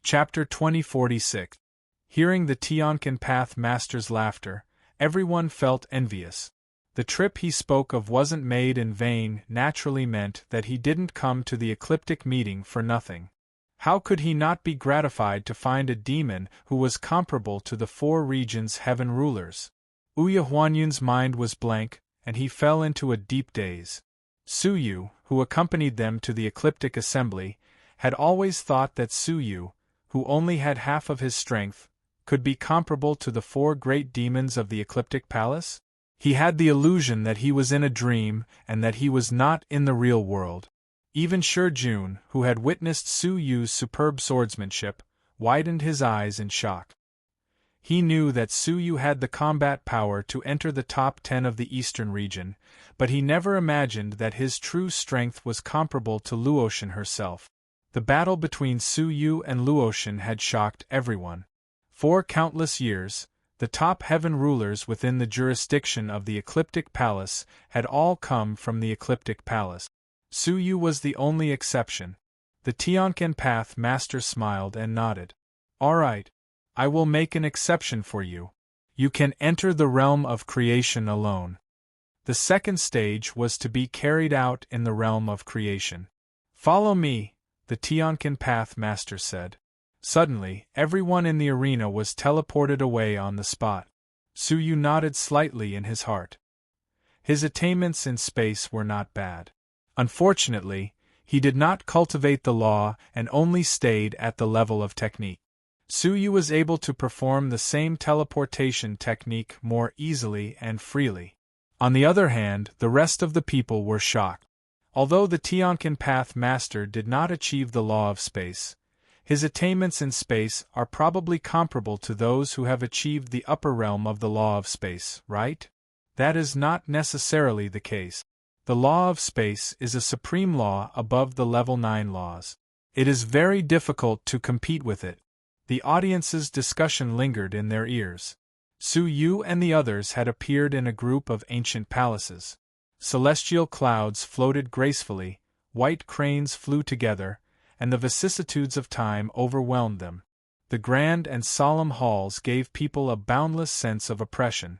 Chapter 2046. Hearing the Tianqian Path Master's laughter, everyone felt envious. The trip he spoke of wasn't made in vain naturally meant that he didn't come to the ecliptic meeting for nothing. How could he not be gratified to find a demon who was comparable to the four regions' heaven rulers? Ouya Huanyun's mind was blank, and he fell into a deep daze. Su Yu, who accompanied them to the ecliptic assembly, had always thought that Su Yu, who only had half of his strength, could be comparable to the four great demons of the ecliptic palace? He had the illusion that he was in a dream and that he was not in the real world. Even Shi Jun, who had witnessed Su Yu's superb swordsmanship, widened his eyes in shock. He knew that Su Yu had the combat power to enter the top 10 of the eastern region, but he never imagined that his true strength was comparable to Luotian herself. The battle between Su Yu and Luotian had shocked everyone. For countless years, the top heaven rulers within the jurisdiction of the Ecliptic Palace had all come from the Ecliptic Palace. Su Yu was the only exception. The Tianqian Path Master smiled and nodded. "All right. I will make an exception for you. You can enter the realm of creation alone." The second stage was to be carried out in the realm of creation. "Follow me," the Tianqian Path Master said. Suddenly, everyone in the arena was teleported away on the spot. Su Yu nodded slightly in his heart. His attainments in space were not bad. Unfortunately, he did not cultivate the law and only stayed at the level of technique. Su Yu was able to perform the same teleportation technique more easily and freely. On the other hand, the rest of the people were shocked. Although the Tianqian Path Master did not achieve the law of space, his attainments in space are probably comparable to those who have achieved the upper realm of the law of space, right? That is not necessarily the case. The law of space is a supreme law above the level 9 laws. It is very difficult to compete with it. The audience's discussion lingered in their ears. Su Yu and the others had appeared in a group of ancient palaces. Celestial clouds floated gracefully, white cranes flew together, and the vicissitudes of time overwhelmed them. The grand and solemn halls gave people a boundless sense of oppression.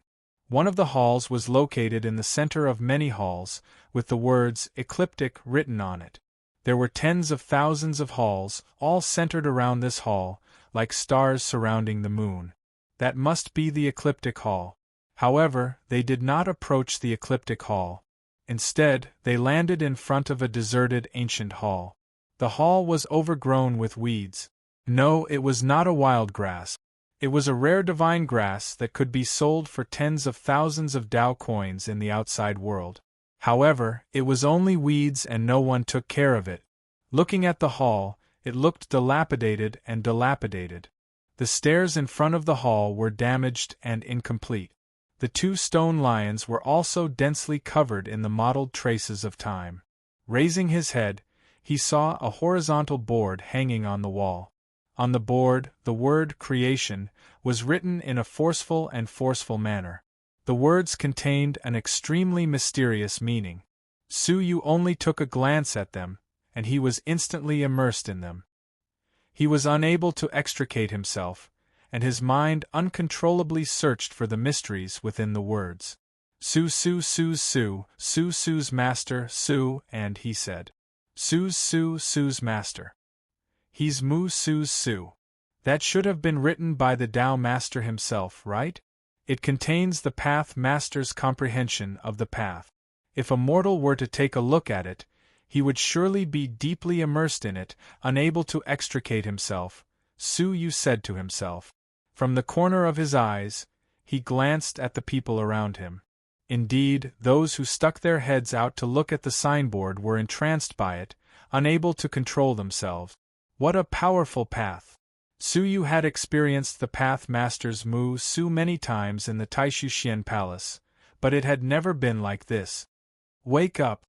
One of the halls was located in the center of many halls, with the words "Ecliptic" written on it. There were tens of thousands of halls, all centered around this hall, like stars surrounding the moon. That must be the Ecliptic Hall. However, they did not approach the Ecliptic Hall. Instead, they landed in front of a deserted ancient hall. The hall was overgrown with weeds. No, it was not a wild grass. It was a rare divine grass that could be sold for tens of thousands of Dao coins in the outside world. However, it was only weeds and no one took care of it. Looking at the hall, it looked dilapidated and dilapidated. The stairs in front of the hall were damaged and incomplete. The two stone lions were also densely covered in the mottled traces of time. Raising his head, he saw a horizontal board hanging on the wall. On the board, the word "creation" was written in a forceful manner. The words contained an extremely mysterious meaning. Su Yu only took a glance at them, and he was instantly immersed in them. He was unable to extricate himself, and his mind uncontrollably searched for the mysteries within the words. Su's master, Su, and he said. Su's master. He's Mu Su's Su. That should have been written by the Tao Master himself, right? It contains the Path Master's comprehension of the path. If a mortal were to take a look at it, he would surely be deeply immersed in it, unable to extricate himself, Su Yu said to himself. From the corner of his eyes, he glanced at the people around him. Indeed, those who stuck their heads out to look at the signboard were entranced by it, unable to control themselves. What a powerful path! Su Yu had experienced the Path Master's Mu Su many times in the Taishuxian Palace, but it had never been like this. Wake up!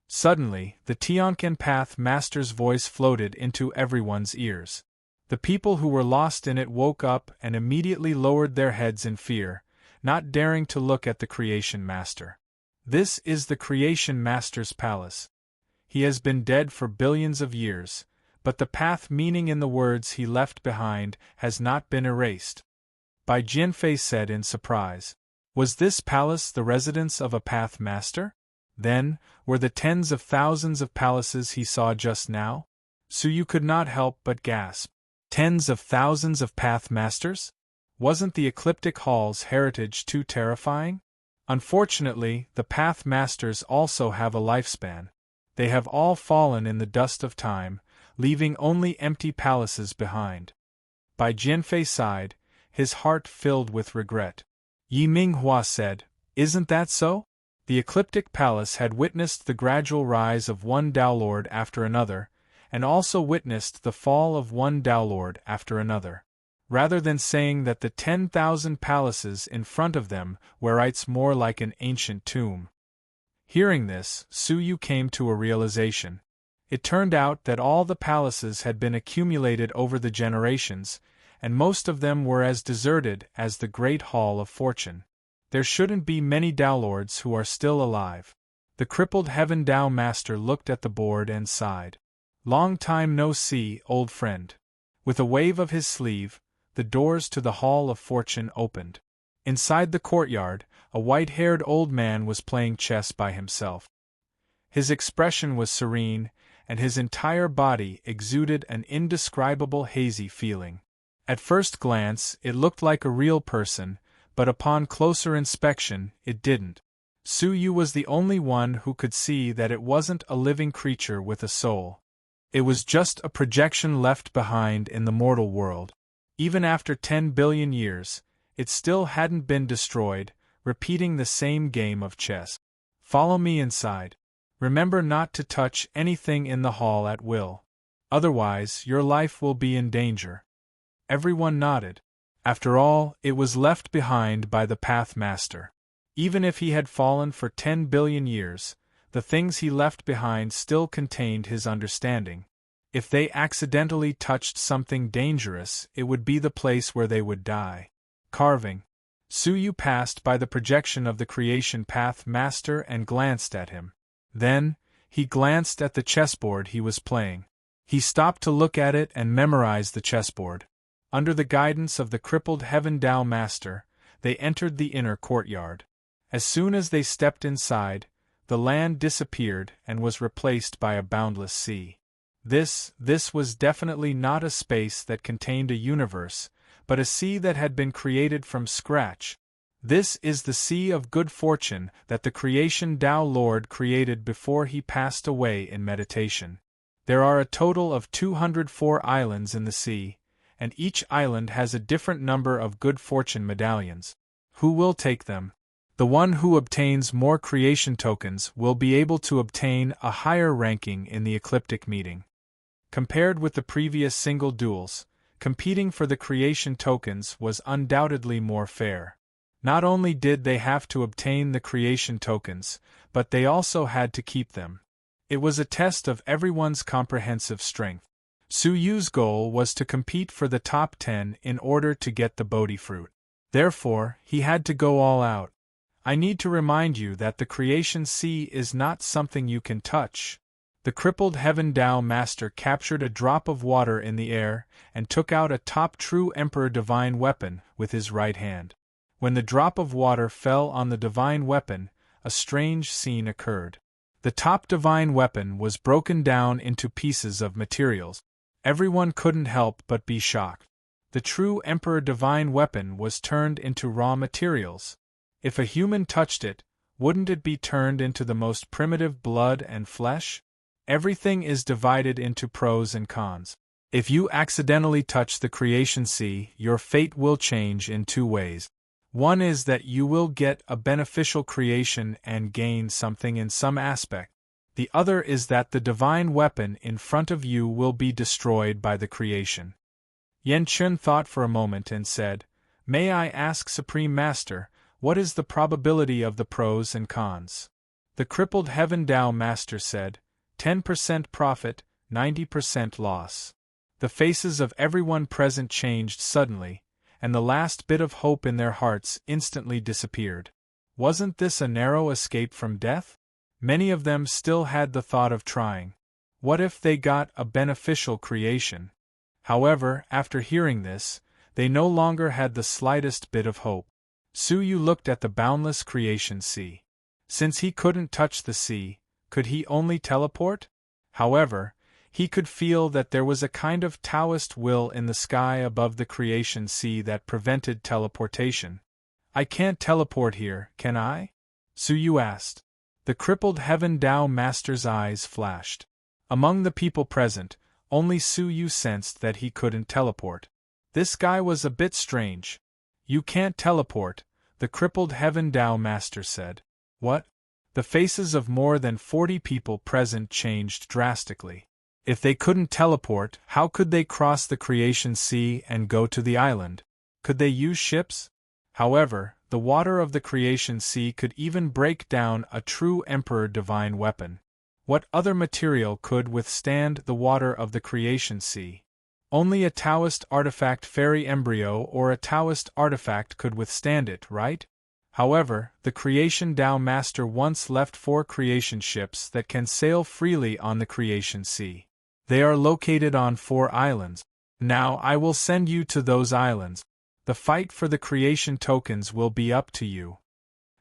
Suddenly, the Tianqian Path Master's voice floated into everyone's ears. The people who were lost in it woke up and immediately lowered their heads in fear, not daring to look at the Creation Master. This is the Creation Master's palace. He has been dead for billions of years, but the path meaning in the words he left behind has not been erased. Bai Jianfei said in surprise. Was this palace the residence of a path master? Then, were the tens of thousands of palaces he saw just now? Su Yu could not help but gasp. Tens of thousands of path masters? Wasn't the ecliptic hall's heritage too terrifying? Unfortunately, the path masters also have a lifespan. They have all fallen in the dust of time, leaving only empty palaces behind. Bai Jianfei sighed, his heart filled with regret. Yi Minghua said, Isn't that so? The ecliptic palace had witnessed the gradual rise of one Daolord after another, and also witnessed the fall of one Daolord after another. Rather than saying that the 10,000 palaces in front of them were rites more like an ancient tomb. Hearing this, Su Yu came to a realization. It turned out that all the palaces had been accumulated over the generations, and most of them were as deserted as the Great Hall of Fortune. There shouldn't be many Daolords who are still alive. The crippled Heaven Dao Master looked at the board and sighed. Long time no see, old friend. With a wave of his sleeve, the doors to the Hall of Fortune opened. Inside the courtyard, a white-haired old man was playing chess by himself. His expression was serene, and his entire body exuded an indescribable hazy feeling. At first glance, it looked like a real person, but upon closer inspection, it didn't. Su Yu was the only one who could see that it wasn't a living creature with a soul. It was just a projection left behind in the mortal world. Even after 10 billion years, it still hadn't been destroyed, repeating the same game of chess. Follow me inside. Remember not to touch anything in the hall at will. Otherwise, your life will be in danger. Everyone nodded. After all, it was left behind by the Path Master. Even if he had fallen for 10 billion years, the things he left behind still contained his understanding. If they accidentally touched something dangerous, it would be the place where they would die. Carving. Su Yu passed by the projection of the Creation Path Master and glanced at him. Then, he glanced at the chessboard he was playing. He stopped to look at it and memorize the chessboard. Under the guidance of the crippled Heaven Dao Master, they entered the inner courtyard. As soon as they stepped inside, the land disappeared and was replaced by a boundless sea. This was definitely not a space that contained a universe, but a sea that had been created from scratch. This is the Sea of Good Fortune that the Creation Dao Lord created before he passed away in meditation. There are a total of 204 islands in the sea, and each island has a different number of good fortune medallions. Who will take them? The one who obtains more creation tokens will be able to obtain a higher ranking in the ecliptic meeting. Compared with the previous single duels, competing for the creation tokens was undoubtedly more fair. Not only did they have to obtain the creation tokens, but they also had to keep them. It was a test of everyone's comprehensive strength. Su Yu's goal was to compete for the top 10 in order to get the Bodhi fruit. Therefore, he had to go all out. I need to remind you that the creation sea is not something you can touch. The crippled Heaven Dao Master captured a drop of water in the air and took out a top true Emperor Divine weapon with his right hand. When the drop of water fell on the divine weapon, a strange scene occurred. The top divine weapon was broken down into pieces of materials. Everyone couldn't help but be shocked. The true Emperor Divine weapon was turned into raw materials. If a human touched it, wouldn't it be turned into the most primitive blood and flesh? Everything is divided into pros and cons. If you accidentally touch the creation sea, your fate will change in two ways. One is that you will get a beneficial creation and gain something in some aspect. The other is that the divine weapon in front of you will be destroyed by the creation. Yan Chun thought for a moment and said, May I ask, Supreme Master, what is the probability of the pros and cons? The crippled Heaven Dao Master said, 10% profit, 90% loss. The faces of everyone present changed suddenly, and the last bit of hope in their hearts instantly disappeared. Wasn't this a narrow escape from death? Many of them still had the thought of trying. What if they got a beneficial creation? However, after hearing this, they no longer had the slightest bit of hope. Suyu looked at the boundless creation sea. Since he couldn't touch the sea, could he only teleport? However, he could feel that there was a kind of Taoist will in the sky above the creation sea that prevented teleportation. I can't teleport here, can I? Suyu asked. The crippled Heaven Tao Master's eyes flashed. Among the people present, only Suyu sensed that he couldn't teleport. This guy was a bit strange. You can't teleport, the crippled Heaven Tao Master said. What? The faces of more than 40 people present changed drastically. If they couldn't teleport, how could they cross the creation sea and go to the island? Could they use ships? However, the water of the creation sea could even break down a true Emperor Divine weapon. What other material could withstand the water of the creation sea? Only a Taoist artifact fairy embryo or a Taoist artifact could withstand it, right? However, the Creation Tao Master once left 4 creation ships that can sail freely on the creation sea. They are located on 4 islands. Now I will send you to those islands. The fight for the creation tokens will be up to you.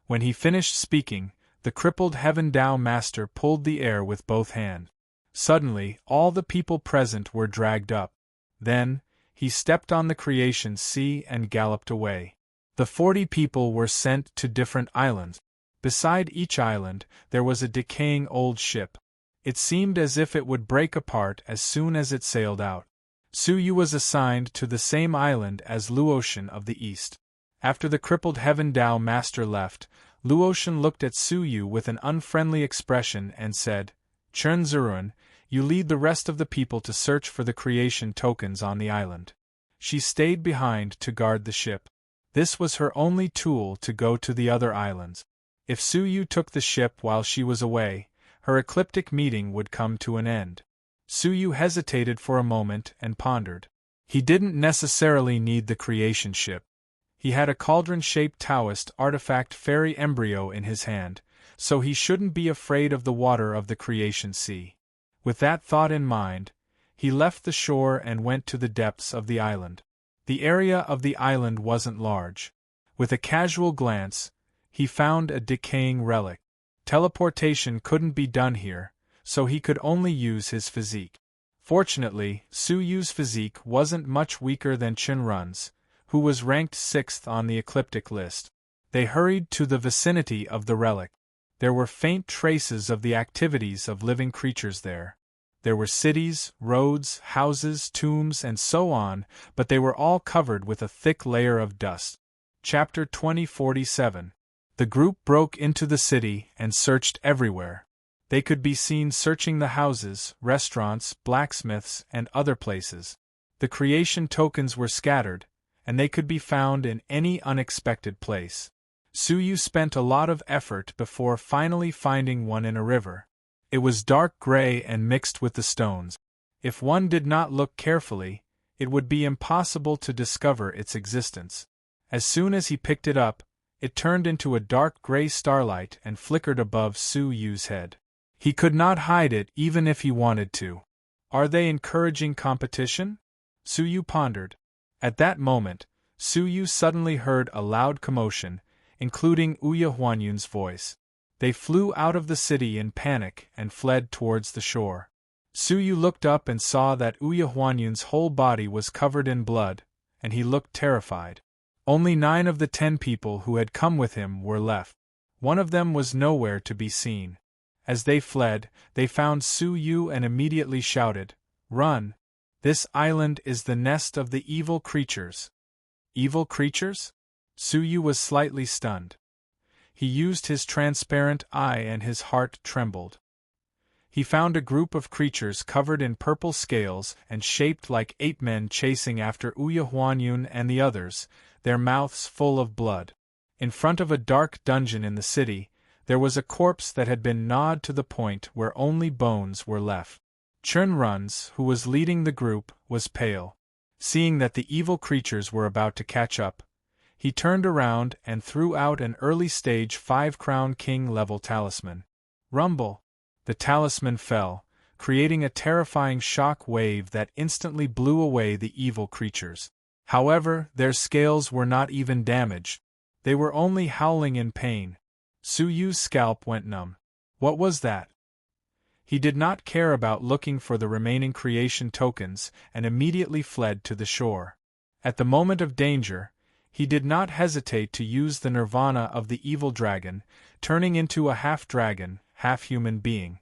When he finished speaking, the crippled Heaven Tao Master pulled the air with both hands. Suddenly, all the people present were dragged up. Then, he stepped on the creation sea and galloped away. The 40 people were sent to different islands. Beside each island, there was a decaying old ship. It seemed as if it would break apart as soon as it sailed out. Suyu was assigned to the same island as Luotian of the East. After the crippled Heaven Tao Master left, Luotian looked at Suyu with an unfriendly expression and said, Chen Zerun, you lead the rest of the people to search for the creation tokens on the island. She stayed behind to guard the ship. This was her only tool to go to the other islands. If Suyu took the ship while she was away, her ecliptic meeting would come to an end. Suyu hesitated for a moment and pondered. He didn't necessarily need the creation ship. He had a cauldron-shaped Taoist artifact fairy embryo in his hand, so he shouldn't be afraid of the water of the creation sea. With that thought in mind, he left the shore and went to the depths of the island. The area of the island wasn't large. With a casual glance, he found a decaying relic. Teleportation couldn't be done here, so he could only use his physique. Fortunately, Suyu's physique wasn't much weaker than Chenrun's, who was ranked 6th on the ecliptic list. They hurried to the vicinity of the relic. There were faint traces of the activities of living creatures there. There were cities, roads, houses, tombs, and so on, but they were all covered with a thick layer of dust. Chapter 2047. The group broke into the city and searched everywhere. They could be seen searching the houses, restaurants, blacksmiths, and other places. The creation tokens were scattered, and they could be found in any unexpected place. Suyu spent a lot of effort before finally finding one in a river. It was dark gray and mixed with the stones. If one did not look carefully, it would be impossible to discover its existence. As soon as he picked it up, it turned into a dark gray starlight and flickered above Suyu's head. He could not hide it even if he wanted to. Are they encouraging competition? Suyu pondered. At that moment, Suyu suddenly heard a loud commotion, including Ouya Huanyun's voice. They flew out of the city in panic and fled towards the shore. Suyu looked up and saw that Ouya Huanyun's whole body was covered in blood, and he looked terrified. Only 9 of the 10 people who had come with him were left. One of them was nowhere to be seen. As they fled, they found Suyu and immediately shouted, "Run! This island is the nest of the evil creatures." Evil creatures? Suyu was slightly stunned. He used his transparent eye and his heart trembled. He found a group of creatures covered in purple scales and shaped like ape-men chasing after Ouya Huanyun and the others, their mouths full of blood. In front of a dark dungeon in the city, there was a corpse that had been gnawed to the point where only bones were left. Chenrun's, who was leading the group, was pale. Seeing that the evil creatures were about to catch up, he turned around and threw out an early-stage 5-crown king-level talisman. Rumble! The talisman fell, creating a terrifying shock wave that instantly blew away the evil creatures. However, their scales were not even damaged. They were only howling in pain. Su Yu's scalp went numb. What was that? He did not care about looking for the remaining creation tokens and immediately fled to the shore. At the moment of danger, he did not hesitate to use the nirvana of the evil dragon, turning into a half-dragon, half-human being.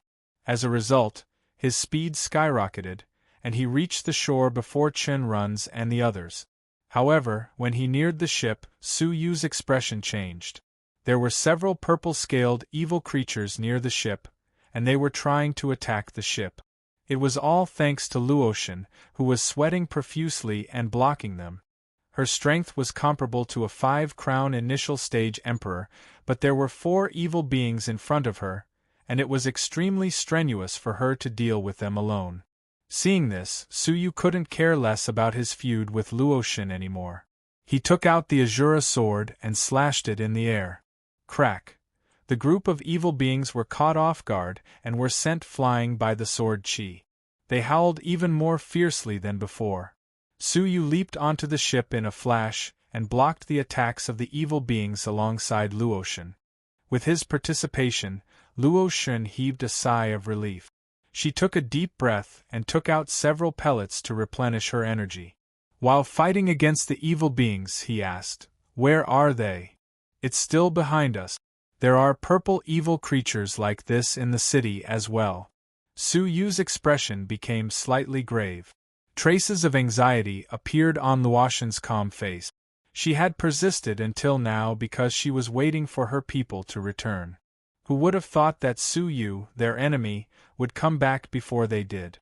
As a result, his speed skyrocketed, and he reached the shore before Shenrun's and the others. However, when he neared the ship, Su Yu's expression changed. There were several purple-scaled evil creatures near the ship, and they were trying to attack the ship. It was all thanks to Luotian, who was sweating profusely and blocking them. Her strength was comparable to a 5-crown initial stage emperor, but there were 4 evil beings in front of her, and it was extremely strenuous for her to deal with them alone. Seeing this, Su Yu couldn't care less about his feud with Luotian anymore. He took out the Azura sword and slashed it in the air. Crack! The group of evil beings were caught off guard and were sent flying by the sword chi. They howled even more fiercely than before. Su Yu leaped onto the ship in a flash and blocked the attacks of the evil beings alongside Luotian. With his participation, Luotian heaved a sigh of relief. She took a deep breath and took out several pellets to replenish her energy. While fighting against the evil beings, he asked, "Where are they?" "It's still behind us. There are purple evil creatures like this in the city as well." Su Yu's expression became slightly grave. Traces of anxiety appeared on Luotian's calm face. She had persisted until now because she was waiting for her people to return. Who would have thought that Su Yu, their enemy, would come back before they did?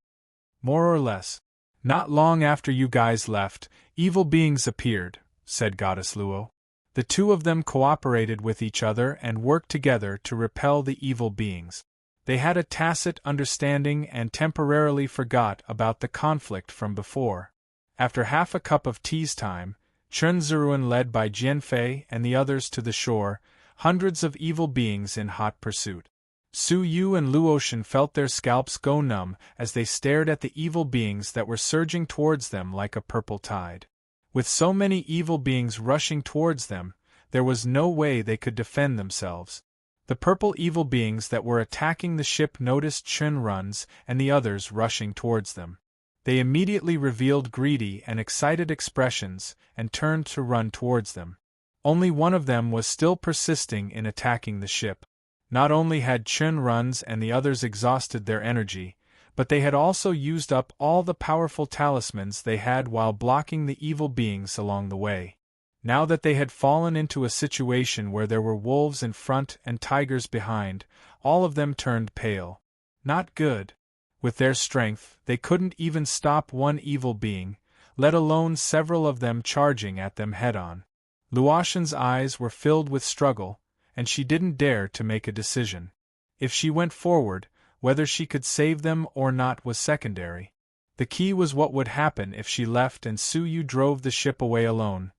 More or less. "Not long after you guys left, evil beings appeared," said Goddess Luo. The two of them cooperated with each other and worked together to repel the evil beings. They had a tacit understanding and temporarily forgot about the conflict from before. After half a cup of tea's time, Chunziruan led by Jianfei and the others to the shore, hundreds of evil beings in hot pursuit. Su Yu and Luotian felt their scalps go numb as they stared at the evil beings that were surging towards them like a purple tide. With so many evil beings rushing towards them, there was no way they could defend themselves. The purple evil beings that were attacking the ship noticed Shenrun's and the others rushing towards them. They immediately revealed greedy and excited expressions and turned to run towards them. Only one of them was still persisting in attacking the ship. Not only had Shenrun's and the others exhausted their energy, but they had also used up all the powerful talismans they had while blocking the evil beings along the way. Now that they had fallen into a situation where there were wolves in front and tigers behind, all of them turned pale. Not good. With their strength, they couldn't even stop one evil being, let alone several of them charging at them head-on. Luotian's eyes were filled with struggle, and she didn't dare to make a decision. If she went forward, whether she could save them or not was secondary. The key was what would happen if she left and Su Yu drove the ship away alone.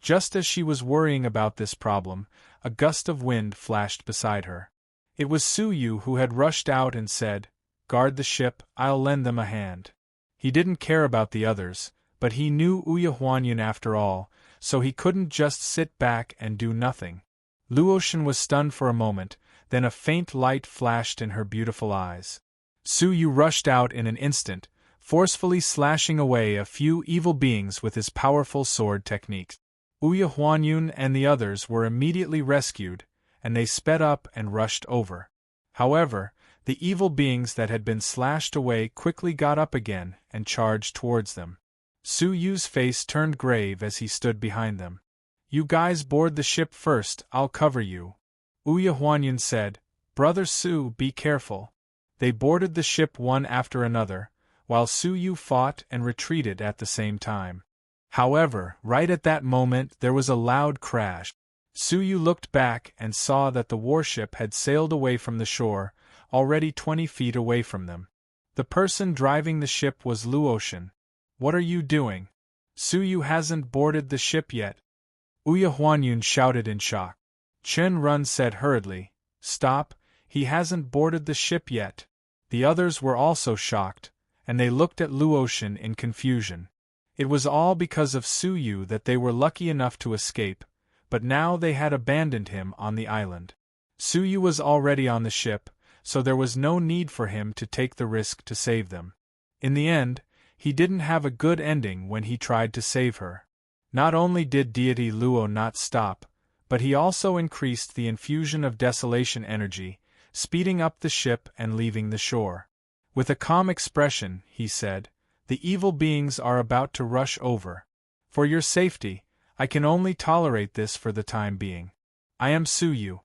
Just as she was worrying about this problem, a gust of wind flashed beside her. It was Su Yu who had rushed out and said, "Guard the ship, I'll lend them a hand." He didn't care about the others, but he knew Huanyun after all, so he couldn't just sit back and do nothing. Luotian was stunned for a moment, then a faint light flashed in her beautiful eyes. Su Yu rushed out in an instant, forcefully slashing away a few evil beings with his powerful sword technique. Huanyun and the others were immediately rescued, and they sped up and rushed over. However, the evil beings that had been slashed away quickly got up again and charged towards them. Su Yu's face turned grave as he stood behind them. "You guys board the ship first, I'll cover you," Huanyun said. "Brother Su, be careful." They boarded the ship one after another, while Su Yu fought and retreated at the same time. However, right at that moment there was a loud crash. Su Yu looked back and saw that the warship had sailed away from the shore, already 20 feet away from them. The person driving the ship was Luotian. "What are you doing? Su Yu hasn't boarded the ship yet," Huanyun shouted in shock. Shenrun said hurriedly, "Stop, he hasn't boarded the ship yet." The others were also shocked, and they looked at Luotian in confusion. It was all because of Suyu that they were lucky enough to escape, but now they had abandoned him on the island. Suyu was already on the ship, so there was no need for him to take the risk to save them. In the end, he didn't have a good ending when he tried to save her. Not only did deity Luo not stop, but he also increased the infusion of desolation energy, speeding up the ship and leaving the shore. With a calm expression, he said, "The evil beings are about to rush over. For your safety, I can only tolerate this for the time being. I am Suyu."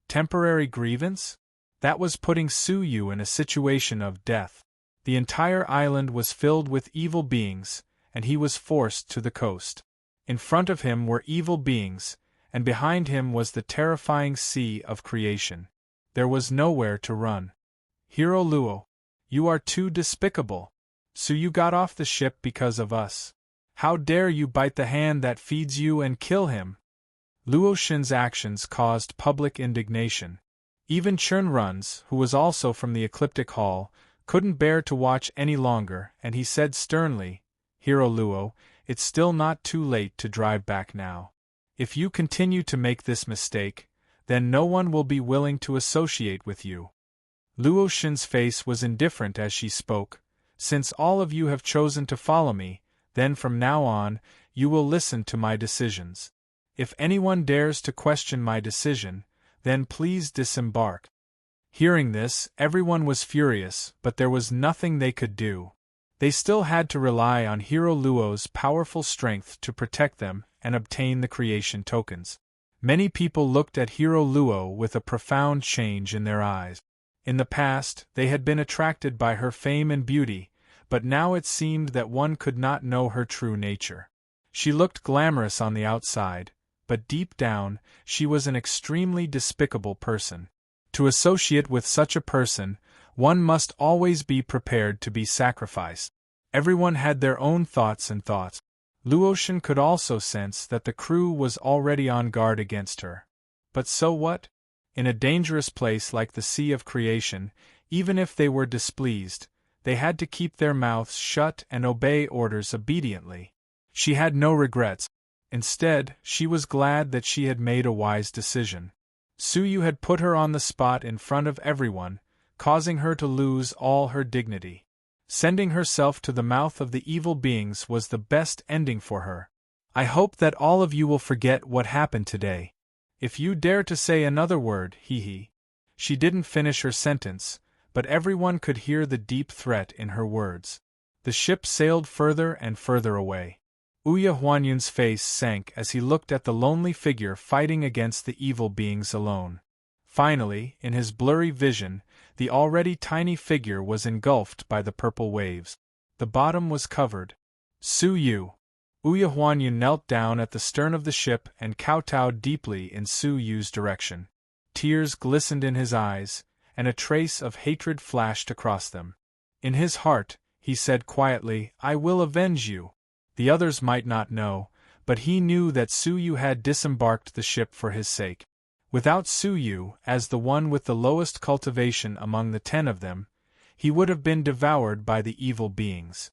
Temporary grievance? That was putting Suyu in a situation of death. The entire island was filled with evil beings, and he was forced to the coast. In front of him were evil beings, and behind him was the terrifying sea of creation. There was nowhere to run. "Hero Luo, you are too despicable. Suyu got off the ship because of us. How dare you bite the hand that feeds you and kill him?" Luotian's actions caused public indignation. Even Chernruns, who was also from the Ecliptic Hall, couldn't bear to watch any longer, and he said sternly, "Hero Luo, it's still not too late to drive back now. If you continue to make this mistake, then no one will be willing to associate with you." Luotian's face was indifferent as she spoke. "Since all of you have chosen to follow me, then from now on, you will listen to my decisions. If anyone dares to question my decision, then please disembark." Hearing this, everyone was furious, but there was nothing they could do. They still had to rely on Hero Luo's powerful strength to protect them and obtain the creation tokens. Many people looked at Hero Luo with a profound change in their eyes. In the past, they had been attracted by her fame and beauty, but now it seemed that one could not know her true nature. She looked glamorous on the outside, but deep down, she was an extremely despicable person. To associate with such a person, one must always be prepared to be sacrificed. Everyone had their own thoughts. Luotian could also sense that the crew was already on guard against her. But so what? In a dangerous place like the Sea of Creation, even if they were displeased, they had to keep their mouths shut and obey orders obediently. She had no regrets. Instead, she was glad that she had made a wise decision. Suyu had put her on the spot in front of everyone, causing her to lose all her dignity. Sending herself to the mouth of the evil beings was the best ending for her. "I hope that all of you will forget what happened today. If you dare to say another word, hee." She didn't finish her sentence, but everyone could hear the deep threat in her words. The ship sailed further and further away. Uya Huanyun's face sank as he looked at the lonely figure fighting against the evil beings alone. Finally, in his blurry vision, the already tiny figure was engulfed by the purple waves. The bottom was covered. "Suyu!" Uya Huanyun knelt down at the stern of the ship and kowtowed deeply in Suyu's direction. Tears glistened in his eyes, and a trace of hatred flashed across them. In his heart, he said quietly, "I will avenge you." The others might not know, but he knew that Suyu had disembarked the ship for his sake. Without Suyu, as the one with the lowest cultivation among the 10 of them, he would have been devoured by the evil beings.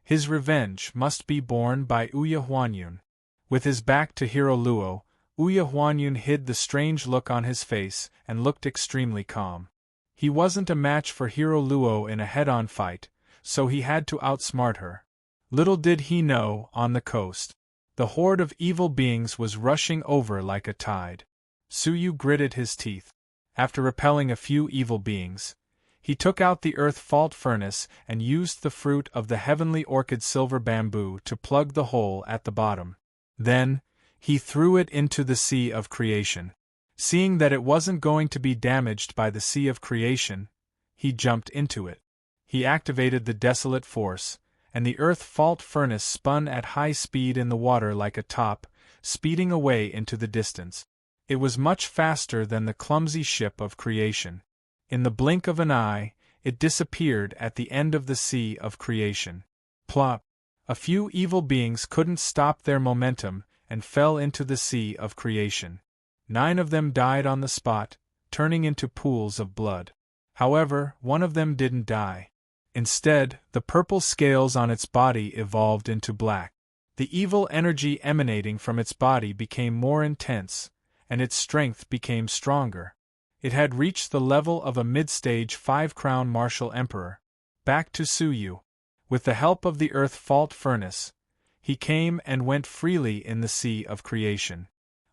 His revenge must be borne by Uya Huanyun. With his back to Hero Luo, Uya Huanyun hid the strange look on his face and looked extremely calm. He wasn't a match for Hero Luo in a head-on fight, so he had to outsmart her. Little did he know, on the coast, the horde of evil beings was rushing over like a tide. Suyu gritted his teeth. After repelling a few evil beings, he took out the earth fault furnace and used the fruit of the heavenly orchid silver bamboo to plug the hole at the bottom. Then, he threw it into the Sea of Creation. Seeing that it wasn't going to be damaged by the Sea of Creation, he jumped into it. He activated the desolate force, and the earth fault furnace spun at high speed in the water like a top, speeding away into the distance. It was much faster than the clumsy ship of creation. In the blink of an eye, it disappeared at the end of the Sea of Creation. Plop! A few evil beings couldn't stop their momentum and fell into the Sea of Creation. 9 of them died on the spot, turning into pools of blood. However, one of them didn't die. Instead, the purple scales on its body evolved into black. The evil energy emanating from its body became more intense, and its strength became stronger. It had reached the level of a mid-stage 5-crown martial emperor. Back to Suyu. With the help of the earth fault furnace, he came and went freely in the sea of creation.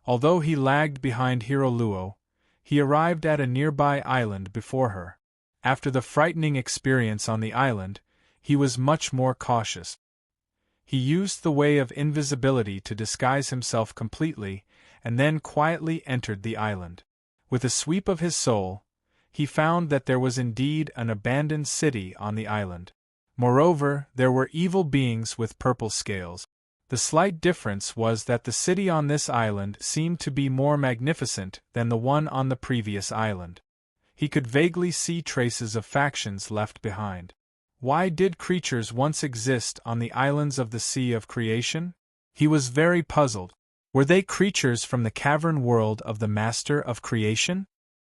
Although he lagged behind Hiroluo, he arrived at a nearby island before her. After the frightening experience on the island, he was much more cautious. He used the way of invisibility to disguise himself completely, and then quietly entered the island. With a sweep of his soul, he found that there was indeed an abandoned city on the island. Moreover, there were evil beings with purple scales. The slight difference was that the city on this island seemed to be more magnificent than the one on the previous island. He could vaguely see traces of factions left behind. Why did creatures once exist on the islands of the Sea of Creation? He was very puzzled. Were they creatures from the cavern world of the Master of Creation?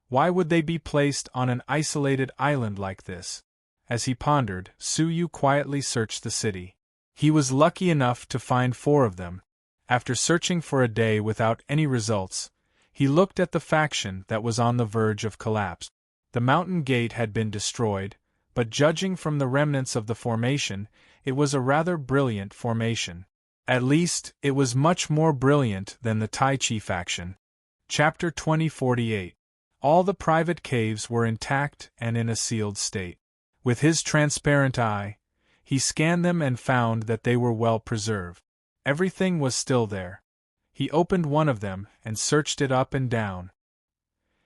Why would they be placed on an isolated island like this? As he pondered, Suyu quietly searched the city. He was lucky enough to find 4 of them. After searching for a day without any results, he looked at the faction that was on the verge of collapse. The mountain gate had been destroyed, but judging from the remnants of the formation, it was a rather brilliant formation. At least, it was much more brilliant than the Tai Chi faction. Chapter 2048. All the private caves were intact and in a sealed state. With his transparent eye, he scanned them and found that they were well preserved. Everything was still there. He opened one of them and searched it up and down.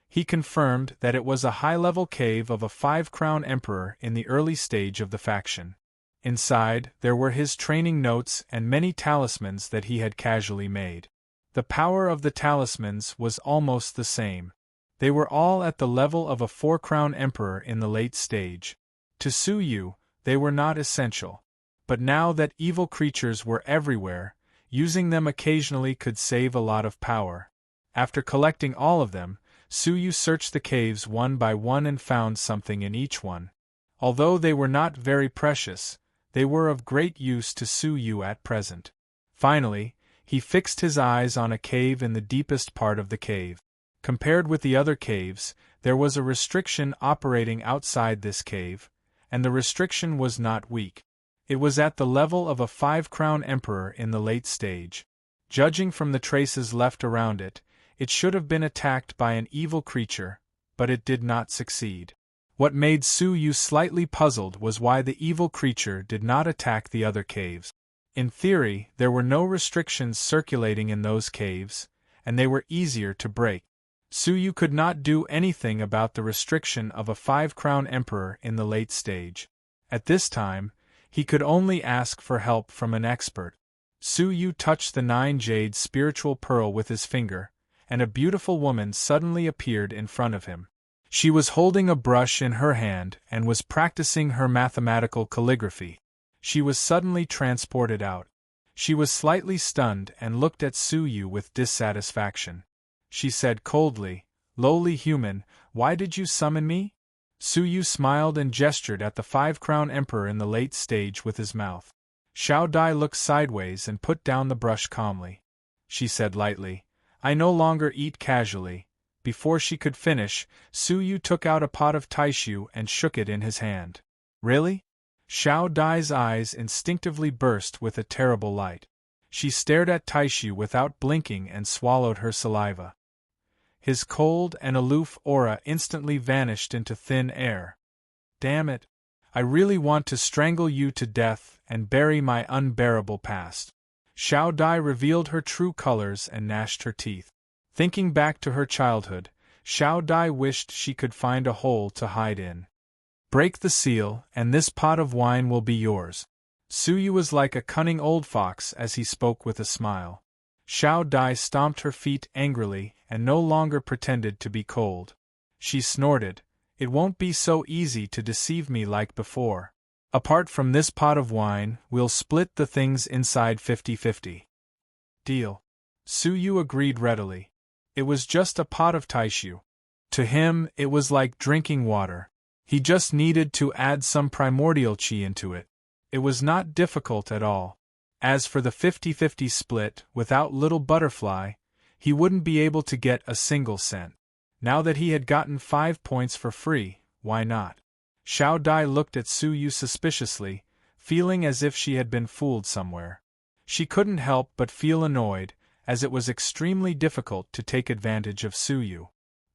He confirmed that it was a high-level cave of a 5-crown emperor in the early stage of the faction. Inside, there were his training notes and many talismans that he had casually made. The power of the talismans was almost the same. They were all at the level of a 4-crown emperor in the late stage. To Suyu, they were not essential. But now that evil creatures were everywhere, using them occasionally could save a lot of power. After collecting all of them, Suyu searched the caves one by one and found something in each one. Although they were not very precious, they were of great use to Suyu at present. Finally, he fixed his eyes on a cave in the deepest part of the cave. Compared with the other caves, there was a restriction operating outside this cave, and the restriction was not weak. It was at the level of a 5-crown emperor in the late stage. Judging from the traces left around it, it should have been attacked by an evil creature, but it did not succeed. What made Suyu slightly puzzled was why the evil creature did not attack the other caves. In theory, there were no restrictions circulating in those caves, and they were easier to break. Suyu could not do anything about the restriction of a 5-crown emperor in the late stage. At this time, he could only ask for help from an expert. Suyu touched the 9-jade spiritual pearl with his finger, and a beautiful woman suddenly appeared in front of him. She was holding a brush in her hand and was practicing her mathematical calligraphy. She was suddenly transported out. She was slightly stunned and looked at Suyu with dissatisfaction. She said coldly, "Lowly human, why did you summon me?" Suyu smiled and gestured at the 5-crown emperor in the late stage with his mouth. Xiao Dai looked sideways and put down the brush calmly. She said lightly, "I no longer eat casually." Before she could finish, Suyu took out a pot of taishu and shook it in his hand. "Really?" Xiao Dai's eyes instinctively burst with a terrible light. She stared at taishu without blinking and swallowed her saliva. His cold and aloof aura instantly vanished into thin air. "Damn it! I really want to strangle you to death and bury my unbearable past." Xiao Dai revealed her true colors and gnashed her teeth. Thinking back to her childhood, Xiao Dai wished she could find a hole to hide in. "Break the seal, and this pot of wine will be yours." Suyu was like a cunning old fox as he spoke with a smile. Xiao Dai stomped her feet angrily and no longer pretended to be cold. She snorted, "It won't be so easy to deceive me like before. Apart from this pot of wine, we'll split the things inside 50-50. Deal." Suyu agreed readily. It was just a pot of taishu. To him, it was like drinking water. He just needed to add some primordial chi into it. It was not difficult at all. As for the 50-50 split, without Little Butterfly, he wouldn't be able to get a single cent. Now that he had gotten 5 points for free, why not? Xiao Dai looked at Su Yu suspiciously, feeling as if she had been fooled somewhere. She couldn't help but feel annoyed, as it was extremely difficult to take advantage of Su Yu.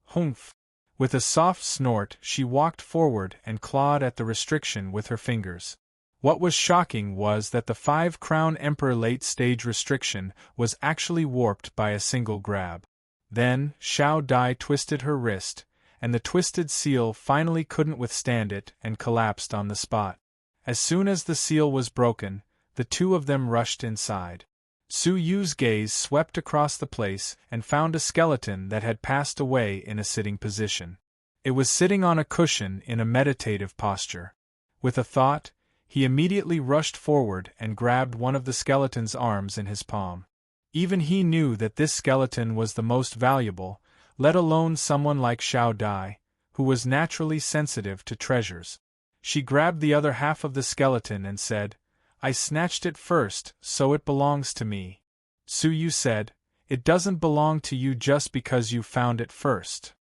Humph! With a soft snort, she walked forward and clawed at the restriction with her fingers. What was shocking was that the 5-crown Emperor late-stage restriction was actually warped by a single grab. Then, Xiao Dai twisted her wrist, and the twisted seal finally couldn't withstand it and collapsed on the spot. As soon as the seal was broken, the two of them rushed inside. Su Yu's gaze swept across the place and found a skeleton that had passed away in a sitting position. It was sitting on a cushion in a meditative posture. With a thought, he immediately rushed forward and grabbed one of the skeleton's arms in his palm. Even he knew that this skeleton was the most valuable, let alone someone like Xiao Dai, who was naturally sensitive to treasures. She grabbed the other half of the skeleton and said, "I snatched it first, so it belongs to me." Su Yu said, "It doesn't belong to you just because you found it first."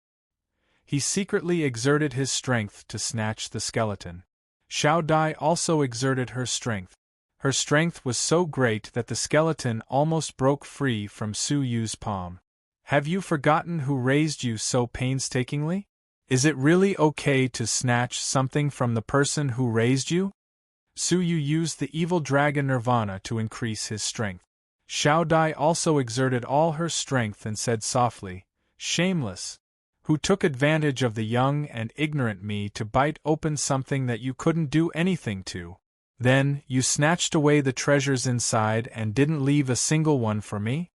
He secretly exerted his strength to snatch the skeleton. Xiao Dai also exerted her strength. Her strength was so great that the skeleton almost broke free from Su Yu's palm. "Have you forgotten who raised you so painstakingly? Is it really okay to snatch something from the person who raised you?" Su Yu used the evil dragon Nirvana to increase his strength. Xiao Dai also exerted all her strength and said softly, "Shameless! Who took advantage of the young and ignorant me to bite open something that you couldn't do anything to? Then, you snatched away the treasures inside and didn't leave a single one for me?"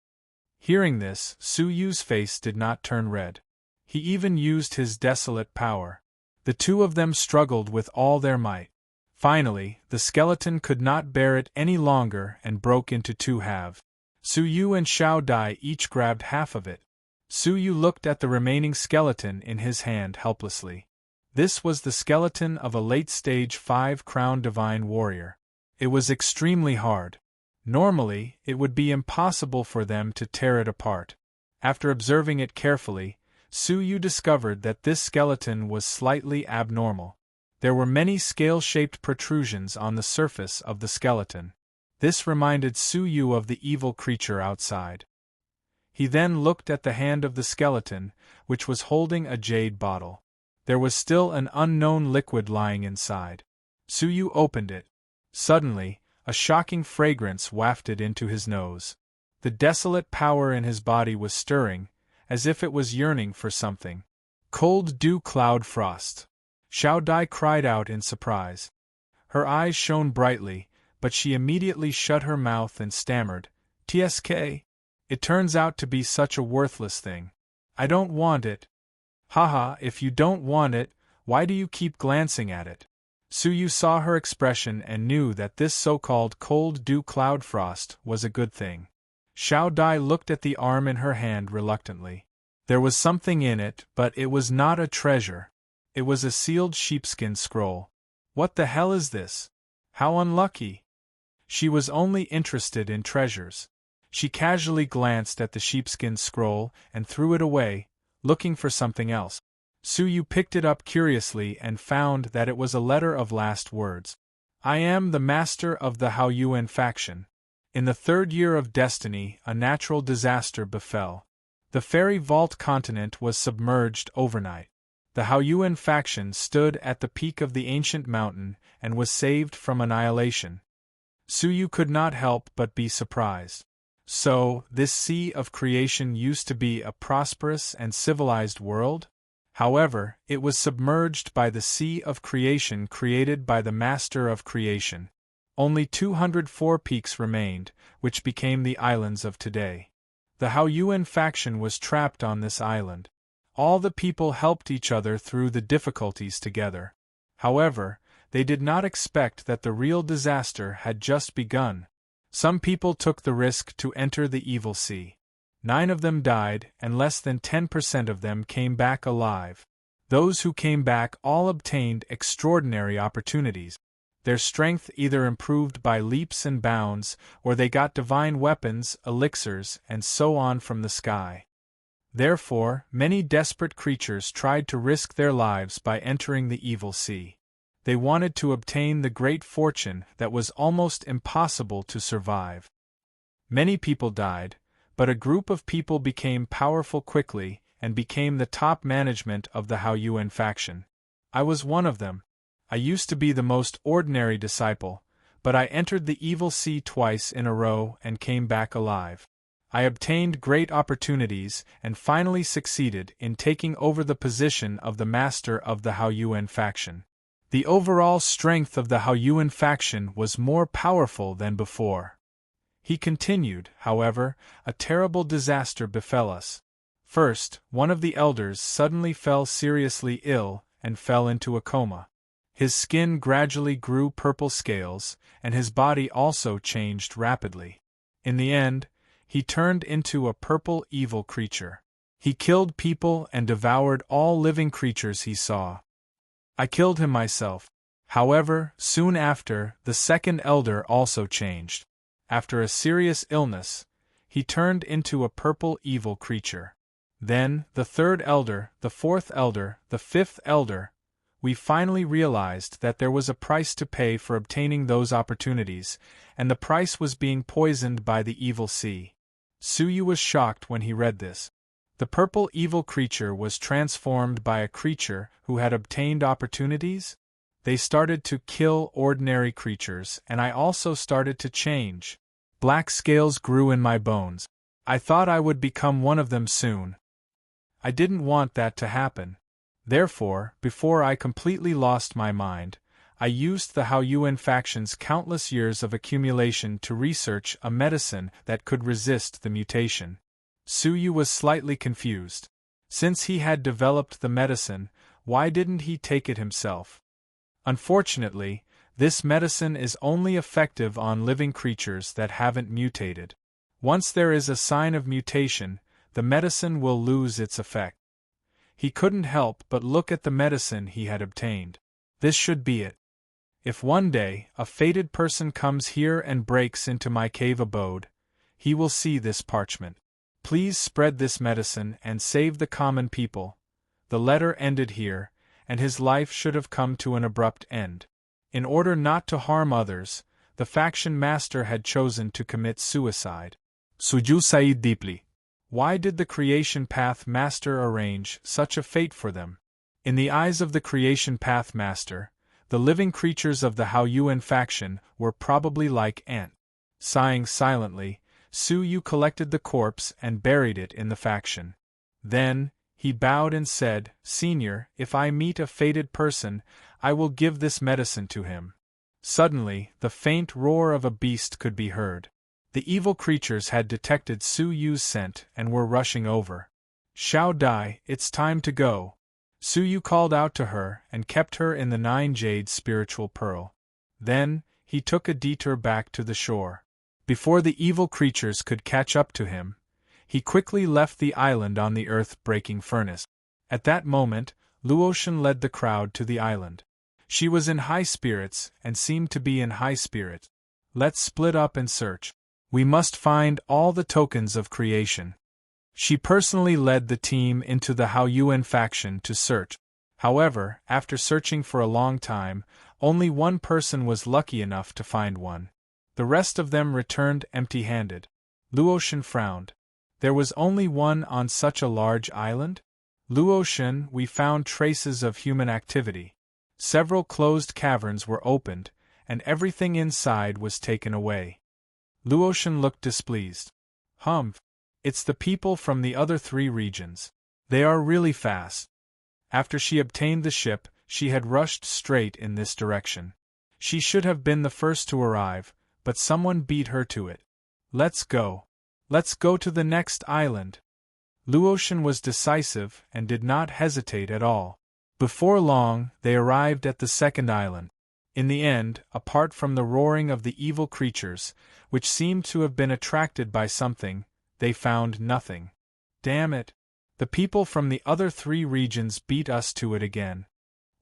Hearing this, Su Yu's face did not turn red. He even used his desolate power. The two of them struggled with all their might. Finally, the skeleton could not bear it any longer and broke into 2 halves. Su Yu and Xiao Dai each grabbed half of it. Su Yu looked at the remaining skeleton in his hand helplessly. This was the skeleton of a late-stage 5-crown divine warrior. It was extremely hard. Normally, it would be impossible for them to tear it apart. After observing it carefully, Su Yu discovered that this skeleton was slightly abnormal. There were many scale-shaped protrusions on the surface of the skeleton. This reminded Su Yu of the evil creature outside. He then looked at the hand of the skeleton, which was holding a jade bottle. There was still an unknown liquid lying inside. Su Yu opened it. Suddenly, a shocking fragrance wafted into his nose. The desolate power in his body was stirring, as if it was yearning for something. "Cold dew cloud frost!" Xiao Dai cried out in surprise. Her eyes shone brightly, but she immediately shut her mouth and stammered, "Tsk! It turns out to be such a worthless thing. I don't want it." "Haha, if you don't want it, why do you keep glancing at it?" Su Yu saw her expression and knew that this so-called cold dew cloud frost was a good thing. Xiao Dai looked at the arm in her hand reluctantly. There was something in it, but it was not a treasure. It was a sealed sheepskin scroll. What the hell is this? How unlucky! She was only interested in treasures. She casually glanced at the sheepskin scroll and threw it away, looking for something else. Su Yu picked it up curiously and found that it was a letter of last words. "I am the master of the Haoyuan faction. In the 3rd year of destiny, a natural disaster befell. The fairy vault continent was submerged overnight. The Haoyuan faction stood at the peak of the ancient mountain and was saved from annihilation." Su Yu could not help but be surprised. So, this sea of creation used to be a prosperous and civilized world? However, it was submerged by the sea of creation created by the Master of Creation. Only 204 peaks remained, which became the islands of today. The Haoyuan faction was trapped on this island. All the people helped each other through the difficulties together. However, they did not expect that the real disaster had just begun. Some people took the risk to enter the evil sea. 9 of them died, and less than 10% of them came back alive. Those who came back all obtained extraordinary opportunities. Their strength either improved by leaps and bounds, or they got divine weapons, elixirs, and so on from the sky. Therefore, many desperate creatures tried to risk their lives by entering the evil sea. They wanted to obtain the great fortune that was almost impossible to survive. Many people died, but a group of people became powerful quickly and became the top management of the Hao Yuan faction. I was one of them. I used to be the most ordinary disciple, but I entered the evil sea twice in a row and came back alive. I obtained great opportunities and finally succeeded in taking over the position of the master of the Hao Yuan faction. The overall strength of the Hao Yuan faction was more powerful than before. He continued, however, a terrible disaster befell us. First, one of the elders suddenly fell seriously ill and fell into a coma. His skin gradually grew purple scales, and his body also changed rapidly. In the end, he turned into a purple evil creature. He killed people and devoured all living creatures he saw. I killed him myself. However, soon after, the second elder also changed. After a serious illness, he turned into a purple evil creature. Then, the third elder, the fourth elder, the fifth elder, we finally realized that there was a price to pay for obtaining those opportunities, and the price was being poisoned by the evil sea. Suyu was shocked when he read this. The purple evil creature was transformed by a creature who had obtained opportunities? They started to kill ordinary creatures, and I also started to change. Black scales grew in my bones. I thought I would become one of them soon. I didn't want that to happen. Therefore, before I completely lost my mind, I used the Hao Yuan faction's countless years of accumulation to research a medicine that could resist the mutation. Suyu was slightly confused. Since he had developed the medicine, why didn't he take it himself? Unfortunately, this medicine is only effective on living creatures that haven't mutated. Once there is a sign of mutation, the medicine will lose its effect. He couldn't help but look at the medicine he had obtained. This should be it. If one day a fated person comes here and breaks into my cave abode, he will see this parchment. Please spread this medicine and save the common people. The letter ended here, and his life should have come to an abrupt end. In order not to harm others, the faction master had chosen to commit suicide. Suju sighed deeply. Why did the Creation Path Master arrange such a fate for them? In the eyes of the Creation Path Master, the living creatures of the Hao Yuan faction were probably like ants. Sighing silently, Suyu collected the corpse and buried it in the faction. Then, he bowed and said, "Senior, if I meet a fated person, I will give this medicine to him." Suddenly, the faint roar of a beast could be heard. The evil creatures had detected Suyu's scent and were rushing over. "Xiao Dai, it's time to go." Suyu called out to her and kept her in the 9-jade spiritual pearl. Then, he took a detour back to the shore. Before the evil creatures could catch up to him, he quickly left the island on the earth-breaking furnace. At that moment, Luotian led the crowd to the island. She was in high spirits and seemed to be in high spirits. "Let's split up and search. We must find all the tokens of creation." She personally led the team into the Hao Yuan faction to search. However, after searching for a long time, only one person was lucky enough to find one. The rest of them returned empty-handed. Luotian frowned. There was only one on such a large island? Luotian, we found traces of human activity. Several closed caverns were opened, and everything inside was taken away. Luotian looked displeased. "Humph. It's the people from the other 3 regions. They are really fast." After she obtained the ship, she had rushed straight in this direction. She should have been the first to arrive, but someone beat her to it. "Let's go. Let's go to the next island." Luotian was decisive and did not hesitate at all. Before long, they arrived at the second island. In the end, apart from the roaring of the evil creatures, which seemed to have been attracted by something, they found nothing. "Damn it! The people from the other 3 regions beat us to it again.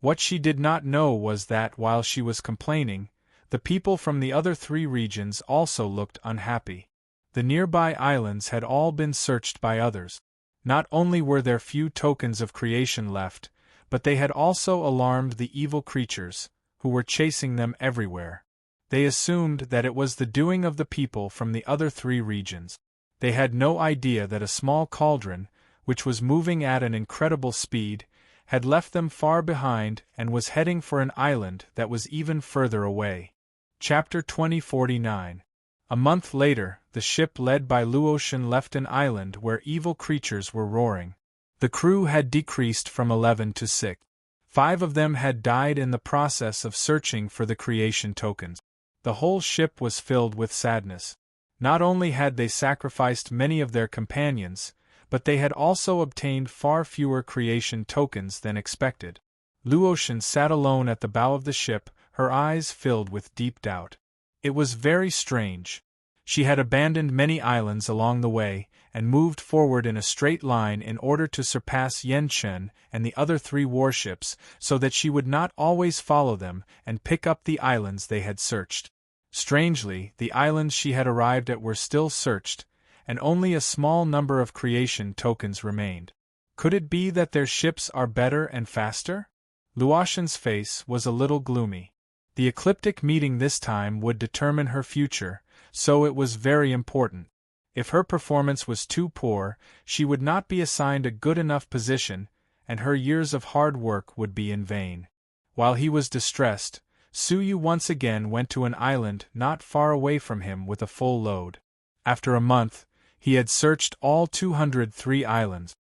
What she did not know was that while she was complaining, the people from the other 3 regions also looked unhappy. The nearby islands had all been searched by others. Not only were there few tokens of creation left, but they had also alarmed the evil creatures, who were chasing them everywhere. They assumed that it was the doing of the people from the other 3 regions. They had no idea that a small cauldron, which was moving at an incredible speed, had left them far behind and was heading for an island that was even further away. Chapter 2049. A month later, the ship led by Luotian left an island where evil creatures were roaring. The crew had decreased from 11 to 6. 5 of them had died in the process of searching for the creation tokens. The whole ship was filled with sadness. Not only had they sacrificed many of their companions, but they had also obtained far fewer creation tokens than expected. Luotian sat alone at the bow of the ship, her eyes filled with deep doubt. It was very strange. She had abandoned many islands along the way, and moved forward in a straight line in order to surpass Yenchen and the other 3 warships, so that she would not always follow them and pick up the islands they had searched. Strangely, the islands she had arrived at were still searched, and only a small number of creation tokens remained. Could it be that their ships are better and faster? Luotian's face was a little gloomy. The ecliptic meeting this time would determine her future, so it was very important. If her performance was too poor, she would not be assigned a good enough position, and her years of hard work would be in vain. While he was distressed, Suyu once again went to an island not far away from him with a full load. After a month, he had searched all 203 islands.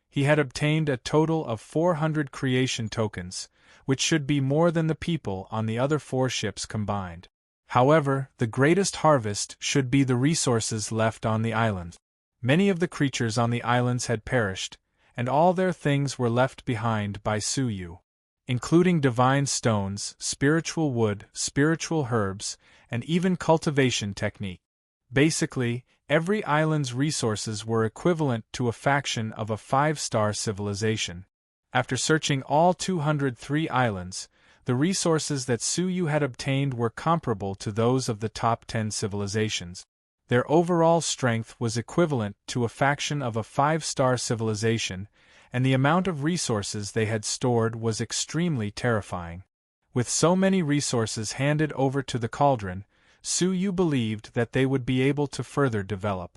He had obtained a total of 400 creation tokens, which should be more than the people on the other 4 ships combined. However, the greatest harvest should be the resources left on the islands. Many of the creatures on the islands had perished, and all their things were left behind by Suyu, including divine stones, spiritual wood, spiritual herbs, and even cultivation technique. Basically, every island's resources were equivalent to a faction of a 5-star civilization. After searching all 203 islands, the resources that Suyu had obtained were comparable to those of the top 10 civilizations. Their overall strength was equivalent to a faction of a 5-star civilization, and the amount of resources they had stored was extremely terrifying. With so many resources handed over to the Cauldron, Suyu believed that they would be able to further develop.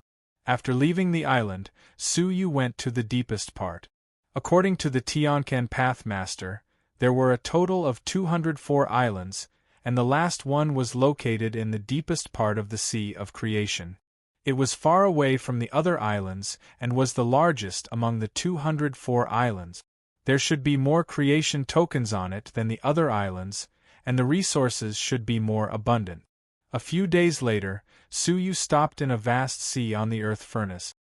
After leaving the island, Suyu went to the deepest part. According to the Tianquan Pathmaster, there were a total of 204 islands, and the last one was located in the deepest part of the Sea of Creation. It was far away from the other islands and was the largest among the 204 islands. There should be more creation tokens on it than the other islands, and the resources should be more abundant. A few days later, Suyu stopped in a vast sea on the earth furnace.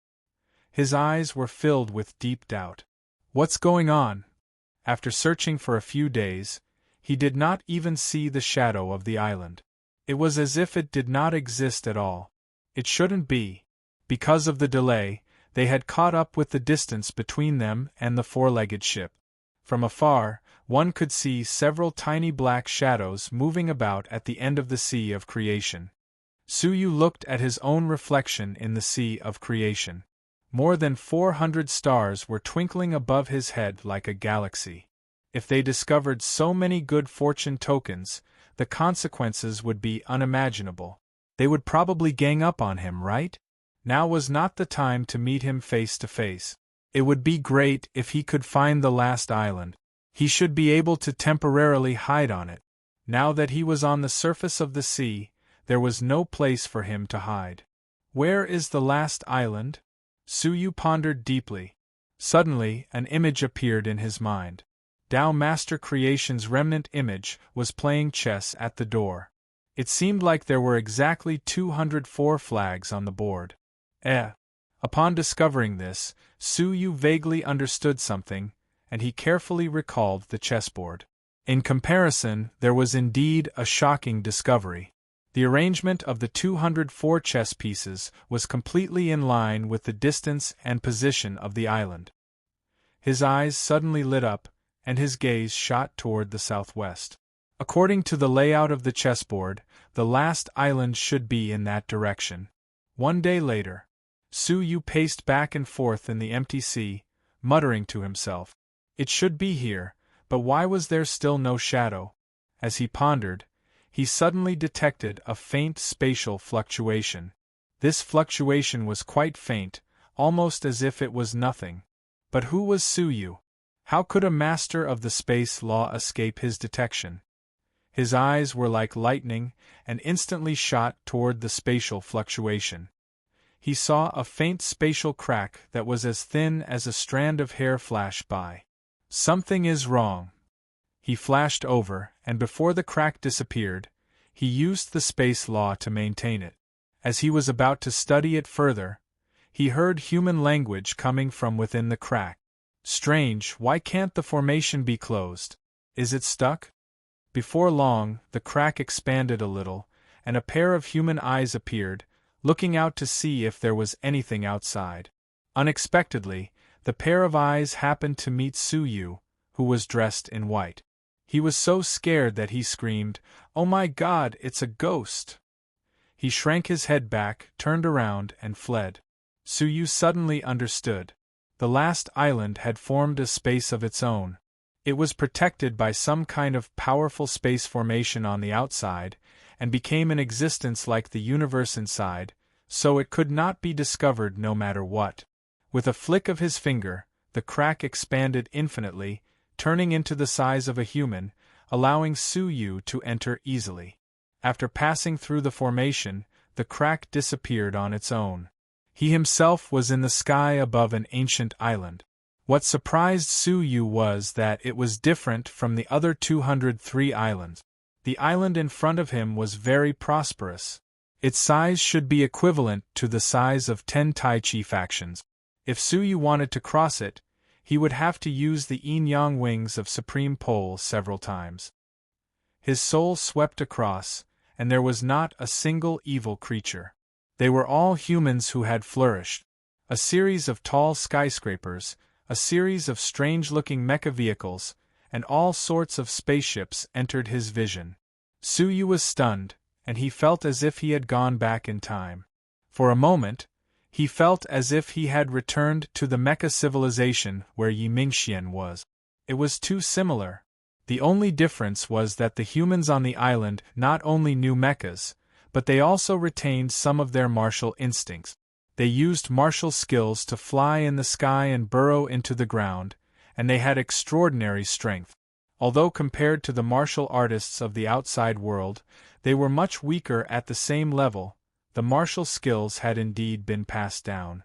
His eyes were filled with deep doubt. What's going on? After searching for a few days, he did not even see the shadow of the island. It was as if it did not exist at all. It shouldn't be. Because of the delay, they had caught up with the distance between them and the 4-legged ship. From afar, one could see several tiny black shadows moving about at the end of the Sea of Creation. Suyu looked at his own reflection in the Sea of Creation. More than 400 stars were twinkling above his head like a galaxy. If they discovered so many good fortune tokens, the consequences would be unimaginable. They would probably gang up on him, right? Now was not the time to meet him face to face. It would be great if he could find the last island. He should be able to temporarily hide on it. Now that he was on the surface of the sea, there was no place for him to hide. Where is the last island? Suyu pondered deeply. Suddenly, an image appeared in his mind. Tao Master Creation's remnant image was playing chess at the door. It seemed like there were exactly 204 flags on the board. Upon discovering this, Suyu vaguely understood something, and he carefully recalled the chessboard. In comparison, there was indeed a shocking discovery. The arrangement of the 204 chess pieces was completely in line with the distance and position of the island. His eyes suddenly lit up, and his gaze shot toward the southwest. According to the layout of the chessboard, the last island should be in that direction. One day later, Su Yu paced back and forth in the empty sea, muttering to himself. It should be here, but why was there still no shadow? As he pondered, he suddenly detected a faint spatial fluctuation. This fluctuation was quite faint, almost as if it was nothing. But who was Su Yu? How could a master of the space law escape his detection? His eyes were like lightning, and instantly shot toward the spatial fluctuation. He saw a faint spatial crack that was as thin as a strand of hair flash by. Something is wrong. He flashed over, and before the crack disappeared, he used the space law to maintain it. As he was about to study it further, he heard human language coming from within the crack. Strange, why can't the formation be closed? Is it stuck? Before long, the crack expanded a little, and a pair of human eyes appeared, looking out to see if there was anything outside. Unexpectedly, the pair of eyes happened to meet Su Yu, who was dressed in white. He was so scared that he screamed, "Oh my God, it's a ghost!" He shrank his head back, turned around, and fled. Su Yu suddenly understood. The last island had formed a space of its own. It was protected by some kind of powerful space formation on the outside, and became an existence like the universe inside, so it could not be discovered no matter what. With a flick of his finger, the crack expanded infinitely, turning into the size of a human, allowing Su Yu to enter easily. After passing through the formation, the crack disappeared on its own. He himself was in the sky above an ancient island. What surprised Su Yu was that it was different from the other 203 islands. The island in front of him was very prosperous. Its size should be equivalent to the size of 10 Tai Chi factions. If Su Yu wanted to cross it, he would have to use the yin-yang wings of Supreme Pole several times. His soul swept across, and there was not a single evil creature. They were all humans who had flourished. A series of tall skyscrapers, a series of strange-looking mecha vehicles, and all sorts of spaceships entered his vision. Su Yu was stunned, and he felt as if he had gone back in time. For a moment, he felt as if he had returned to the mecha civilization where Yi Mingxian was. It was too similar. The only difference was that the humans on the island not only knew mechas, but they also retained some of their martial instincts. They used martial skills to fly in the sky and burrow into the ground, and they had extraordinary strength. Although compared to the martial artists of the outside world, they were much weaker at the same level. The martial skills had indeed been passed down.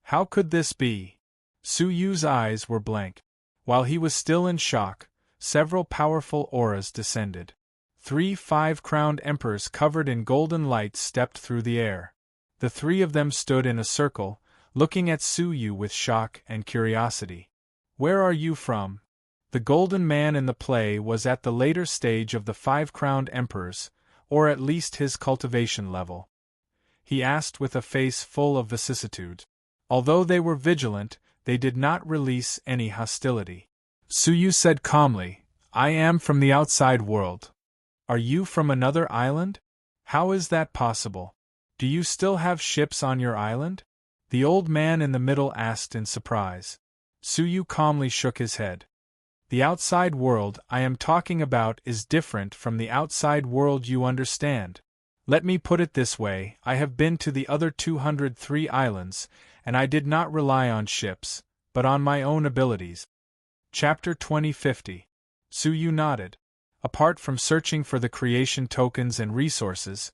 How could this be? Su Yu's eyes were blank. While he was still in shock, several powerful auras descended. 3 5-crowned emperors covered in golden light stepped through the air. The 3 of them stood in a circle, looking at Su Yu with shock and curiosity. "Where are you from?" The golden man in the play was at the later stage of the 5-crowned emperors, or at least his cultivation level. He asked with a face full of vicissitude. Although they were vigilant, they did not release any hostility. Su Yu said calmly, "I am from the outside world." "Are you from another island? How is that possible? Do you still have ships on your island?" the old man in the middle asked in surprise. Su Yu calmly shook his head. "The outside world I am talking about is different from the outside world you understand. Let me put it this way, I have been to the other 203 islands, and I did not rely on ships, but on my own abilities." Chapter 2050. Su Yu nodded. Apart from searching for the creation tokens and resources,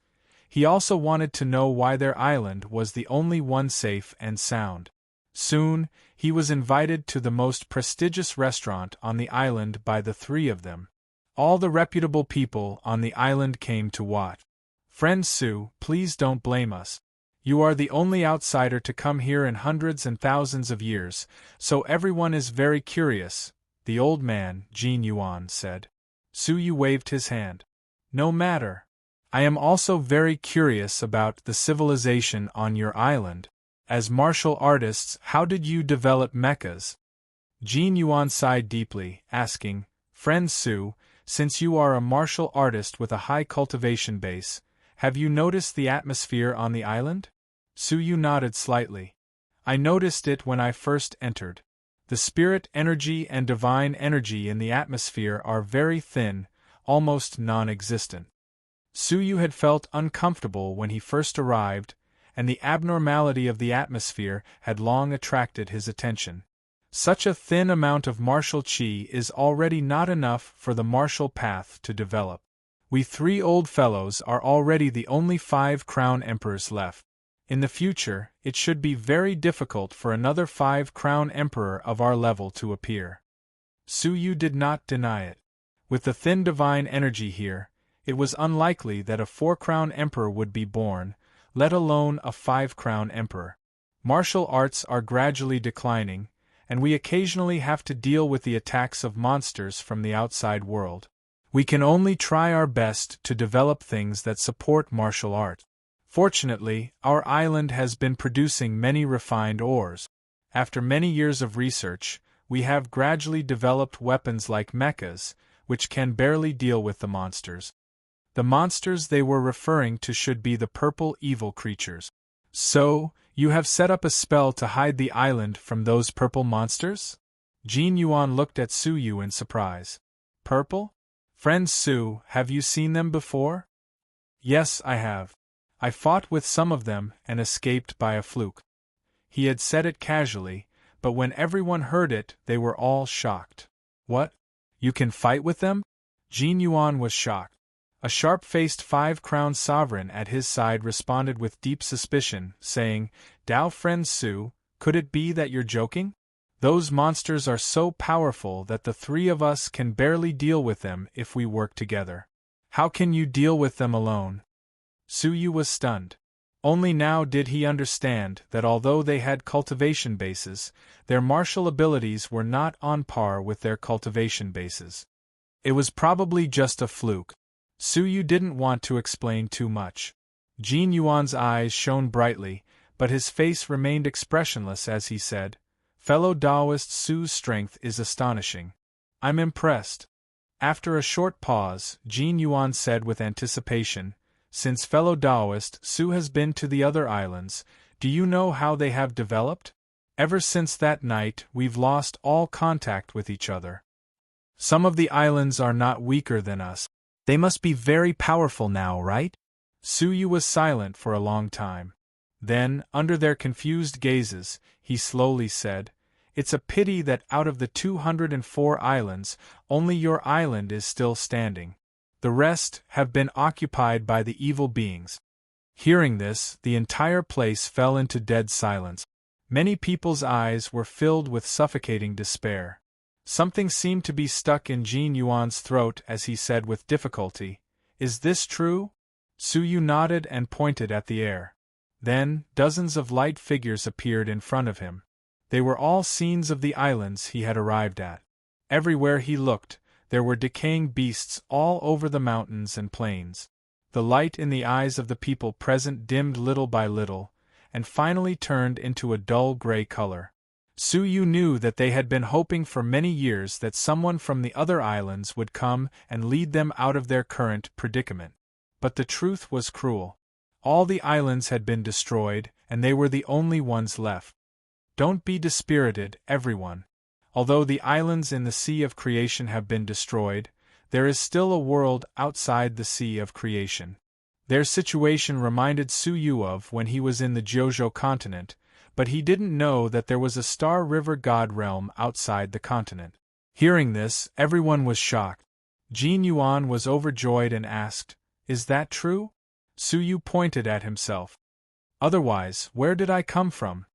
he also wanted to know why their island was the only one safe and sound. Soon, he was invited to the most prestigious restaurant on the island by the 3 of them. All the reputable people on the island came to watch. "Friend Su, please don't blame us. You are the only outsider to come here in hundreds and thousands of years, so everyone is very curious," the old man, Jin Yuan, said. Su Yu waved his hand. "No matter. I am also very curious about the civilization on your island. As martial artists, how did you develop mechas?" Jin Yuan sighed deeply, asking, Friend Su, since you are a martial artist with a high cultivation base, have you noticed the atmosphere on the island? Su Yu nodded slightly. I noticed it when I first entered. The spirit energy and divine energy in the atmosphere are very thin, almost non-existent. Su Yu had felt uncomfortable when he first arrived, and the abnormality of the atmosphere had long attracted his attention. Such a thin amount of martial qi is already not enough for the martial path to develop. We 3 old fellows are already the only 5 crown emperors left. In the future, it should be very difficult for another 5 crown emperor of our level to appear. Su Yu did not deny it. With the thin divine energy here, it was unlikely that a 4 crown emperor would be born, let alone a 5 crown emperor. Martial arts are gradually declining, and we occasionally have to deal with the attacks of monsters from the outside world. We can only try our best to develop things that support martial art. Fortunately, our island has been producing many refined ores. After many years of research, we have gradually developed weapons like mechas, which can barely deal with the monsters. The monsters they were referring to should be the purple evil creatures. So, you have set up a spell to hide the island from those purple monsters? Jin Yuan looked at Su Yu in surprise. Purple? Friend Su, have you seen them before? Yes, I have. I fought with some of them and escaped by a fluke. He had said it casually, but when everyone heard it, they were all shocked. What? You can fight with them? Jin Yuan was shocked. A sharp-faced 5-crown sovereign at his side responded with deep suspicion, saying, Dao friend Su, could it be that you're joking? Those monsters are so powerful that the 3 of us can barely deal with them if we work together. How can you deal with them alone? Su Yu was stunned. Only now did he understand that although they had cultivation bases, their martial abilities were not on par with their cultivation bases. It was probably just a fluke. Su Yu didn't want to explain too much. Jin Yuan's eyes shone brightly, but his face remained expressionless as he said, Fellow Taoist Su's strength is astonishing. I'm impressed. After a short pause, Jin Yuan said with anticipation, Since fellow Taoist Su has been to the other islands, do you know how they have developed? Ever since that night, we've lost all contact with each other. Some of the islands are not weaker than us. They must be very powerful now, right? Su Yu was silent for a long time. Then, under their confused gazes, he slowly said, It's a pity that out of the 204 islands, only your island is still standing. The rest have been occupied by the evil beings. Hearing this, the entire place fell into dead silence. Many people's eyes were filled with suffocating despair. Something seemed to be stuck in Jin Yuan's throat as he said with difficulty, Is this true? Su Yu nodded and pointed at the air. Then, dozens of light figures appeared in front of him. They were all scenes of the islands he had arrived at. Everywhere he looked, there were decaying beasts all over the mountains and plains. The light in the eyes of the people present dimmed little by little, and finally turned into a dull gray color. Su Yu knew that they had been hoping for many years that someone from the other islands would come and lead them out of their current predicament. But the truth was cruel. All the islands had been destroyed, and they were the only ones left. Don't be dispirited, everyone. Although the islands in the Sea of Creation have been destroyed, there is still a world outside the Sea of Creation. Their situation reminded Su Yu of when he was in the Jiuzhou continent, but he didn't know that there was a Star River God realm outside the continent. Hearing this, everyone was shocked. Jin Yuan was overjoyed and asked, Is that true? Su Yu pointed at himself. Otherwise, where did I come from?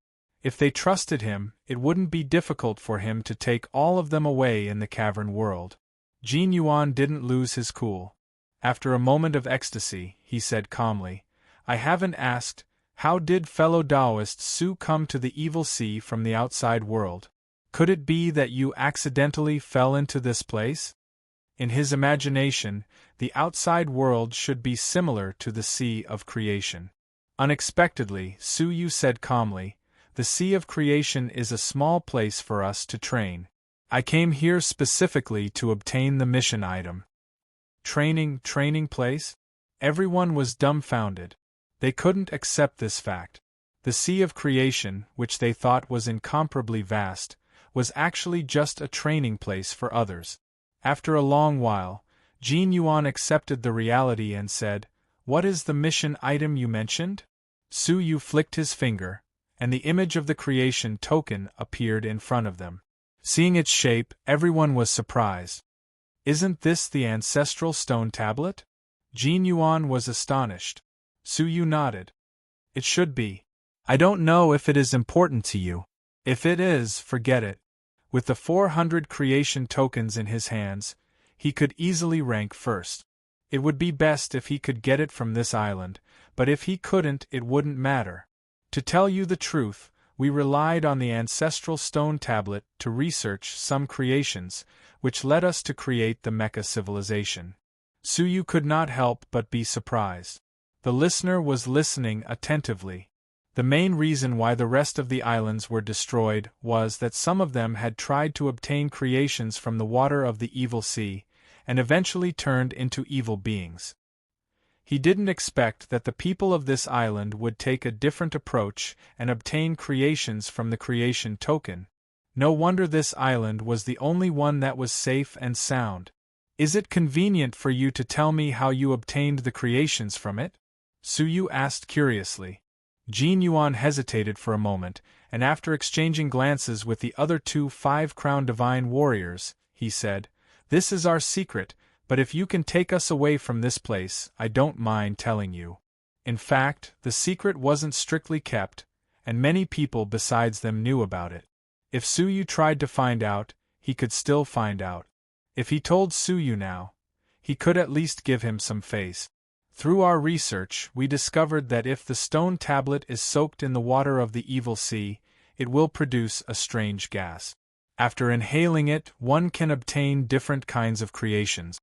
If they trusted him, it wouldn't be difficult for him to take all of them away in the cavern world. Jin Yuan didn't lose his cool. After a moment of ecstasy, he said calmly, I haven't asked, how did fellow Taoist Su come to the evil sea from the outside world? Could it be that you accidentally fell into this place? In his imagination, the outside world should be similar to the Sea of Creation. Unexpectedly, Su Yu said calmly, The Sea of Creation is a small place for us to train. I came here specifically to obtain the mission item. Training place? Everyone was dumbfounded. They couldn't accept this fact. The sea of creation, which they thought was incomparably vast, was actually just a training place for others. After a long while, Jin Yuan accepted the reality and said, "What is the mission item you mentioned?" Su Yu flicked his finger, and the image of the creation token appeared in front of them. Seeing its shape, everyone was surprised. "Isn't this the ancestral stone tablet?" Jin Yuan was astonished. Su Yu nodded. "It should be. I don't know if it is important to you. If it is, forget it." With the 400 creation tokens in his hands, he could easily rank first. It would be best if he could get it from this island, but if he couldn't, it wouldn't matter. To tell you the truth, we relied on the ancestral stone tablet to research some creations, which led us to create the mecha civilization. Su Yu could not help but be surprised. The listener was listening attentively. The main reason why the rest of the islands were destroyed was that some of them had tried to obtain creations from the water of the evil sea, and eventually turned into evil beings. He didn't expect that the people of this island would take a different approach and obtain creations from the creation token. No wonder this island was the only one that was safe and sound. "Is it convenient for you to tell me how you obtained the creations from it?" Su Yu asked curiously. Jin Yuan hesitated for a moment, and after exchanging glances with the other two 5-crown divine warriors, he said, "This is our secret, but if you can take us away from this place, I don't mind telling you." In fact, the secret wasn't strictly kept, and many people besides them knew about it. If Su Yu tried to find out, he could still find out. If he told Su Yu now, he could at least give him some face. Through our research, we discovered that if the stone tablet is soaked in the water of the evil sea, it will produce a strange gas. After inhaling it, one can obtain different kinds of creations.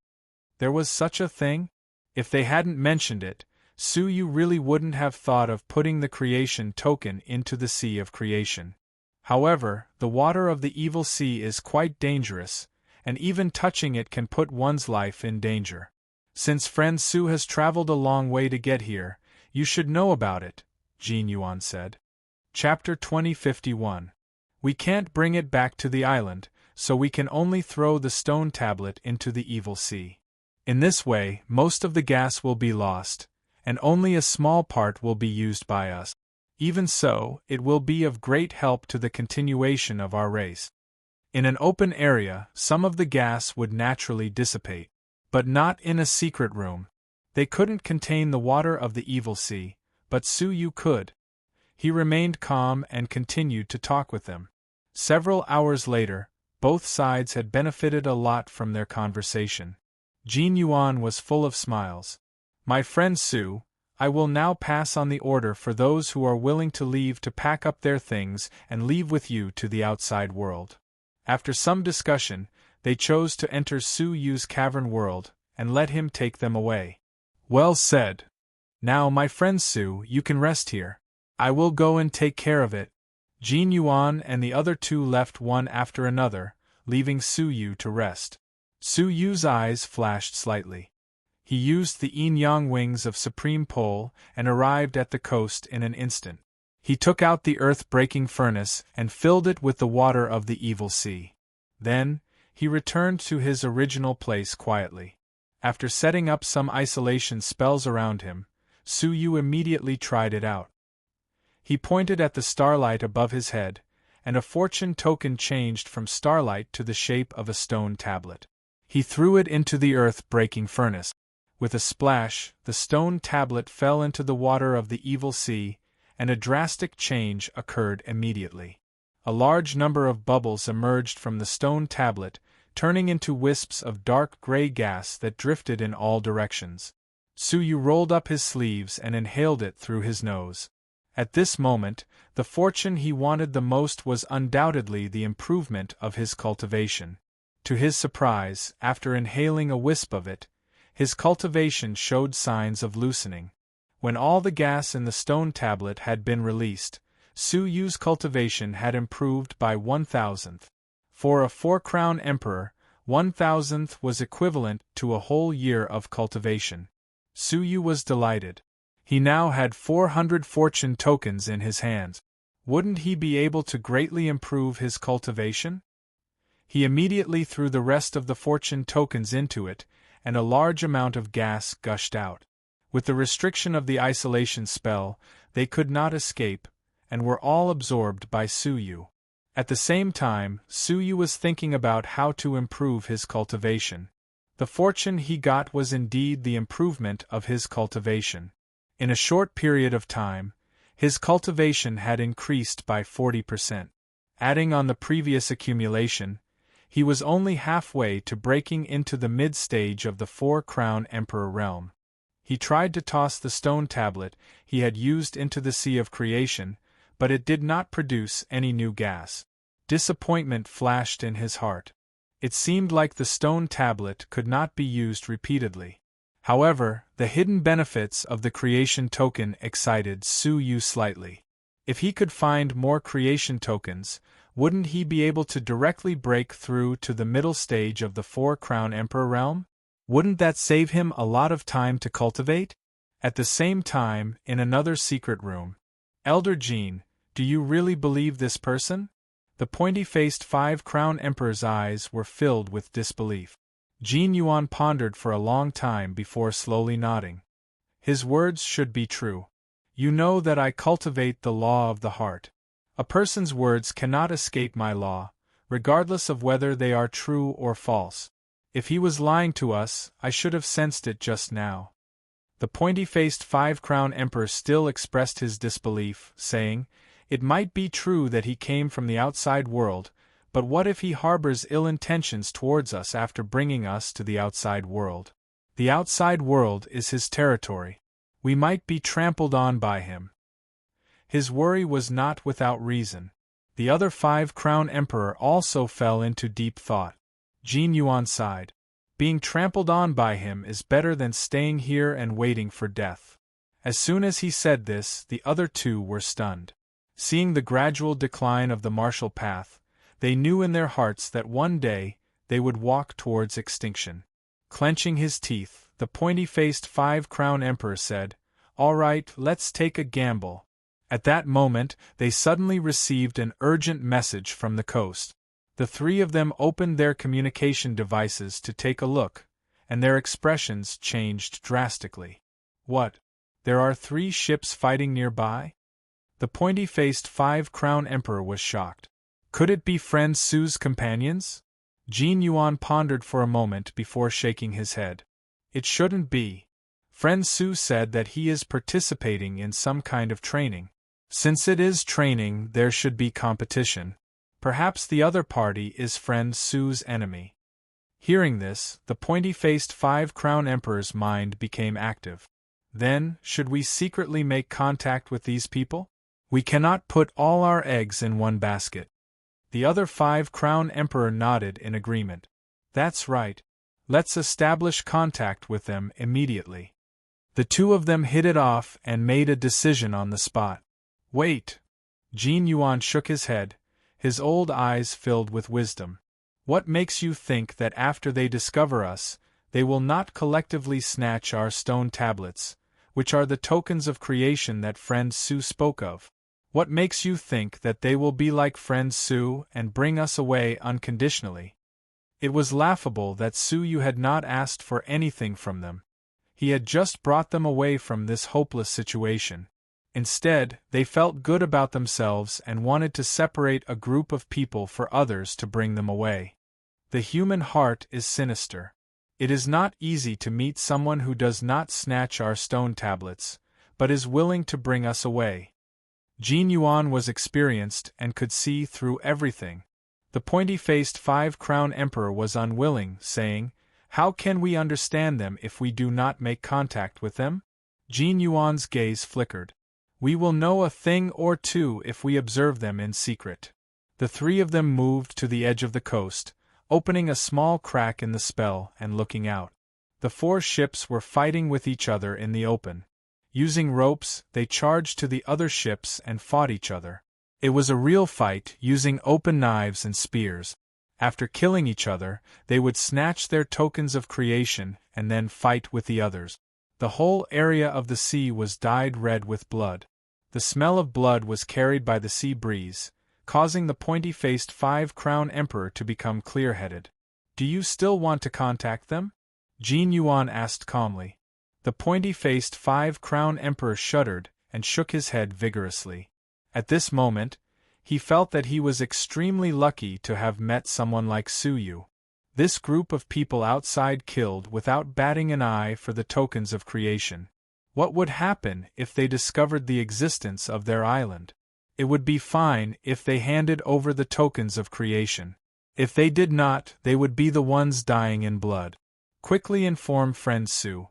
There was such a thing? If they hadn't mentioned it, Su Yu really wouldn't have thought of putting the creation token into the sea of creation. However, the water of the evil sea is quite dangerous, and even touching it can put one's life in danger. Since friend Su has traveled a long way to get here, you should know about it, Jin Yuan said. Chapter 2051. We can't bring it back to the island, so we can only throw the stone tablet into the evil sea. In this way, most of the gas will be lost, and only a small part will be used by us. Even so, it will be of great help to the continuation of our race. In an open area, some of the gas would naturally dissipate. But not in a secret room. They couldn't contain the water of the evil sea, but Su Yu could. He remained calm and continued to talk with them. Several hours later, both sides had benefited a lot from their conversation. Jin Yuan was full of smiles. "My friend Su, I will now pass on the order for those who are willing to leave to pack up their things and leave with you to the outside world." After some discussion, they chose to enter Su Yu's cavern world, and let him take them away. "Well said. Now, my friend Su, you can rest here. I will go and take care of it." Jin Yuan and the other two left one after another, leaving Su Yu to rest. Su Yu's eyes flashed slightly. He used the yin-yang wings of Supreme Pole and arrived at the coast in an instant. He took out the earth-breaking furnace and filled it with the water of the evil sea. Then, he returned to his original place quietly. After setting up some isolation spells around him, Su Yu immediately tried it out. He pointed at the starlight above his head, and a fortune token changed from starlight to the shape of a stone tablet. He threw it into the earth-breaking furnace. With a splash, the stone tablet fell into the water of the evil sea, and a drastic change occurred immediately. A large number of bubbles emerged from the stone tablet, turning into wisps of dark gray gas that drifted in all directions. Su Yu rolled up his sleeves and inhaled it through his nose. At this moment, the fortune he wanted the most was undoubtedly the improvement of his cultivation. To his surprise, after inhaling a wisp of it, his cultivation showed signs of loosening. When all the gas in the stone tablet had been released, Su Yu's cultivation had improved by 1,000th. For a 4-crown emperor, 1,000th was equivalent to a whole year of cultivation. Su Yu was delighted. He now had 400 fortune tokens in his hands. Wouldn't he be able to greatly improve his cultivation? He immediately threw the rest of the fortune tokens into it, and a large amount of gas gushed out. With the restriction of the isolation spell, they could not escape, and were all absorbed by Su Yu. At the same time, Su Yu was thinking about how to improve his cultivation. The fortune he got was indeed the improvement of his cultivation. In a short period of time, his cultivation had increased by 40%. Adding on the previous accumulation, he was only halfway to breaking into the mid-stage of the 4-crown emperor realm. He tried to toss the stone tablet he had used into the sea of creation, but it did not produce any new gas. Disappointment flashed in his heart. It seemed like the stone tablet could not be used repeatedly. However, the hidden benefits of the creation token excited Su Yu slightly. If he could find more creation tokens, wouldn't he be able to directly break through to the middle stage of the 4-crown emperor realm? Wouldn't that save him a lot of time to cultivate? At the same time, in another secret room. Elder Jean, do you really believe this person? The pointy-faced 5-crown emperor's eyes were filled with disbelief. Jean Yuan pondered for a long time before slowly nodding. His words should be true. You know that I cultivate the law of the heart. A person's words cannot escape my law, regardless of whether they are true or false. If he was lying to us, I should have sensed it just now. The pointy-faced 5-crown emperor still expressed his disbelief, saying, it might be true that he came from the outside world, but what if he harbors ill intentions towards us after bringing us to the outside world? The outside world is his territory. We might be trampled on by him. His worry was not without reason. The other 5-crown emperor also fell into deep thought. Jean Yuan sighed. Being trampled on by him is better than staying here and waiting for death. As soon as he said this, the other two were stunned. Seeing the gradual decline of the martial path, they knew in their hearts that one day they would walk towards extinction. Clenching his teeth, the pointy-faced 5-crown emperor said, "All right, let's take a gamble." At that moment, they suddenly received an urgent message from the coast. The three of them opened their communication devices to take a look, and their expressions changed drastically. What? There are 3 ships fighting nearby? The pointy-faced 5-crown emperor was shocked. Could it be friend Su's companions? Jean Yuan pondered for a moment before shaking his head. It shouldn't be. Friend Su said that he is participating in some kind of training. Since it is training, there should be competition. Perhaps the other party is friend Su's enemy. Hearing this, the pointy-faced 5-crown emperor's mind became active. Then, should we secretly make contact with these people? We cannot put all our eggs in one basket. The other 5-crown emperor nodded in agreement. That's right. Let's establish contact with them immediately. The two of them hit it off and made a decision on the spot. Wait. Jean Yuan shook his head, his old eyes filled with wisdom. What makes you think that after they discover us, they will not collectively snatch our stone tablets, which are the tokens of creation that friend Su spoke of? What makes you think that they will be like friend Su and bring us away unconditionally? It was laughable that Su Yu had not asked for anything from them. He had just brought them away from this hopeless situation. Instead, they felt good about themselves and wanted to separate a group of people for others to bring them away. The human heart is sinister. It is not easy to meet someone who does not snatch our stone tablets, but is willing to bring us away. Jean Yuan was experienced and could see through everything. The pointy-faced 5-crown emperor was unwilling, saying, "How can we understand them if we do not make contact with them?" Jean Yuan's gaze flickered. "We will know a thing or two if we observe them in secret." The 3 of them moved to the edge of the coast, opening a small crack in the spell and looking out. The 4 ships were fighting with each other in the open. Using ropes, they charged to the other ships and fought each other. It was a real fight, using open knives and spears. After killing each other, they would snatch their tokens of creation and then fight with the others. The whole area of the sea was dyed red with blood. The smell of blood was carried by the sea breeze, causing the pointy-faced five-crown emperor to become clear-headed. "Do you still want to contact them?" Jin Yuan asked calmly. The pointy-faced five-crown emperor shuddered and shook his head vigorously. At this moment, he felt that he was extremely lucky to have met someone like Su Yu. This group of people outside killed without batting an eye for the tokens of creation. What would happen if they discovered the existence of their island? It would be fine if they handed over the tokens of creation. If they did not, they would be the ones dying in blood. Quickly inform friend Su.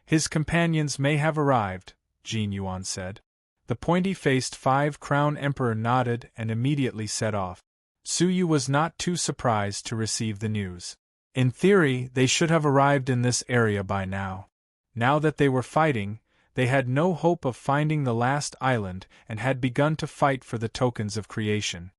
His companions may have arrived, Jin Yuan said. The pointy-faced five-crown emperor nodded and immediately set off. Su Yu was not too surprised to receive the news. In theory, they should have arrived in this area by now. Now that they were fighting, they had no hope of finding the last island and had begun to fight for the tokens of creation.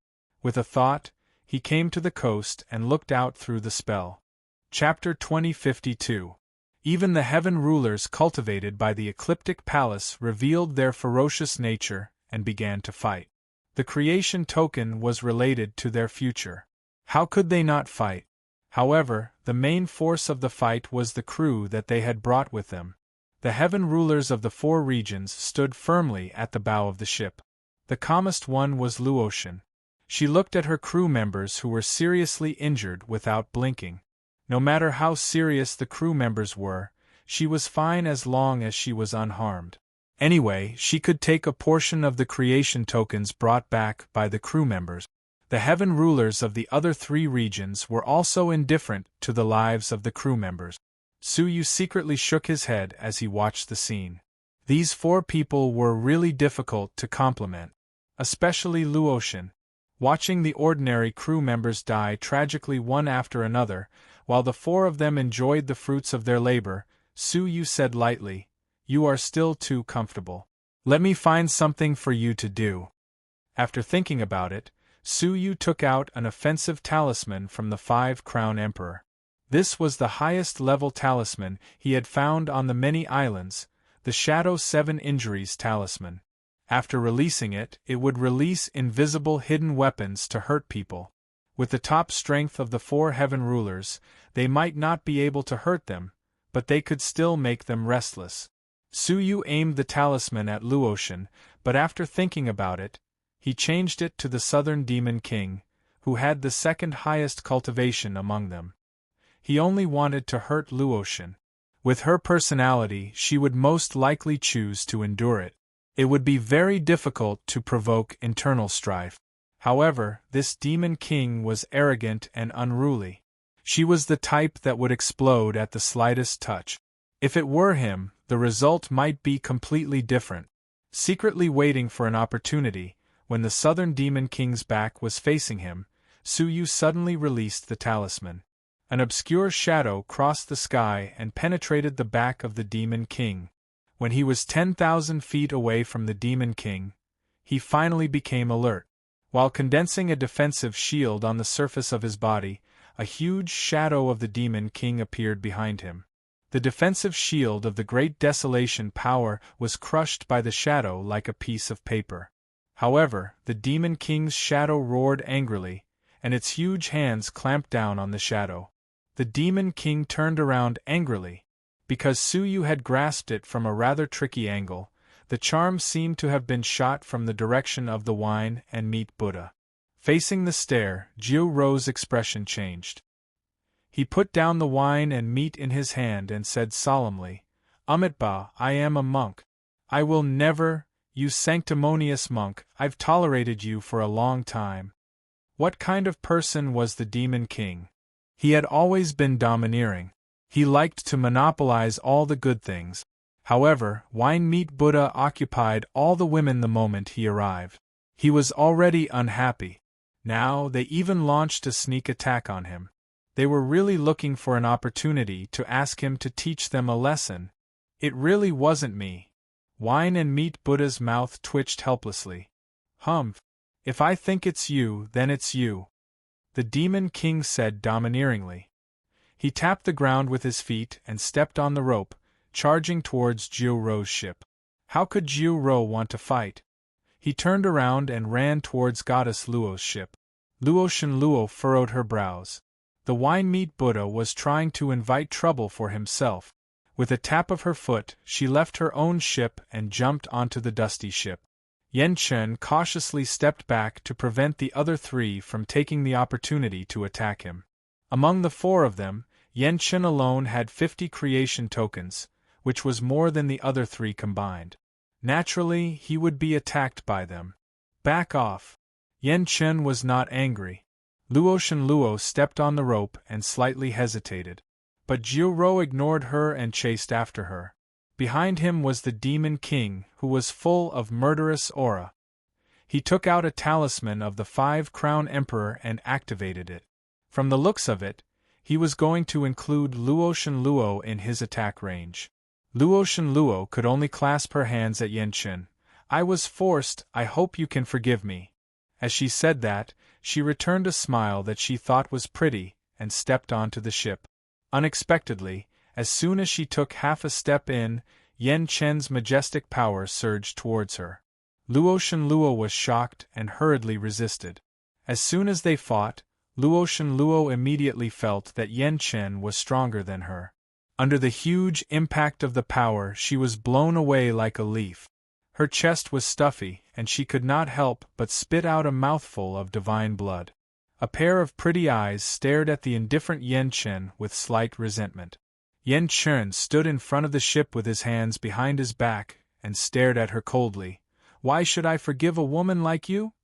With a thought, he came to the coast and looked out through the spell. Chapter 2052. Even the heaven rulers cultivated by the ecliptic palace revealed their ferocious nature and began to fight. The creation token was related to their future. How could they not fight? However, the main force of the fight was the crew that they had brought with them. The heaven rulers of the four regions stood firmly at the bow of the ship. The calmest one was Luotian. She looked at her crew members who were seriously injured without blinking. No matter how serious the crew members were, she was fine as long as she was unharmed. Anyway, she could take a portion of the creation tokens brought back by the crew members. The heaven rulers of the other three regions were also indifferent to the lives of the crew members. Su Yu secretly shook his head as he watched the scene. These four people were really difficult to compliment. Especially Luotian. Watching the ordinary crew members die tragically one after another, while the four of them enjoyed the fruits of their labor, Su Yu said lightly, "You are still too comfortable. Let me find something for you to do." After thinking about it, Su Yu took out an offensive talisman from the five-crown emperor. This was the highest-level talisman he had found on the many islands, the Shadow 7 Injuries talisman. After releasing it, it would release invisible hidden weapons to hurt people. With the top strength of the four heaven rulers, they might not be able to hurt them, but they could still make them restless. Su Yu aimed the talisman at Luotian, but after thinking about it, he changed it to the Southern Demon King, who had the second highest cultivation among them. He only wanted to hurt Luotian. With her personality, she would most likely choose to endure it. It would be very difficult to provoke internal strife. However, this Demon King was arrogant and unruly. She was the type that would explode at the slightest touch. If it were him, the result might be completely different. Secretly waiting for an opportunity, when the Southern Demon King's back was facing him, Su Yu suddenly released the talisman. An obscure shadow crossed the sky and penetrated the back of the Demon King. When he was 10,000 feet away from the Demon King, he finally became alert. While condensing a defensive shield on the surface of his body, a huge shadow of the Demon King appeared behind him. The defensive shield of the Great Desolation Power was crushed by the shadow like a piece of paper. However, the Demon King's shadow roared angrily, and its huge hands clamped down on the shadow. The Demon King turned around angrily. Because Su Yu had grasped it from a rather tricky angle, the charm seemed to have been shot from the direction of the wine and meat Buddha. Facing the stare, Jiu Ro's expression changed. He put down the wine and meat in his hand and said solemnly, "Amitba, I am a monk. I will never, you sanctimonious monk, I've tolerated you for a long time." What kind of person was the Demon King? He had always been domineering. He liked to monopolize all the good things. However, Wine Meat Buddha occupied all the women the moment he arrived. He was already unhappy. Now they even launched a sneak attack on him. They were really looking for an opportunity to ask him to teach them a lesson. It really wasn't me. Wine and Meat Buddha's mouth twitched helplessly. Humph. If I think it's you, then it's you. the Demon King said domineeringly. He tapped the ground with his feet and stepped on the rope, charging towards Jiu-Ro's ship. How could Jiu-Ro want to fight? He turned around and ran towards Goddess Luo's ship. Luo Shenluo furrowed her brows. The wine-meat Buddha was trying to invite trouble for himself. With a tap of her foot, she left her own ship and jumped onto the dusty ship. Yan Chen cautiously stepped back to prevent the other three from taking the opportunity to attack him. Among the four of them, Yan Chen alone had 50 creation tokens, which was more than the other three combined. Naturally, he would be attacked by them. Back off. Yan Chen was not angry. Luo Shenluo stepped on the rope and slightly hesitated. But Jiu-Ro ignored her and chased after her. Behind him was the Demon King, who was full of murderous aura. He took out a talisman of the 5-crown Emperor and activated it. From the looks of it, he was going to include Luo Shenluo in his attack range. Luo Shenluo could only clasp her hands at Yan Chen. I was forced, I hope you can forgive me. As she said that, she returned a smile that she thought was pretty, and stepped onto the ship. Unexpectedly, as soon as she took half a step in, Yan Chen's majestic power surged towards her. Luo Shenluo was shocked and hurriedly resisted. As soon as they fought, Luo Shenluo immediately felt that Yan Chen was stronger than her. Under the huge impact of the power, she was blown away like a leaf. Her chest was stuffy, and she could not help but spit out a mouthful of divine blood. A pair of pretty eyes stared at the indifferent Yan Chen with slight resentment. Yan Chen stood in front of the ship with his hands behind his back and stared at her coldly. Why should I forgive a woman like you?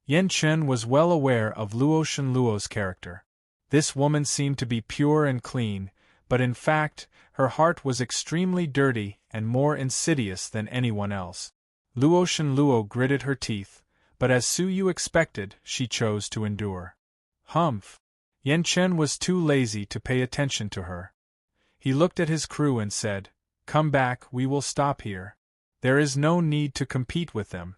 Yan Chen was well aware of Luo Shenluo's character. This woman seemed to be pure and clean, but in fact, her heart was extremely dirty and more insidious than anyone else. Luo Shenluo gritted her teeth, but as Su Yu expected, she chose to endure. Humph! Yan Chen was too lazy to pay attention to her. He looked at his crew and said, "Come back, we will stop here. There is no need to compete with them."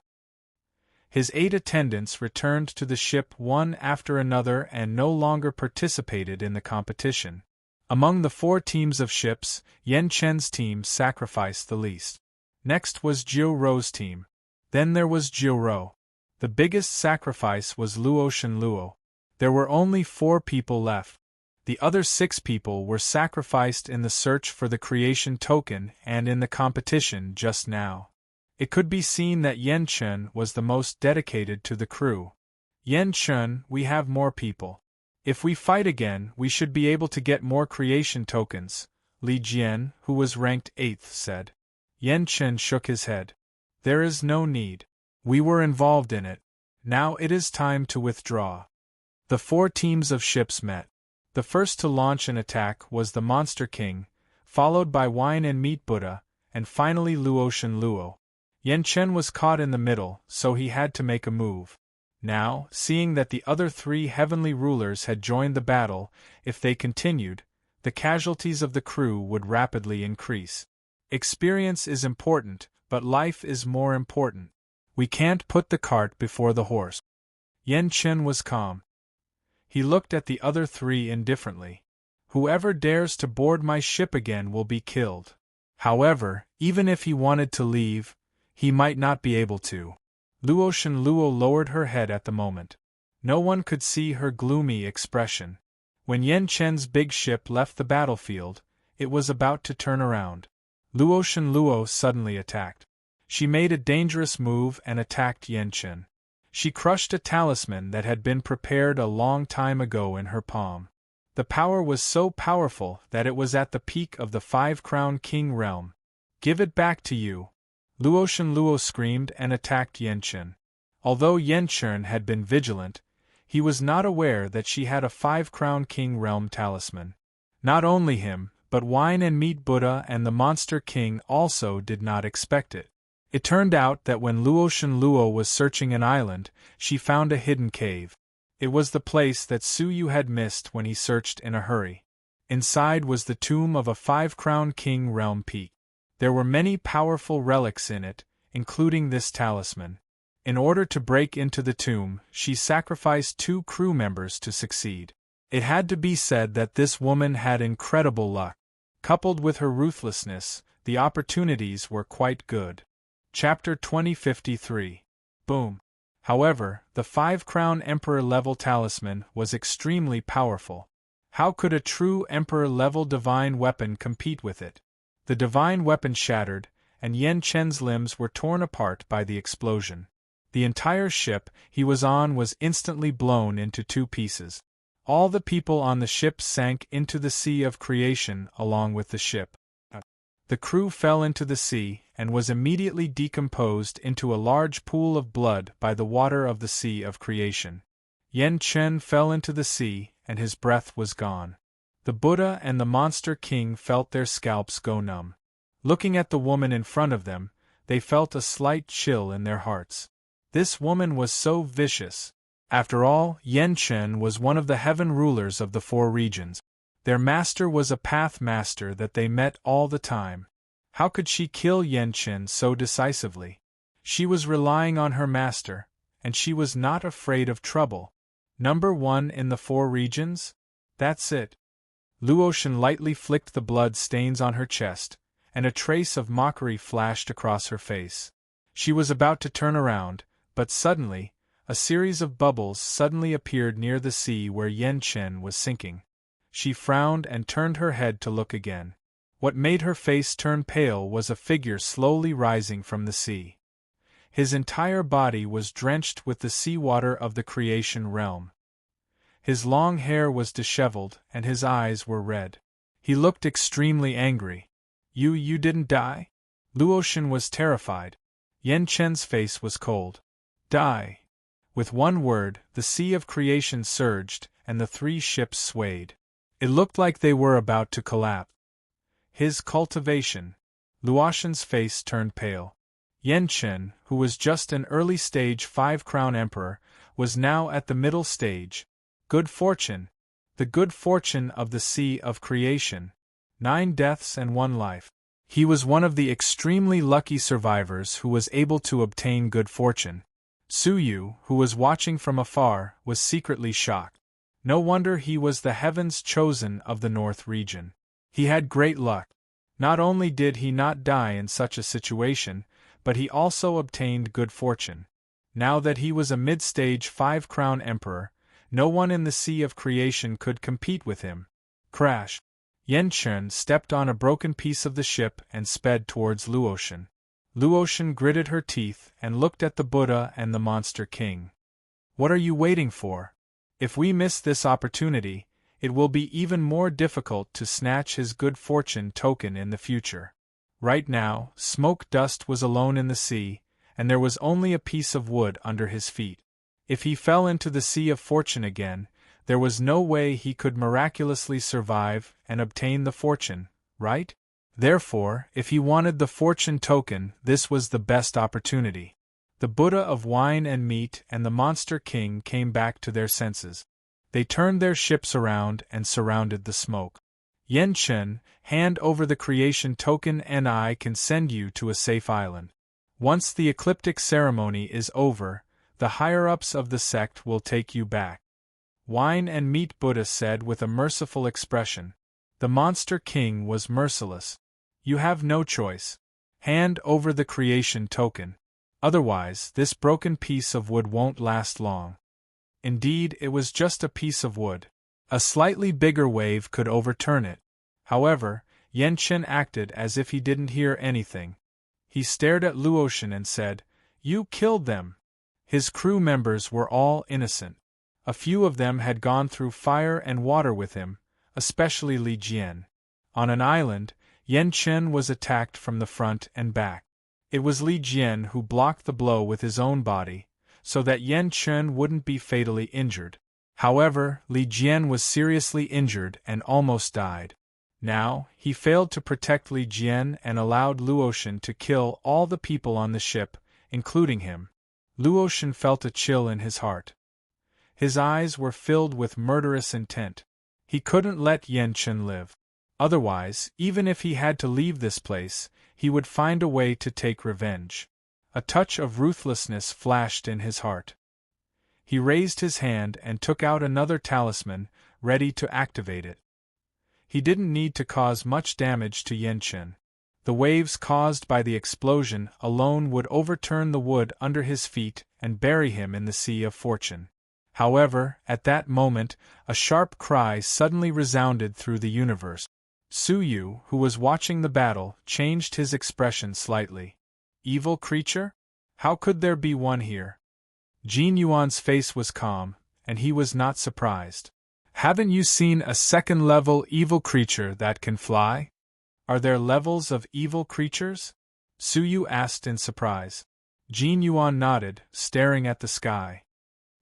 His 8 attendants returned to the ship one after another and no longer participated in the competition. Among the 4 teams of ships, Yan Chen's team sacrificed the least. Next was Jiu-Ro's team. Then there was Jiu-Ro. The biggest sacrifice was Luo Shenluo. There were only 4 people left. The other 6 people were sacrificed in the search for the creation token and in the competition just now. It could be seen that Yan Chen was the most dedicated to the crew. Yan Chen, we have more people. If we fight again, we should be able to get more creation tokens, Li Jian, who was ranked 8th, said. Yan Chen shook his head. There is no need. We were involved in it. Now it is time to withdraw. The 4 teams of ships met. The first to launch an attack was the Monster King, followed by Wine and Meat Buddha, and finally Luo Shenluo. Yan Chen was caught in the middle, so he had to make a move. Now, seeing that the other 3 heavenly rulers had joined the battle, if they continued, the casualties of the crew would rapidly increase. Experience is important, but life is more important. We can't put the cart before the horse. Yan Chen was calm. He looked at the other 3 indifferently. Whoever dares to board my ship again will be killed. However, even if he wanted to leave, he might not be able to. Luo Shenluo lowered her head at the moment. No one could see her gloomy expression. When Yan Chen's big ship left the battlefield, it was about to turn around. Luo Shenluo suddenly attacked. She made a dangerous move and attacked Yan Chen. She crushed a talisman that had been prepared a long time ago in her palm. The power was so powerful that it was at the peak of the 5-crown king realm. Give it back to you! Luo Shenluo screamed and attacked Yan Chen. Although Yan Chen had been vigilant, he was not aware that she had a 5-crown king realm talisman. Not only him, but Wine and Meat Buddha and the Monster King also did not expect it. It turned out that when Luo Shenluo was searching an island, she found a hidden cave. It was the place that Su Yu had missed when he searched in a hurry. Inside was the tomb of a 5-crown king realm peak. There were many powerful relics in it, including this talisman. In order to break into the tomb, she sacrificed 2 crew members to succeed. It had to be said that this woman had incredible luck. Coupled with her ruthlessness, the opportunities were quite good. Chapter 2053. Boom. However, the 5-crown Emperor-level talisman was extremely powerful. How could a true Emperor-level divine weapon compete with it? The divine weapon shattered, and Yen Chen's limbs were torn apart by the explosion. The entire ship he was on was instantly blown into 2 pieces. All the people on the ship sank into the sea of creation along with the ship. The crew fell into the sea and was immediately decomposed into a large pool of blood by the water of the sea of creation. Yen Chen fell into the sea, and his breath was gone. The Buddha and the Monster King felt their scalps go numb. Looking at the woman in front of them, they felt a slight chill in their hearts. This woman was so vicious. After all, Yen Chen was one of the heaven rulers of the 4 regions. Their master was a path master that they met all the time. How could she kill Yen Chen so decisively? She was relying on her master, and she was not afraid of trouble. Number 1 in the 4 regions? That's it. Luotian lightly flicked the blood stains on her chest, and a trace of mockery flashed across her face. She was about to turn around, but suddenly, a series of bubbles suddenly appeared near the sea where Yen Chen was sinking. She frowned and turned her head to look again. What made her face turn pale was a figure slowly rising from the sea. His entire body was drenched with the seawater of the creation realm. His long hair was disheveled, and his eyes were red. He looked extremely angry. You didn't die?" Luotian was terrified. Yen Chen's face was cold. "Die." With one word, the sea of creation surged, and the 3 ships swayed. It looked like they were about to collapse. His cultivation. Luotian's face turned pale. Yen Chen, who was just an early-stage 5-crown emperor, was now at the middle stage. Good fortune. The good fortune of the sea of creation. 9 deaths and 1 life. He was one of the extremely lucky survivors who was able to obtain good fortune. Suyu, who was watching from afar, was secretly shocked. No wonder he was the heavens chosen of the North region. He had great luck. Not only did he not die in such a situation, but he also obtained good fortune. Now that he was a mid-stage 5-crown emperor, no one in the sea of creation could compete with him. Crash! Yen Chen stepped on a broken piece of the ship and sped towards Luotian. Luotian gritted her teeth and looked at the Buddha and the Monster King. "What are you waiting for? If we miss this opportunity, it will be even more difficult to snatch his good fortune token in the future." Right now, Smoke Dust was alone in the sea, and there was only a piece of wood under his feet. If he fell into the sea of fortune again, there was no way he could miraculously survive and obtain the fortune, right? Therefore, if he wanted the fortune token, this was the best opportunity. The Buddha of Wine and Meat and the Monster King came back to their senses. They turned their ships around and surrounded the smoke. "Yen Chen, hand over the creation token and I can send you to a safe island. Once the ecliptic ceremony is over, the higher-ups of the sect will take you back." Wine and Meat Buddha said with a merciful expression. The Monster King was merciless. "You have no choice. Hand over the creation token. Otherwise, this broken piece of wood won't last long." Indeed, it was just a piece of wood. A slightly bigger wave could overturn it. However, Yen Chen acted as if he didn't hear anything. He stared at Luotian and said, "You killed them." His crew members were all innocent. A few of them had gone through fire and water with him, especially Li Jian. On an island, Yen Chen was attacked from the front and back. It was Li Jian who blocked the blow with his own body, so that Yen Chen wouldn't be fatally injured. However, Li Jian was seriously injured and almost died. Now, he failed to protect Li Jian and allowed Luotian to kill all the people on the ship, including him. Luotian felt a chill in his heart. His eyes were filled with murderous intent. He couldn't let Yen Chen live. Otherwise, even if he had to leave this place, he would find a way to take revenge. A touch of ruthlessness flashed in his heart. He raised his hand and took out another talisman, ready to activate it. He didn't need to cause much damage to Yenchen. The waves caused by the explosion alone would overturn the wood under his feet and bury him in the sea of fortune. However, at that moment, a sharp cry suddenly resounded through the universe. Suyu, who was watching the battle, changed his expression slightly. Evil creature? How could there be one here? Jin Yuan's face was calm, and he was not surprised. Haven't you seen a second-level evil creature that can fly? Are there levels of evil creatures? Suyu asked in surprise. Jin Yuan nodded, staring at the sky.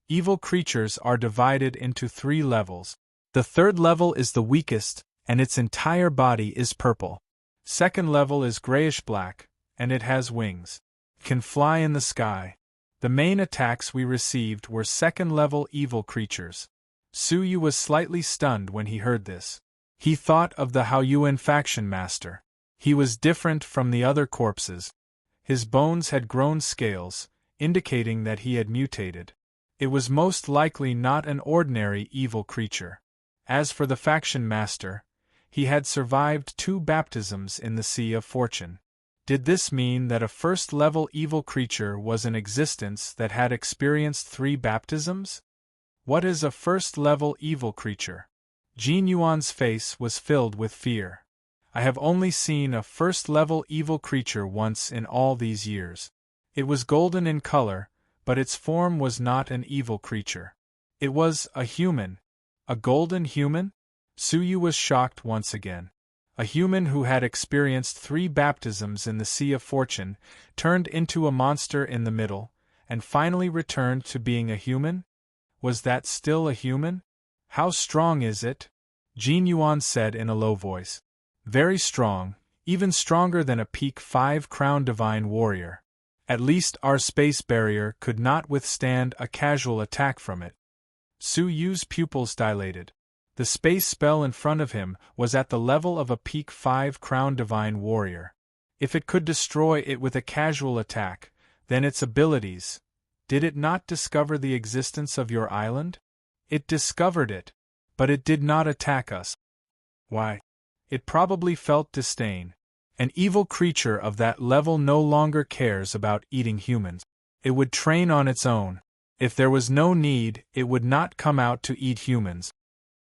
Evil creatures are divided into 3 levels. The 3rd level is the weakest, and its entire body is purple. 2nd level is grayish-black, and it has wings. Can fly in the sky. The main attacks we received were 2nd-level evil creatures. Suyu was slightly stunned when he heard this. He thought of the Haoyuan faction master. He was different from the other corpses. His bones had grown scales, indicating that he had mutated. It was most likely not an ordinary evil creature. As for the faction master, he had survived 2 baptisms in the Sea of Fortune. Did this mean that a 1st-level evil creature was in existence that had experienced 3 baptisms? What is a 1st-level evil creature? Jin Yuan's face was filled with fear. I have only seen a 1st-level evil creature once in all these years. It was golden in color, but its form was not an evil creature. It was a human. A golden human? Suyu was shocked once again. A human who had experienced 3 baptisms in the Sea of Fortune, turned into a monster in the middle, and finally returned to being a human? Was that still a human? How strong is it? Jin Yuan said in a low voice. Very strong, even stronger than a peak 5 crown divine warrior. At least our space barrier could not withstand a casual attack from it. Suyu's pupils dilated. The space spell in front of him was at the level of a peak 5 crown divine warrior. If it could destroy it with a casual attack, then its abilities. Did it not discover the existence of your island? It discovered it, but it did not attack us. Why? It probably felt disdain. An evil creature of that level no longer cares about eating humans. It would train on its own. If there was no need, it would not come out to eat humans.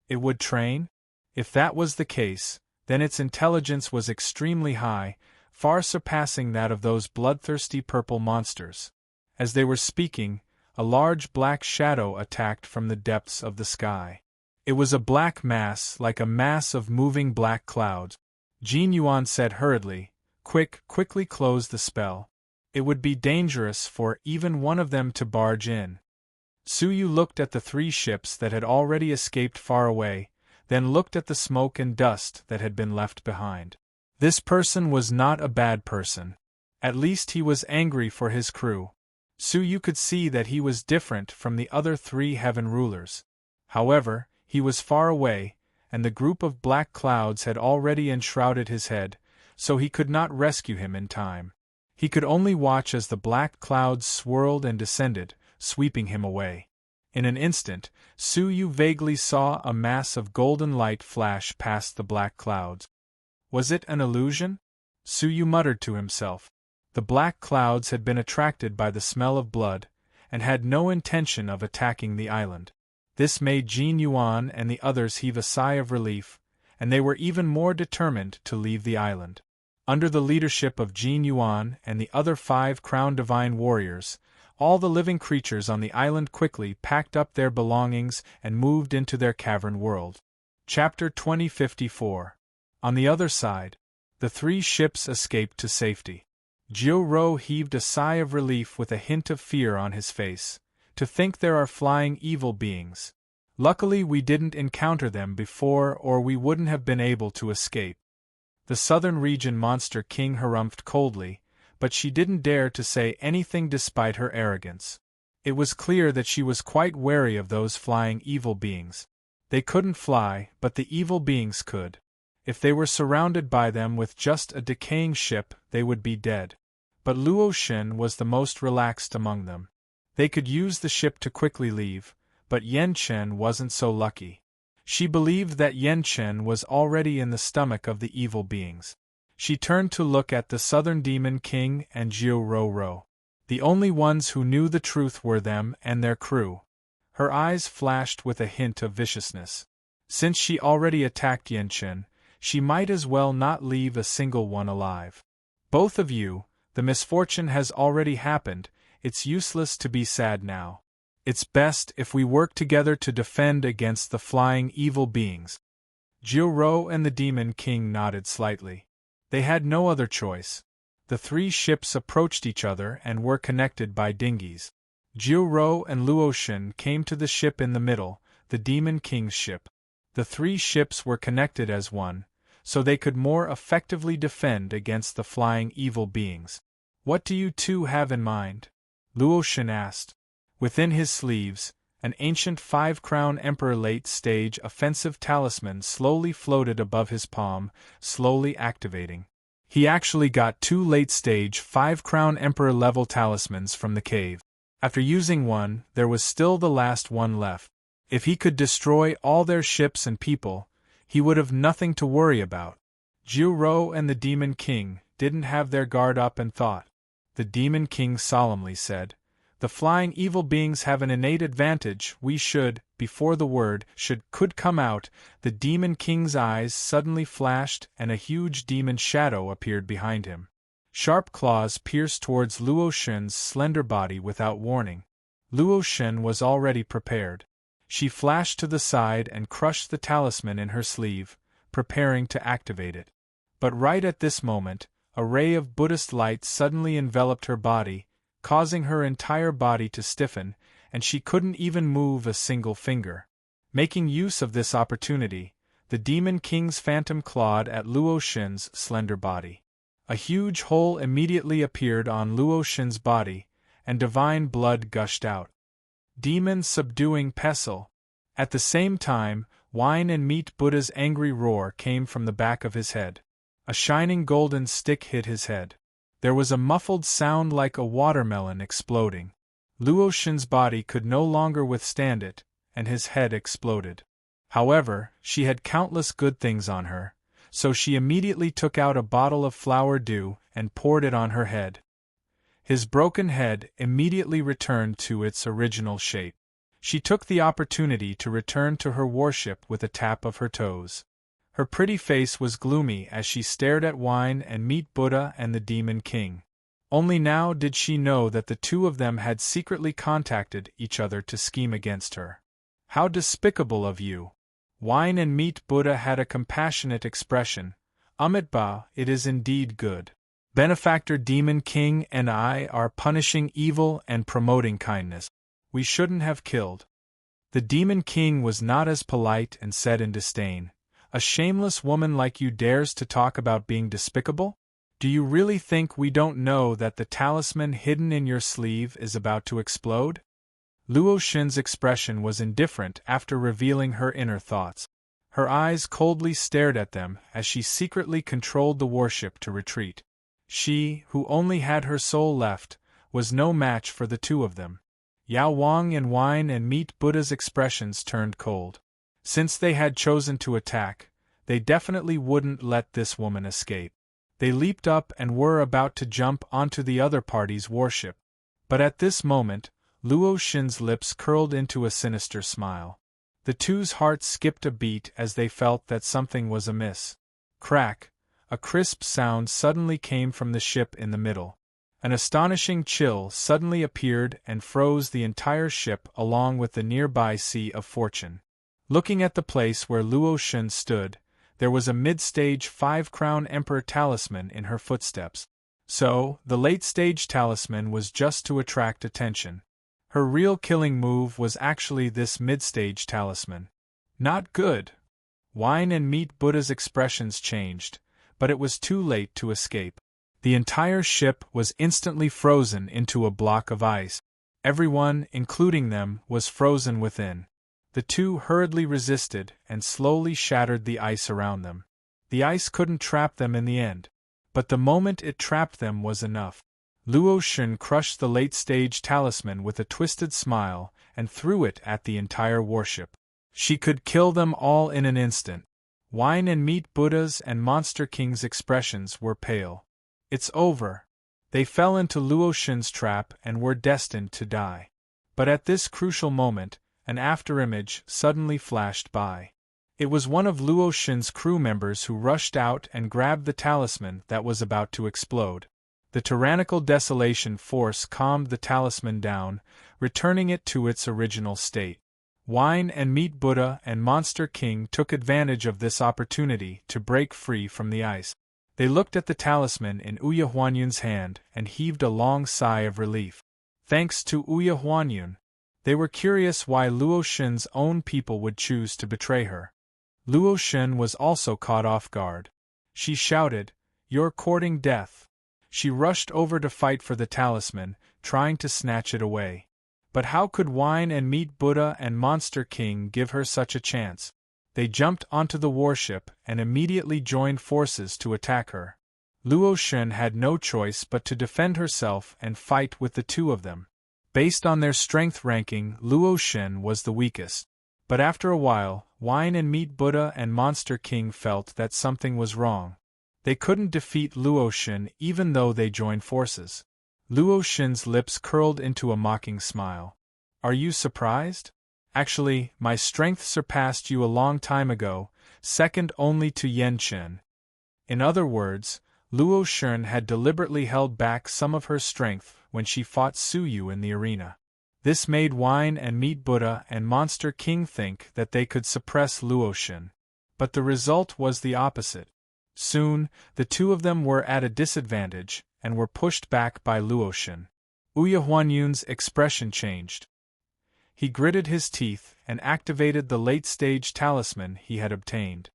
It would train? If that was the case, then its intelligence was extremely high, far surpassing that of those bloodthirsty purple monsters. As they were speaking, a large black shadow attacked from the depths of the sky. It was a black mass like a mass of moving black clouds. Jin Yuan said hurriedly, quickly close the spell. It would be dangerous for even one of them to barge in. Suyu looked at the 3 ships that had already escaped far away, then looked at the smoke and dust that had been left behind. This person was not a bad person. At least he was angry for his crew. Suyu could see that he was different from the other 3 heaven rulers. However, he was far away, and the group of black clouds had already enshrouded his head, so he could not rescue him in time. He could only watch as the black clouds swirled and descended, sweeping him away. In an instant, Suyu vaguely saw a mass of golden light flash past the black clouds. Was it an illusion? Suyu muttered to himself. The black clouds had been attracted by the smell of blood, and had no intention of attacking the island. This made Jin Yuan and the others heave a sigh of relief, and they were even more determined to leave the island. Under the leadership of Jin Yuan and the other 5 crown divine warriors, all the living creatures on the island quickly packed up their belongings and moved into their cavern world. Chapter 2054. On the other side, the 3 ships escaped to safety. Jiu-Ro heaved a sigh of relief with a hint of fear on his face. To think there are flying evil beings. Luckily we didn't encounter them before or we wouldn't have been able to escape. The southern region monster king harumphed coldly, but she didn't dare to say anything despite her arrogance. It was clear that she was quite wary of those flying evil beings. They couldn't fly, but the evil beings could. If they were surrounded by them with just a decaying ship, they would be dead. but Luo Shen was the most relaxed among them. They could use the ship to quickly leave, but Yen Chen wasn't so lucky. She believed that Yen Chen was already in the stomach of the evil beings. She turned to look at the Southern Demon King and Jiu Ro Ro. The only ones who knew the truth were them and their crew. Her eyes flashed with a hint of viciousness. Since she already attacked Yen Chen, she might as well not leave a single one alive. Both of you, the misfortune has already happened, it's useless to be sad now. It's best if we work together to defend against the flying evil beings. Jiu Ro and the Demon King nodded slightly. They had no other choice. The three ships approached each other and were connected by dinghies. Jiu Ro and Luo Shen came to the ship in the middle, the Demon King's ship. The three ships were connected as one, so they could more effectively defend against the flying evil beings. What do you two have in mind? Luo Shen asked. Within his sleeves, an ancient 5-crown Emperor late-stage offensive talisman slowly floated above his palm, slowly activating. He actually got 2 late-stage 5-crown Emperor-level talismans from the cave. After using one, there was still the last one left. If he could destroy all their ships and people, he would have nothing to worry about. Jiu Ro and the Demon King didn't have their guard up and thought. The Demon King solemnly said, "The flying evil beings have an innate advantage. We should," before the word could come out, the Demon King's eyes suddenly flashed and a huge demon shadow appeared behind him. Sharp claws pierced towards Luo Shen's slender body without warning. Luo Shen was already prepared. She flashed to the side and crushed the talisman in her sleeve, preparing to activate it. But right at this moment, a ray of Buddhist light suddenly enveloped her body, causing her entire body to stiffen, and she couldn't even move a single finger. Making use of this opportunity, the Demon King's phantom clawed at Luo Shen's slender body. A huge hole immediately appeared on Luo Shen's body, and divine blood gushed out. Demon subduing pestle. At the same time, Wine and Meat Buddha's angry roar came from the back of his head. A shining golden stick hit his head. There was a muffled sound like a watermelon exploding. Luo Shen's body could no longer withstand it, and his head exploded. However, she had countless good things on her, so she immediately took out a bottle of flower dew and poured it on her head. His broken head immediately returned to its original shape. She took the opportunity to return to her warship with a tap of her toes. Her pretty face was gloomy as she stared at Wine and Meat Buddha and the Demon King. Only now did she know that the two of them had secretly contacted each other to scheme against her. How despicable of you! Wine and Meat Buddha had a compassionate expression. Amitba, it is indeed good. Benefactor Demon King and I are punishing evil and promoting kindness. We shouldn't have killed. The Demon King was not as polite and said in disdain, "A shameless woman like you dares to talk about being despicable? Do you really think we don't know that the talisman hidden in your sleeve is about to explode?" Luo Shen's expression was indifferent after revealing her inner thoughts. Her eyes coldly stared at them as she secretly controlled the warship to retreat. She, who only had her soul left, was no match for the two of them. Yao Wang and Wine and Meat Buddha's expressions turned cold. Since they had chosen to attack, they definitely wouldn't let this woman escape. They leaped up and were about to jump onto the other party's warship. But at this moment, Luo Shen's lips curled into a sinister smile. The two's hearts skipped a beat as they felt that something was amiss. Crack! A crisp sound suddenly came from the ship in the middle. An astonishing chill suddenly appeared and froze the entire ship along with the nearby Sea of Fortune. Looking at the place where Luo Shen stood, there was a mid-stage 5-crown Emperor talisman in her footsteps. So, the late-stage talisman was just to attract attention. Her real killing move was actually this mid-stage talisman. Not good. Wine and Meat Buddha's expressions changed, but it was too late to escape. The entire ship was instantly frozen into a block of ice. Everyone, including them, was frozen within. The two hurriedly resisted and slowly shattered the ice around them. The ice couldn't trap them in the end, but the moment it trapped them was enough. Luo Xun crushed the late-stage talisman with a twisted smile and threw it at the entire warship. She could kill them all in an instant. Wine and Meat Buddha's and Monster King's expressions were pale. It's over. They fell into Luo Xun's trap and were destined to die. But at this crucial moment, an afterimage suddenly flashed by. It was one of Luo Xun's crew members who rushed out and grabbed the talisman that was about to explode. The tyrannical desolation force calmed the talisman down, returning it to its original state. Wine and Meat Buddha and Monster King took advantage of this opportunity to break free from the ice. They looked at the talisman in Ouya Huanyun's hand and heaved a long sigh of relief. Thanks to Ouya Huanyun. They were curious why Luo Xun's own people would choose to betray her. Luo Xun was also caught off guard. She shouted, "You're courting death." She rushed over to fight for the talisman, trying to snatch it away. But how could Wine and Meat Buddha and Monster King give her such a chance? They jumped onto the warship and immediately joined forces to attack her. Luo Xun had no choice but to defend herself and fight with the two of them. Based on their strength ranking, Luo Xun was the weakest. But after a while, Wine and Meat Buddha and Monster King felt that something was wrong. They couldn't defeat Luo Xun even though they joined forces. Luo Xun's lips curled into a mocking smile. Are you surprised? Actually, my strength surpassed you a long time ago, second only to Yan Chen. In other words, Luo Xun had deliberately held back some of her strength when she fought Su Yu in the arena. This made Wine and Meat Buddha and Monster King think that they could suppress Luo Xun. But the result was the opposite. Soon, the two of them were at a disadvantage and were pushed back by Luo Xun. Ouya Huanyun's expression changed. He gritted his teeth and activated the late-stage talisman he had obtained.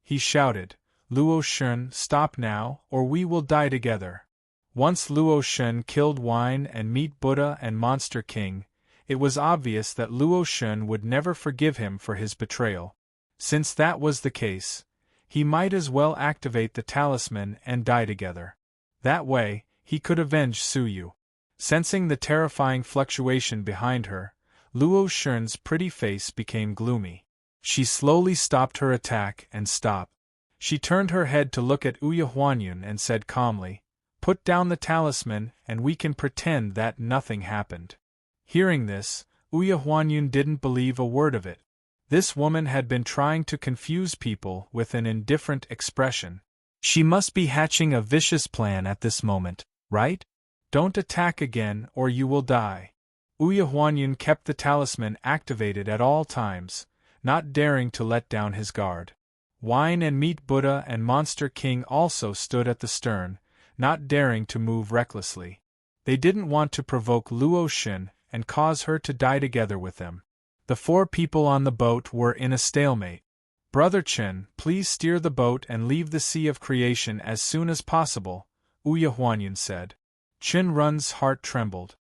He shouted, "Luo Xun, stop now, or we will die together." Once Luo Xun killed Wine and Meat Buddha and Monster King, it was obvious that Luo Xun would never forgive him for his betrayal. Since that was the case, he might as well activate the talisman and die together. That way, he could avenge Su Yu. Sensing the terrifying fluctuation behind her, Luo Xun's pretty face became gloomy. She slowly stopped her attack and stopped. She turned her head to look at Ouya Huanyun and said calmly, "Put down the talisman and we can pretend that nothing happened." Hearing this, Ouya Huanyun didn't believe a word of it. This woman had been trying to confuse people with an indifferent expression. She must be hatching a vicious plan at this moment, right? Don't attack again or you will die. Ouya Huanyun kept the talisman activated at all times, not daring to let down his guard. Wine and Meat Buddha and Monster King also stood at the stern, not daring to move recklessly. They didn't want to provoke Luo Xun and cause her to die together with them. The four people on the boat were in a stalemate. "Brother Chen, please steer the boat and leave the Sea of Creation as soon as possible," Ouya Huanyun said. Chen Run's heart trembled.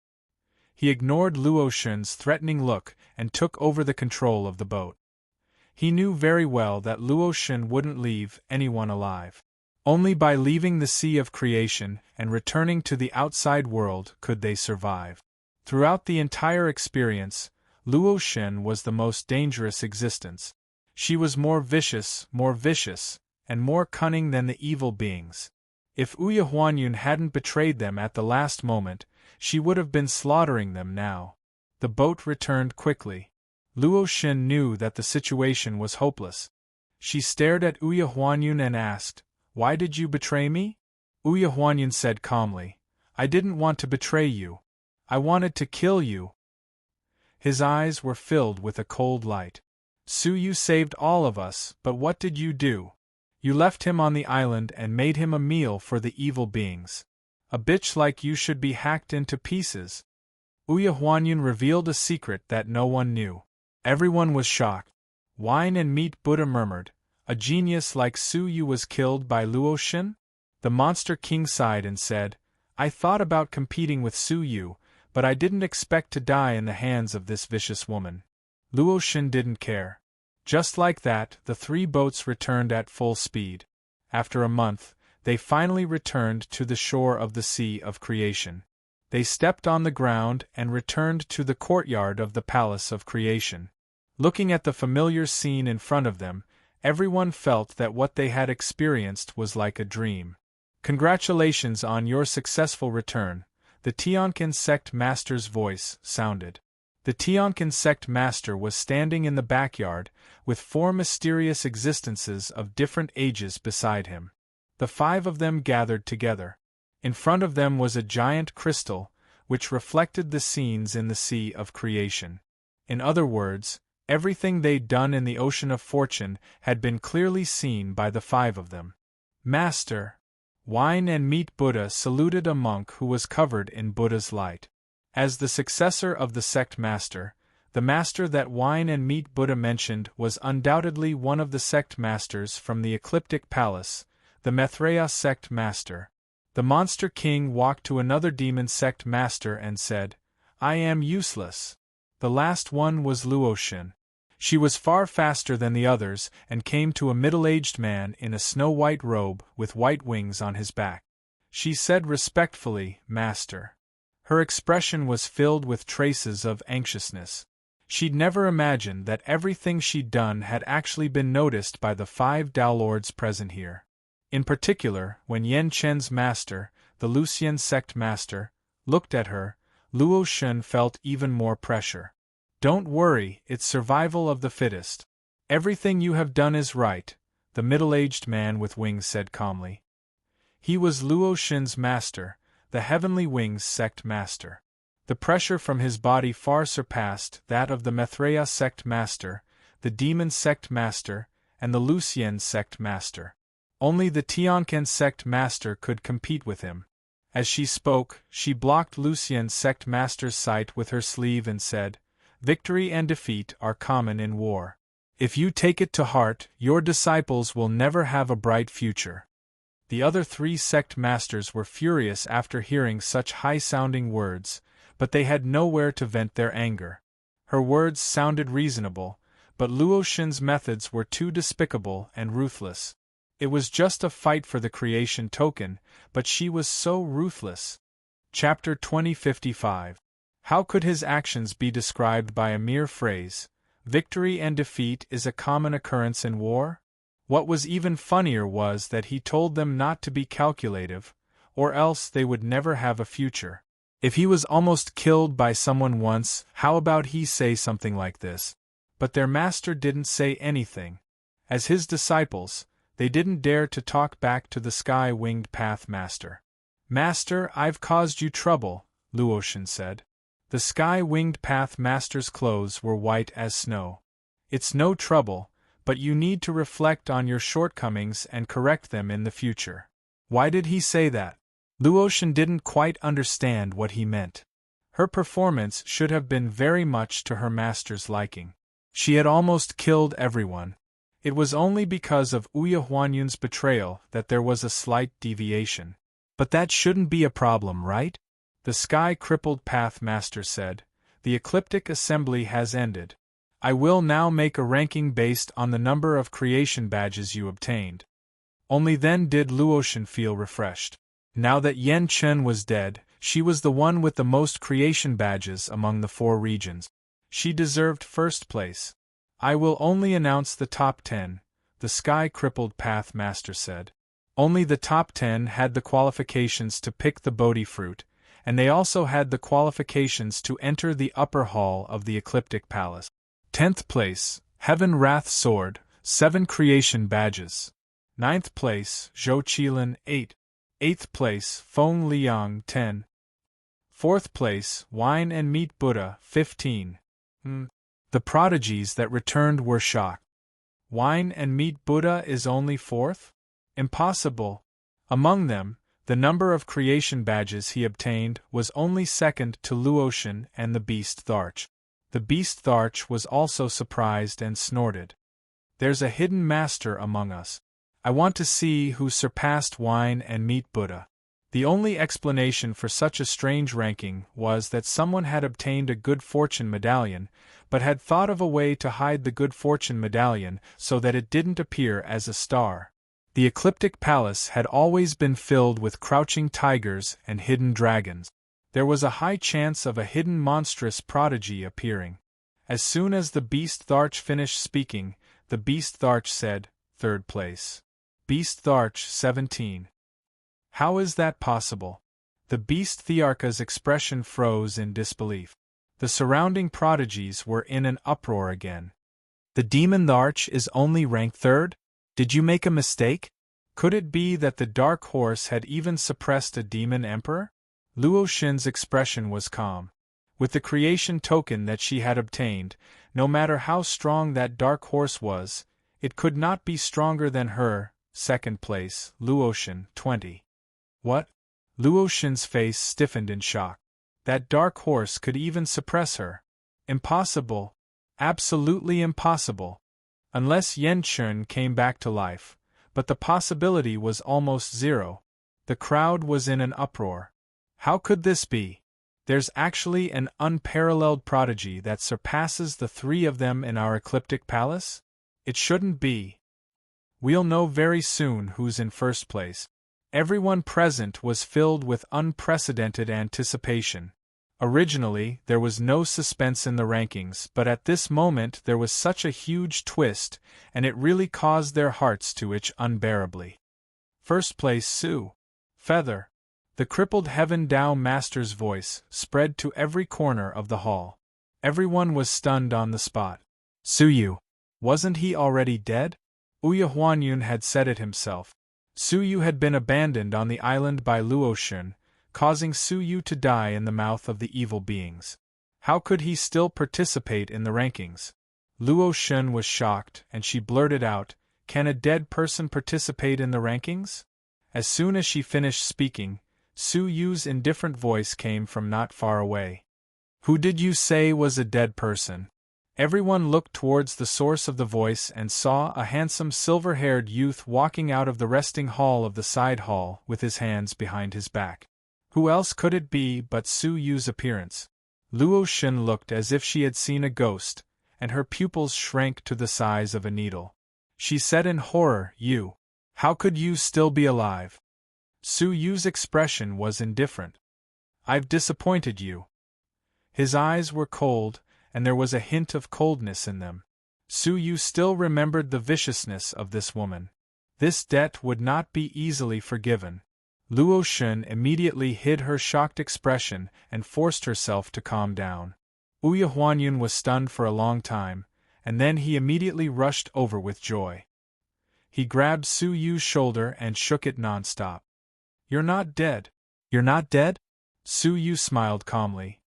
He ignored Luo Xun's threatening look and took over the control of the boat. He knew very well that Luo Xun wouldn't leave anyone alive. Only by leaving the Sea of Creation and returning to the outside world could they survive. Throughout the entire experience, Luo Xun was the most dangerous existence. She was more vicious, and more cunning than the evil beings. If Ouya Huanyun hadn't betrayed them at the last moment, she would have been slaughtering them now. The boat returned quickly. Luo Xun knew that the situation was hopeless. She stared at Ouya Huanyun and asked, "Why did you betray me?" Ouya Huanyun said calmly, "I didn't want to betray you. I wanted to kill you." His eyes were filled with a cold light. "Su Yu saved all of us, but what did you do? You left him on the island and made him a meal for the evil beings. A bitch like you should be hacked into pieces." Ouya Huanyun revealed a secret that no one knew. Everyone was shocked. Wine and Meat Buddha murmured, "A genius like Su Yu was killed by Luo Xun?" The Monster King sighed and said, "I thought about competing with Su Yu, but I didn't expect to die in the hands of this vicious woman." Luo Xun didn't care. Just like that, the three boats returned at full speed. After a month, they finally returned to the shore of the Sea of Creation. They stepped on the ground and returned to the courtyard of the Palace of Creation. Looking at the familiar scene in front of them, everyone felt that what they had experienced was like a dream. "Congratulations on your successful return," the Tiankin sect master's voice sounded. The Tiankin sect master was standing in the backyard, with 4 mysterious existences of different ages beside him. The 5 of them gathered together. In front of them was a giant crystal, which reflected the scenes in the Sea of Creation. In other words, everything they'd done in the Ocean of Fortune had been clearly seen by the 5 of them. "Master!" Wine and Meat Buddha saluted a monk who was covered in Buddha's light. As the successor of the sect master, the master that Wine and Meat Buddha mentioned was undoubtedly one of the sect masters from the Ecliptic Palace, the Maitreya sect master. The Monster King walked to another demon sect master and said, "I am useless." The last one was Luoshin. She was far faster than the others and came to a middle-aged man in a snow-white robe with white wings on his back. She said respectfully, "Master." Her expression was filled with traces of anxiousness. She'd never imagined that everything she'd done had actually been noticed by the 5 Dao-lords present here. In particular, when Yan Chen's master, the Lucian sect master, looked at her, Luo Shun felt even more pressure. "Don't worry, it's survival of the fittest. Everything you have done is right," the middle-aged man with wings said calmly. He was Luo Shun's master, the Heavenly Wings sect master. The pressure from his body far surpassed that of the Maitreya sect master, the Demon sect master, and the Lucian sect master. Only the Tiankin sect master could compete with him. As she spoke, she blocked Lucian's sect master's sight with her sleeve and said, "Victory and defeat are common in war. If you take it to heart, your disciples will never have a bright future." The other 3 sect masters were furious after hearing such high-sounding words, but they had nowhere to vent their anger. Her words sounded reasonable, but Luoshin's methods were too despicable and ruthless. It was just a fight for the creation token, but she was so ruthless. Chapter 2055. How could his actions be described by a mere phrase? Victory and defeat is a common occurrence in war? What was even funnier was that he told them not to be calculative, or else they would never have a future. If he was almost killed by someone once, how about he say something like this? But their master didn't say anything. As his disciples, they didn't dare to talk back to the Sky-Winged Path Master. "Master, I've caused you trouble," Luoshin said. The Sky-Winged Path Master's clothes were white as snow. "It's no trouble, but you need to reflect on your shortcomings and correct them in the future." Why did he say that? Luoshin didn't quite understand what he meant. Her performance should have been very much to her master's liking. She had almost killed everyone. It was only because of Ouya Huanyun's betrayal that there was a slight deviation. But that shouldn't be a problem, right? The Sky-Crippled Path Master said, "The Ecliptic Assembly has ended. I will now make a ranking based on the number of creation badges you obtained." Only then did Luoshin feel refreshed. Now that Yan Chen was dead, she was the one with the most creation badges among the 4 regions. She deserved first place. "I will only announce the top 10, the Sky-Crippled Path Master said. Only the top 10 had the qualifications to pick the Bodhi fruit, and they also had the qualifications to enter the upper hall of the Ecliptic Palace. 10th place, Heaven Wrath Sword, 7 creation badges. 9th place, Zhou Qilin, 8. 8th place, Feng Liang, 10. 4th place, Wine and Meat Buddha, 15. The prodigies that returned were shocked. Wine and Meat Buddha is only 4th? Impossible. Among them, the number of creation badges he obtained was only second to Luoshin and the Beast Tharch. The Beast Tharch was also surprised and snorted. "There's a hidden master among us. I want to see who surpassed Wine and Meat Buddha." The only explanation for such a strange ranking was that someone had obtained a good fortune medallion, but had thought of a way to hide the good fortune medallion so that it didn't appear as a star. The Ecliptic Palace had always been filled with crouching tigers and hidden dragons. There was a high chance of a hidden monstrous prodigy appearing. As soon as the Beast Tharch finished speaking, the Beast Tharch said, "Third place. Beast Tharch 17. How is that possible?" The Beast Thearcha's expression froze in disbelief. The surrounding prodigies were in an uproar again. "The Demon Tharch is only ranked third? Did you make a mistake? Could it be that the Dark Horse had even suppressed a Demon Emperor?" Luo Xin's expression was calm. With the creation token that she had obtained, no matter how strong that Dark Horse was, it could not be stronger than her. Second place, Luo Xin 20. What? Luo Xin's face stiffened in shock. That Dark Horse could even suppress her. Impossible. Absolutely impossible. Unless Yan Chun came back to life, but the possibility was almost zero. The crowd was in an uproar. How could this be? There's actually an unparalleled prodigy that surpasses the three of them in our ecliptic palace? It shouldn't be. We'll know very soon who's in first place. Everyone present was filled with unprecedented anticipation. Originally, there was no suspense in the rankings, but at this moment there was such a huge twist, and it really caused their hearts to itch unbearably. First place, Su Feather. The crippled Heaven Dao Master's voice spread to every corner of the hall. Everyone was stunned on the spot. Su Yu. Wasn't he already dead? Ouya Huanyun had said it himself. Su Yu had been abandoned on the island by Luo Xun, causing Su Yu to die in the mouth of the evil beings. How could he still participate in the rankings? Luo Xun was shocked, and she blurted out, "Can a dead person participate in the rankings?" As soon as she finished speaking, Su Yu's indifferent voice came from not far away. "Who did you say was a dead person?" Everyone looked towards the source of the voice and saw a handsome silver-haired youth walking out of the resting hall of the side hall with his hands behind his back. Who else could it be but Su Yu's appearance? Luo Xun looked as if she had seen a ghost, and her pupils shrank to the size of a needle. She said in horror, "You. How could you still be alive?" Su Yu's expression was indifferent. "I've disappointed you." His eyes were cold, and there was a hint of coldness in them. Su Yu still remembered the viciousness of this woman. This debt would not be easily forgiven. Luo Xun immediately hid her shocked expression and forced herself to calm down. Ouya Huanyun was stunned for a long time, and then he immediately rushed over with joy. He grabbed Su Yu's shoulder and shook it nonstop. "You're not dead. You're not dead?" Su Yu smiled calmly.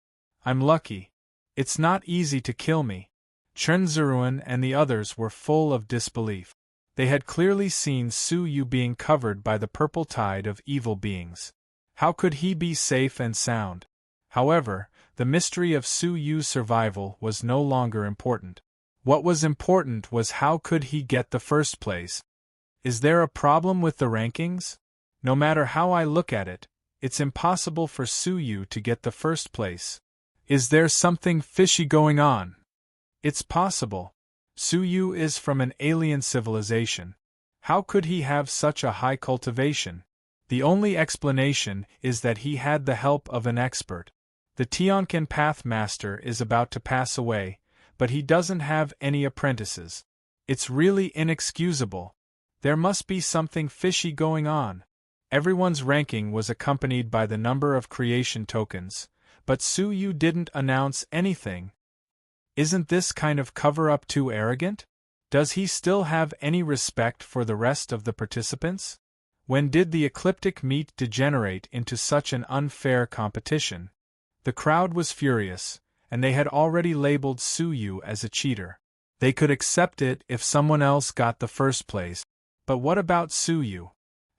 "I'm lucky. It's not easy to kill me." Chen Ziruan and the others were full of disbelief. They had clearly seen Su Yu being covered by the purple tide of evil beings. How could he be safe and sound? However, the mystery of Su Yu's survival was no longer important. What was important was how could he get the first place. Is there a problem with the rankings? No matter how I look at it, it's impossible for Su Yu to get the first place. Is there something fishy going on? It's possible. Su Yu is from an alien civilization. How could he have such a high cultivation? The only explanation is that he had the help of an expert. The Tianqin Path Master is about to pass away, but he doesn't have any apprentices. It's really inexcusable. There must be something fishy going on. Everyone's ranking was accompanied by the number of creation tokens, but Su Yu didn't announce anything. Isn't this kind of cover-up too arrogant? Does he still have any respect for the rest of the participants? When did the ecliptic meet degenerate into such an unfair competition? The crowd was furious, and they had already labeled Su Yu as a cheater. They could accept it if someone else got the first place. But what about Su Yu?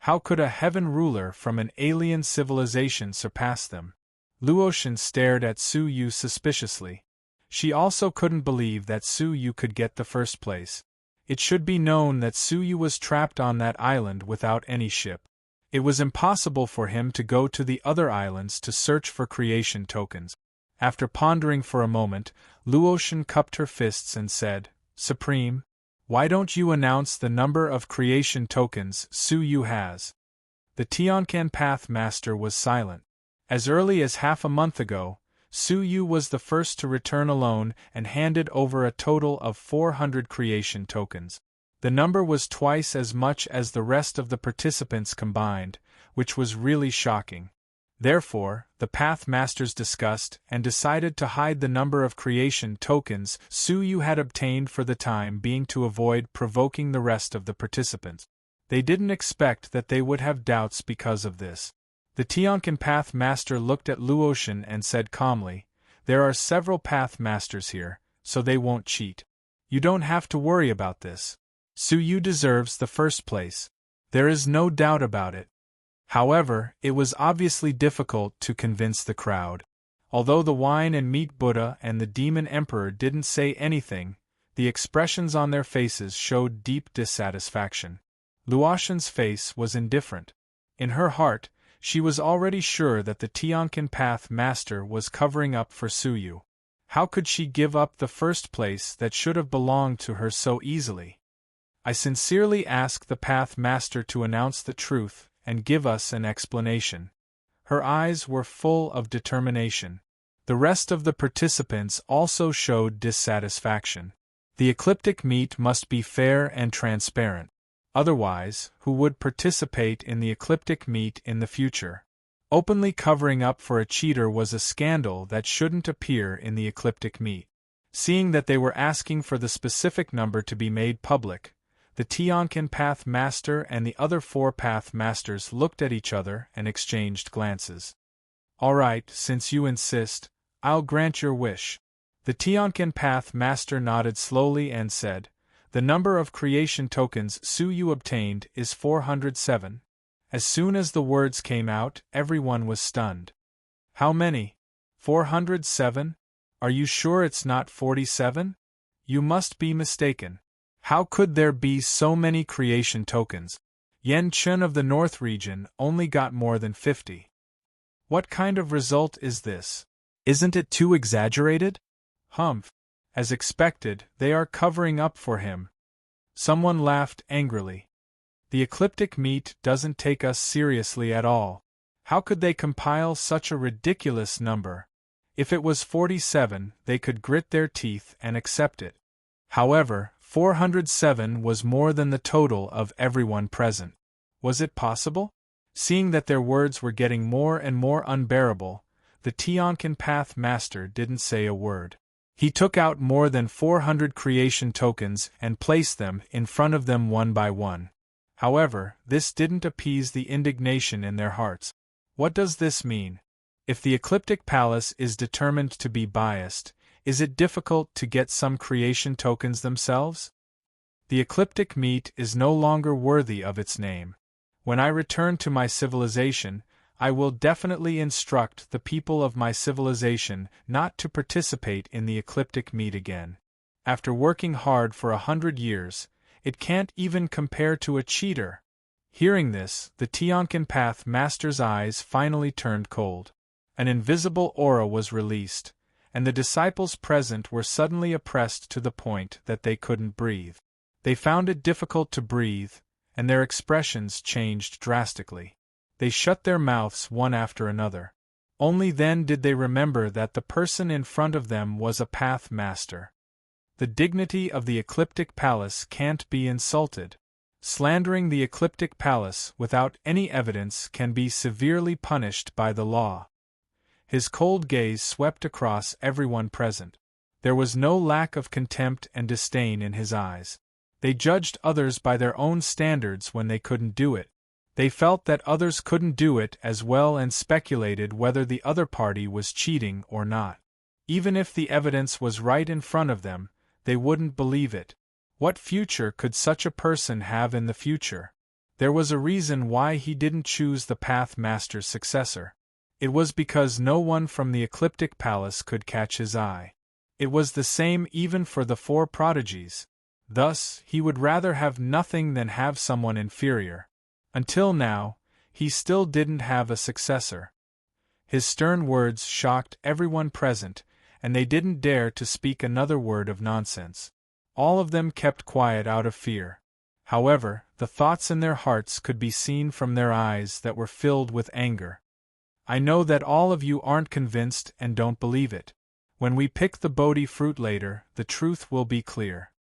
How could a heaven ruler from an alien civilization surpass them? Luo Xun stared at Su Yu suspiciously. She also couldn't believe that Su Yu could get the first place. It should be known that Su Yu was trapped on that island without any ship. It was impossible for him to go to the other islands to search for creation tokens. After pondering for a moment, Luo Xun cupped her fists and said, "Supreme, why don't you announce the number of creation tokens Su Yu has?" The Tianqin Path Master was silent. As early as half a month ago, Su Yu was the first to return alone and handed over a total of 400 creation tokens. The number was twice as much as the rest of the participants combined, which was really shocking. Therefore, the Path Masters discussed and decided to hide the number of creation tokens Su Yu had obtained for the time being to avoid provoking the rest of the participants. They didn't expect that they would have doubts because of this. The Tianqian Path Master looked at Luotian and said calmly, "There are several Path Masters here, so they won't cheat. You don't have to worry about this. Su Yu deserves the first place. There is no doubt about it." However, it was obviously difficult to convince the crowd. Although the wine and meat Buddha and the demon emperor didn't say anything, the expressions on their faces showed deep dissatisfaction. Luotian's face was indifferent. In her heart, she was already sure that the Tianqian Path Master was covering up for Su Yu. How could she give up the first place that should have belonged to her so easily? "I sincerely ask the Path Master to announce the truth and give us an explanation." Her eyes were full of determination. The rest of the participants also showed dissatisfaction. The ecliptic meet must be fair and transparent. Otherwise, who would participate in the ecliptic meet in the future? Openly covering up for a cheater was a scandal that shouldn't appear in the ecliptic meet. Seeing that they were asking for the specific number to be made public, the Tianqian Path Master and the other 4 Path Masters looked at each other and exchanged glances. "All right, since you insist, I'll grant your wish." The Tianqian Path Master nodded slowly and said, "The number of creation tokens Su Yu obtained is 407. As soon as the words came out, everyone was stunned. "How many? 407? Are you sure it's not 47? You must be mistaken. How could there be so many creation tokens? Yan Chun of the North region only got more than 50. What kind of result is this? Isn't it too exaggerated?" "Humph. As expected, they are covering up for him." Someone laughed angrily. "The ecliptic meet doesn't take us seriously at all. How could they compile such a ridiculous number? If it was 47, they could grit their teeth and accept it." However, 407 was more than the total of everyone present. Was it possible? Seeing that their words were getting more and more unbearable, the Tianqian Path Master didn't say a word. He took out more than 400 creation tokens and placed them in front of them one by one. However, this didn't appease the indignation in their hearts. What does this mean? If the Ecliptic Palace is determined to be biased, is it difficult to get some creation tokens themselves? The Ecliptic Meet is no longer worthy of its name. When I return to my civilization, I will definitely instruct the people of my civilization not to participate in the Ecliptic Meet again. After working hard for 100 years, it can't even compare to a cheater. Hearing this, the Tianqian Path Master's eyes finally turned cold. An invisible aura was released, and the disciples present were suddenly oppressed to the point that they couldn't breathe. They found it difficult to breathe, and their expressions changed drastically. They shut their mouths one after another. Only then did they remember that the person in front of them was a Path Master. The dignity of the Ecliptic Palace can't be insulted. Slandering the Ecliptic Palace without any evidence can be severely punished by the law. His cold gaze swept across everyone present. There was no lack of contempt and disdain in his eyes. They judged others by their own standards when they couldn't do it. They felt that others couldn't do it as well and speculated whether the other party was cheating or not. Even if the evidence was right in front of them, they wouldn't believe it. What future could such a person have in the future? There was a reason why he didn't choose the Path Master's successor. It was because no one from the Ecliptic Palace could catch his eye. It was the same even for the 4 prodigies. Thus, he would rather have nothing than have someone inferior. Until now, he still didn't have a successor. His stern words shocked everyone present, and they didn't dare to speak another word of nonsense. All of them kept quiet out of fear. However, the thoughts in their hearts could be seen from their eyes that were filled with anger. I know that all of you aren't convinced and don't believe it. When we pick the Bodhi fruit later, the truth will be clear."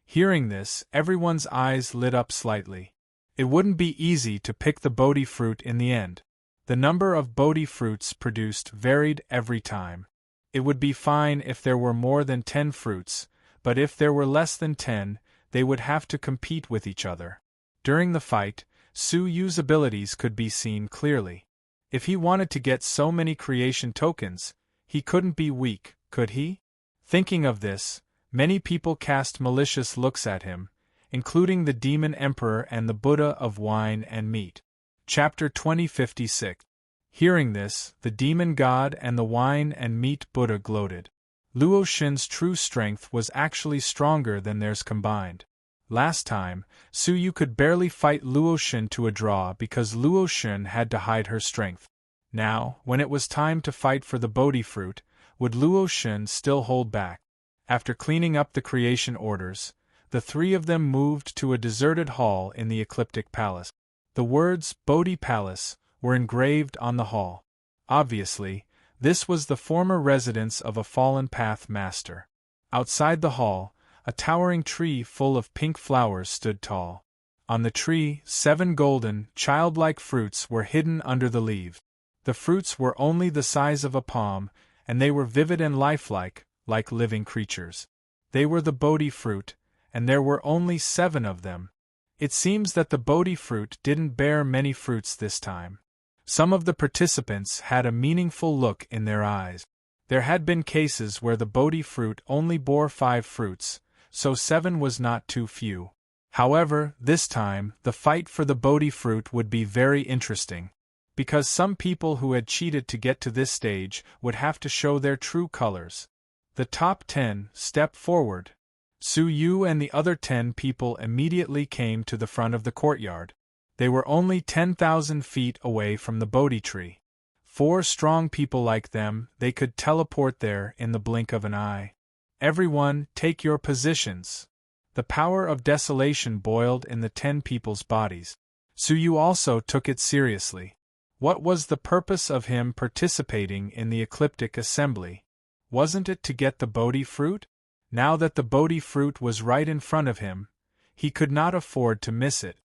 Hearing this, everyone's eyes lit up slightly. It wouldn't be easy to pick the Bodhi fruit in the end. The number of Bodhi fruits produced varied every time. It would be fine if there were more than 10 fruits, but if there were less than 10, they would have to compete with each other. During the fight, Su Yu's abilities could be seen clearly. If he wanted to get so many creation tokens, he couldn't be weak, could he? Thinking of this, many people cast malicious looks at him, including the Demon Emperor and the Buddha of Wine and Meat. Chapter 2056. Hearing this, the Demon God and the Wine and Meat Buddha gloated. Luo Shen's true strength was actually stronger than theirs combined. Last time, Su Yu could barely fight Luo Shen to a draw because Luo Shen had to hide her strength. Now, when it was time to fight for the Bodhi fruit, would Luo Shen still hold back? After cleaning up the creation orders, the three of them moved to a deserted hall in the Ecliptic Palace. The words Bodhi Palace were engraved on the hall. Obviously, this was the former residence of a fallen path master. Outside the hall, a towering tree full of pink flowers stood tall. On the tree, 7 golden, childlike fruits were hidden under the leaves. The fruits were only the size of a palm, and they were vivid and lifelike, like living creatures. They were the Bodhi fruit, and there were only 7 of them. It seems that the Bodhi fruit didn't bear many fruits this time. Some of the participants had a meaningful look in their eyes. There had been cases where the Bodhi fruit only bore 5 fruits, so 7 was not too few. However, this time, the fight for the Bodhi fruit would be very interesting. Because some people who had cheated to get to this stage would have to show their true colors. The top 10 stepped forward. Su Yu and the other 10 people immediately came to the front of the courtyard. They were only 10,000 feet away from the Bodhi tree. 4 strong people like them, they could teleport there in the blink of an eye. Everyone, take your positions. The power of desolation boiled in the 10 people's bodies. Su Yu also took it seriously. What was the purpose of him participating in the Ecliptic Assembly? Wasn't it to get the Bodhi fruit? Now that the Bodhi fruit was right in front of him, he could not afford to miss it.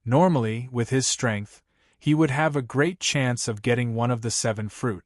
Normally, with his strength, he would have a great chance of getting one of the 7 fruit.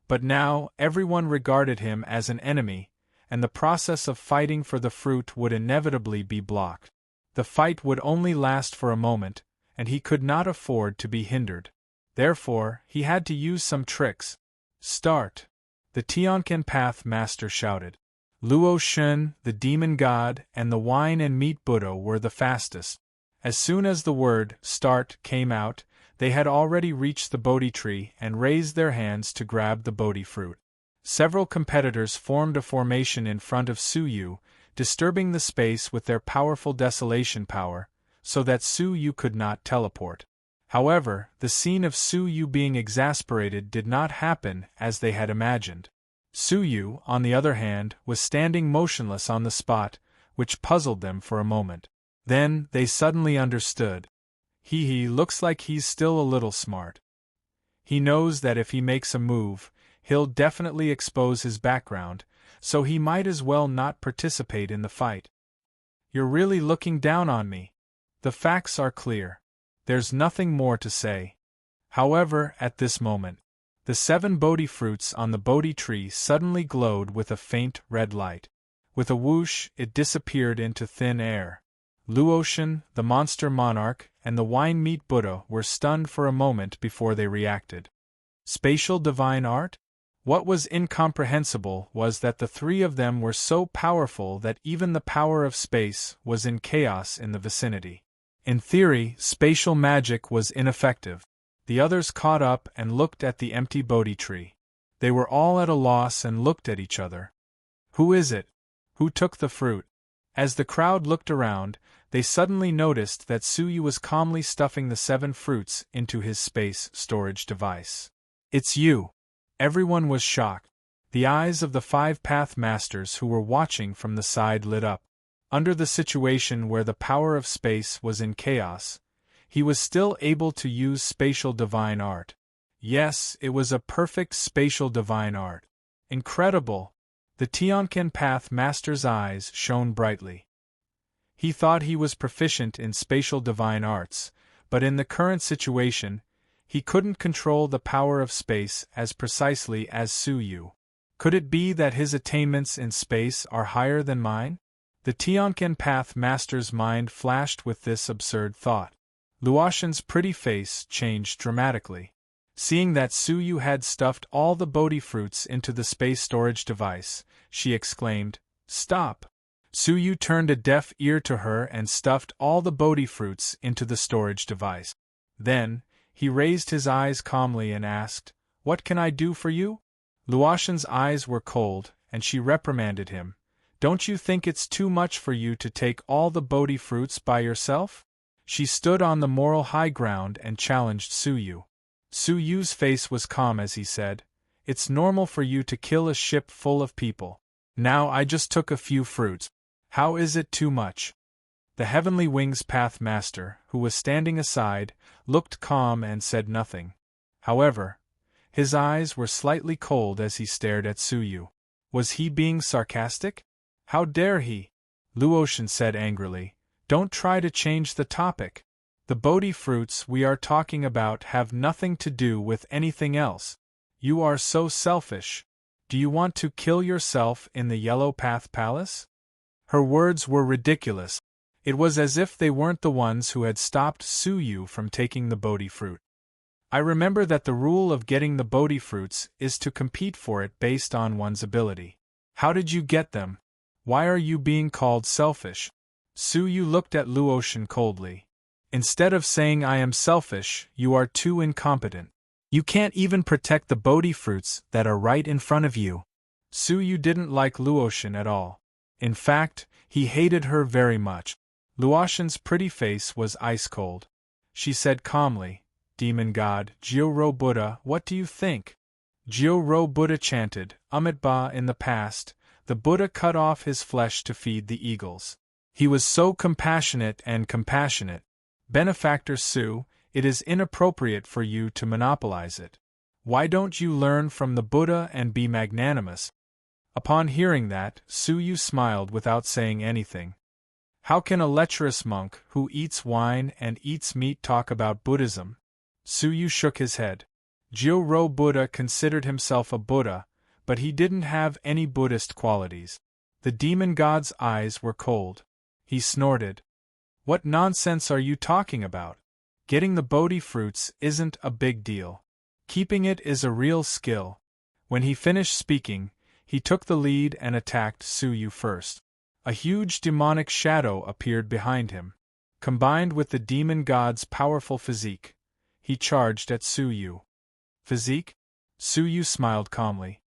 But now, everyone regarded him as an enemy, and the process of fighting for the fruit would inevitably be blocked. The fight would only last for a moment, and he could not afford to be hindered. Therefore, he had to use some tricks. "Start!" the Tianquan Path Master shouted. Luo Shen, the Demon God, and the Wine and Meat Buddha were the fastest. As soon as the word "start" came out, they had already reached the Bodhi tree and raised their hands to grab the Bodhi fruit. Several competitors formed a formation in front of Su Yu, disturbing the space with their powerful desolation power, so that Su Yu could not teleport. However, the scene of Su Yu being exasperated did not happen as they had imagined. Su Yu, on the other hand, was standing motionless on the spot, which puzzled them for a moment. Then, they suddenly understood. He looks like he's still a little smart. He knows that if he makes a move, he'll definitely expose his background, so he might as well not participate in the fight. You're really looking down on me. The facts are clear. There's nothing more to say. However, at this moment, the 7 Bodhi fruits on the Bodhi tree suddenly glowed with a faint red light. With a whoosh, it disappeared into thin air. Luo Shen, the monster monarch, and the Wine Meat Buddha were stunned for a moment before they reacted. Spatial divine art? What was incomprehensible was that the 3 of them were so powerful that even the power of space was in chaos in the vicinity. In theory, spatial magic was ineffective. The others caught up and looked at the empty Bodhi tree. They were all at a loss and looked at each other. Who is it? Who took the fruit? As the crowd looked around, they suddenly noticed that Su Yu was calmly stuffing the 7 fruits into his space storage device. It's you! Everyone was shocked. The eyes of the 5 Path Masters who were watching from the side lit up. Under the situation where the power of space was in chaos, he was still able to use spatial divine art. Yes, it was a perfect spatial divine art. Incredible! The Tianqian Path Master's eyes shone brightly. He thought he was proficient in spatial divine arts, but in the current situation, he couldn't control the power of space as precisely as Su Yu. Could it be that his attainments in space are higher than mine? The Tianqian Path Master's mind flashed with this absurd thought. Luotian's pretty face changed dramatically. Seeing that Su Yu had stuffed all the Bodhi fruits into the space storage device, she exclaimed, "Stop!" Su Yu turned a deaf ear to her and stuffed all the Bodhi fruits into the storage device. Then, he raised his eyes calmly and asked, "What can I do for you?" Luotian's eyes were cold, and she reprimanded him. "Don't you think it's too much for you to take all the Bodhi fruits by yourself?" She stood on the moral high ground and challenged Su Yu. Su Yu's face was calm as he said, "It's normal for you to kill a ship full of people. Now I just took a few fruits. How is it too much?" The Heavenly Wings Path Master, who was standing aside, looked calm and said nothing. However, his eyes were slightly cold as he stared at Su Yu. Was he being sarcastic? How dare he? Luotian said angrily, "Don't try to change the topic. The Bodhi fruits we are talking about have nothing to do with anything else. You are so selfish. Do you want to kill yourself in the Yellow Path Palace?" Her words were ridiculous. It was as if they weren't the ones who had stopped Su Yu from taking the Bodhi fruit. "I remember that the rule of getting the Bodhi fruits is to compete for it based on one's ability. How did you get them? Why are you being called selfish?" Su Yu looked at Luotian coldly. "Instead of saying I am selfish, you are too incompetent. You can't even protect the Bodhi fruits that are right in front of you." Su Yu didn't like Luotian at all. In fact, he hated her very much. Luotian's pretty face was ice cold. She said calmly, "Demon God, Jio-Ro Buddha, what do you think?" Jio-Ro Buddha chanted, "Amitabha in the past, the Buddha cut off his flesh to feed the eagles. He was so compassionate and compassionate. Benefactor Su, it is inappropriate for you to monopolize it. Why don't you learn from the Buddha and be magnanimous?" Upon hearing that, Su Yu smiled without saying anything. How can a lecherous monk who eats wine and eats meat talk about Buddhism? Su Yu shook his head. Jio-Ro Buddha considered himself a Buddha, but he didn't have any Buddhist qualities. The demon god's eyes were cold. He snorted. "What nonsense are you talking about? Getting the Bodhi fruits isn't a big deal. Keeping it is a real skill." When he finished speaking, he took the lead and attacked Su Yu first. A huge demonic shadow appeared behind him. Combined with the demon god's powerful physique, he charged at Su Yu. "Physique?" Su Yu smiled calmly.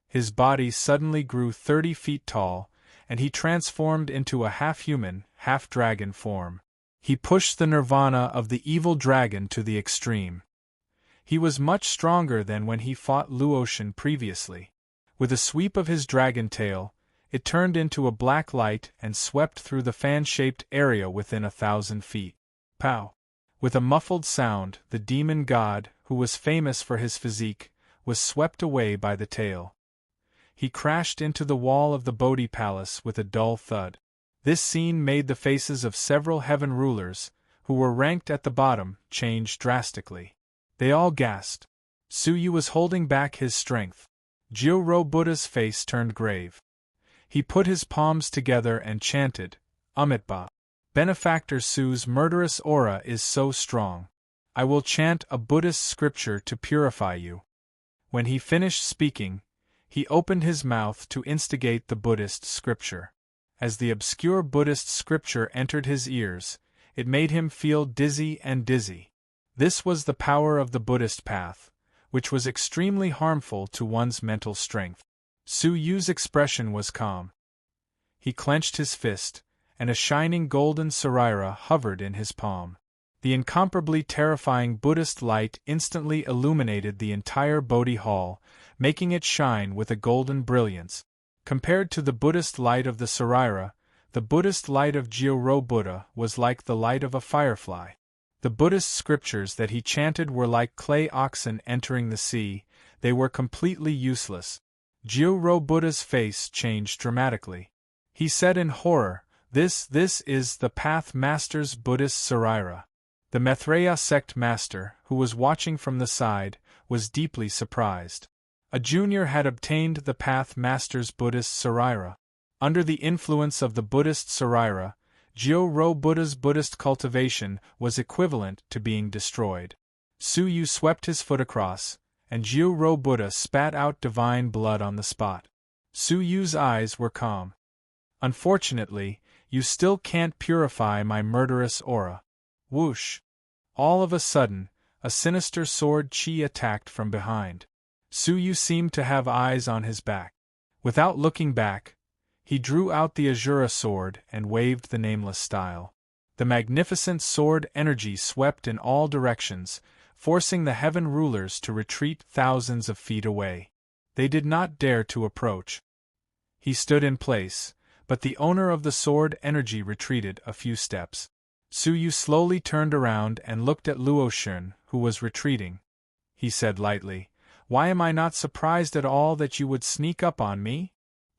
His body suddenly grew 30 feet tall, and he transformed into a half-human, half-dragon form. He pushed the nirvana of the evil dragon to the extreme. He was much stronger than when he fought Luotian previously. With a sweep of his dragon tail, it turned into a black light and swept through the fan-shaped area within 1,000 feet. Pow! With a muffled sound, the demon god, who was famous for his physique, was swept away by the tail. He crashed into the wall of the Bodhi Palace with a dull thud. This scene made the faces of several heaven rulers, who were ranked at the bottom, change drastically. They all gasped. Su Yu was holding back his strength. Jio-Ro Buddha's face turned grave. He put his palms together and chanted, "Amitabha. Benefactor Su's murderous aura is so strong. I will chant a Buddhist scripture to purify you." When he finished speaking, he opened his mouth to instigate the Buddhist scripture. As the obscure Buddhist scripture entered his ears, it made him feel dizzy and dizzy. This was the power of the Buddhist path, which was extremely harmful to one's mental strength. Su Yu's expression was calm. He clenched his fist, and a shining golden sarira hovered in his palm. The incomparably terrifying Buddhist light instantly illuminated the entire Bodhi Hall, making it shine with a golden brilliance. Compared to the Buddhist light of the sarira, the Buddhist light of Jio-Ro Buddha was like the light of a firefly. The Buddhist scriptures that he chanted were like clay oxen entering the sea, they were completely useless. Jyo-ro Buddha's face changed dramatically. He said in horror, This is the Path Master's Buddhist Sarira. The Maitreya sect master, who was watching from the side, was deeply surprised. A junior had obtained the Path Master's Buddhist Sarira. Under the influence of the Buddhist Sarira, Jyo-ro Buddha's Buddhist cultivation was equivalent to being destroyed. Su-yu swept his foot across, and Jyo-ro Buddha spat out divine blood on the spot. Su-yu's eyes were calm. Unfortunately, you still can't purify my murderous aura. Whoosh! All of a sudden, a sinister sword chi attacked from behind. Su-yu seemed to have eyes on his back. Without looking back, he drew out the Azura sword and waved the nameless style. The magnificent sword energy swept in all directions, forcing the heaven rulers to retreat thousands of feet away. They did not dare to approach. He stood in place, but the owner of the sword energy retreated a few steps. Su-yu slowly turned around and looked at Luo Shun, who was retreating. He said lightly, Why am I not surprised at all that you would sneak up on me?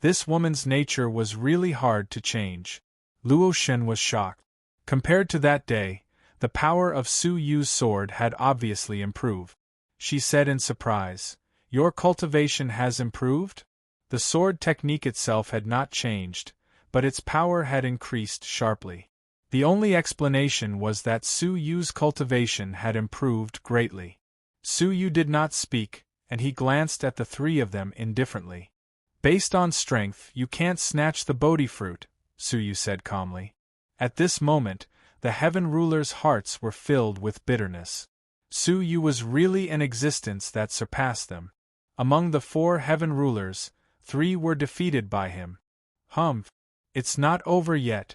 This woman's nature was really hard to change. Luo Shun was shocked. Compared to that day, the power of Su-yu's sword had obviously improved. She said in surprise, Your cultivation has improved? The sword technique itself had not changed, but its power had increased sharply. The only explanation was that Su-yu's cultivation had improved greatly. Su-yu did not speak, and he glanced at the three of them indifferently. Based on strength, you can't snatch the Bodhi fruit, Su-yu said calmly. At this moment, the heaven rulers' hearts were filled with bitterness. Su-yu was really an existence that surpassed them. Among the 4 heaven rulers, 3 were defeated by him. It's not over yet.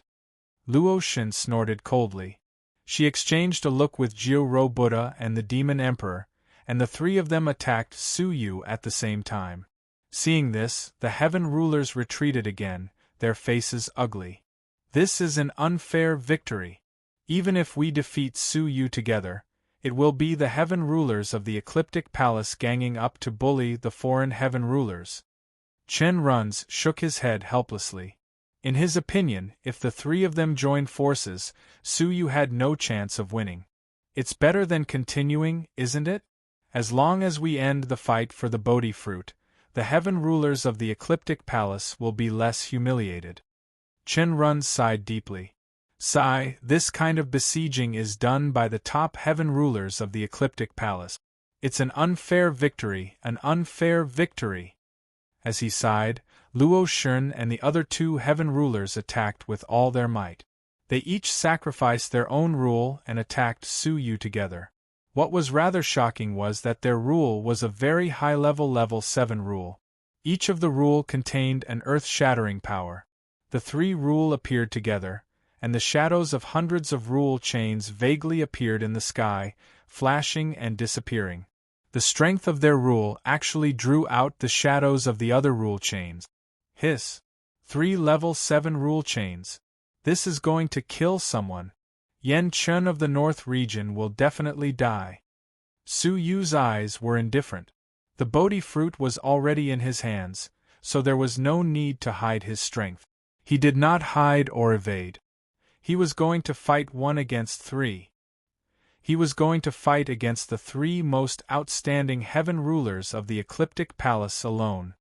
Luo Shun snorted coldly. She exchanged a look with Jyo-ro Buddha and the Demon Emperor, and the 3 of them attacked Su-yu at the same time. Seeing this, the heaven rulers retreated again, their faces ugly. This is an unfair victory. Even if we defeat Su-yu together, it will be the heaven rulers of the Ecliptic Palace ganging up to bully the foreign heaven rulers. Chen Runz shook his head helplessly. In his opinion, if the 3 of them joined forces, Su-yu had no chance of winning. It's better than continuing, isn't it? As long as we end the fight for the Bodhi fruit, the heaven rulers of the Ecliptic Palace will be less humiliated. Chen Runz sighed deeply. This kind of besieging is done by the top heaven rulers of the Ecliptic Palace. It's an unfair victory, an unfair victory. As he sighed, Luo Shun and the other 2 heaven rulers attacked with all their might. They each sacrificed their own rule and attacked Su-yu together. What was rather shocking was that their rule was a very high-level level 7 rule. Each of the rule contained an earth-shattering power. The 3 rule appeared together, and the shadows of hundreds of rule chains vaguely appeared in the sky, flashing and disappearing. The strength of their rule actually drew out the shadows of the other rule chains. Hiss! 3 level 7 rule chains. This is going to kill someone. Yen Chun of the North region will definitely die. Su-yu's eyes were indifferent. The Bodhi fruit was already in his hands, so there was no need to hide his strength. He did not hide or evade. He was going to fight 1 against 3. He was going to fight against the 3 most outstanding heaven rulers of the Ecliptic Palace alone.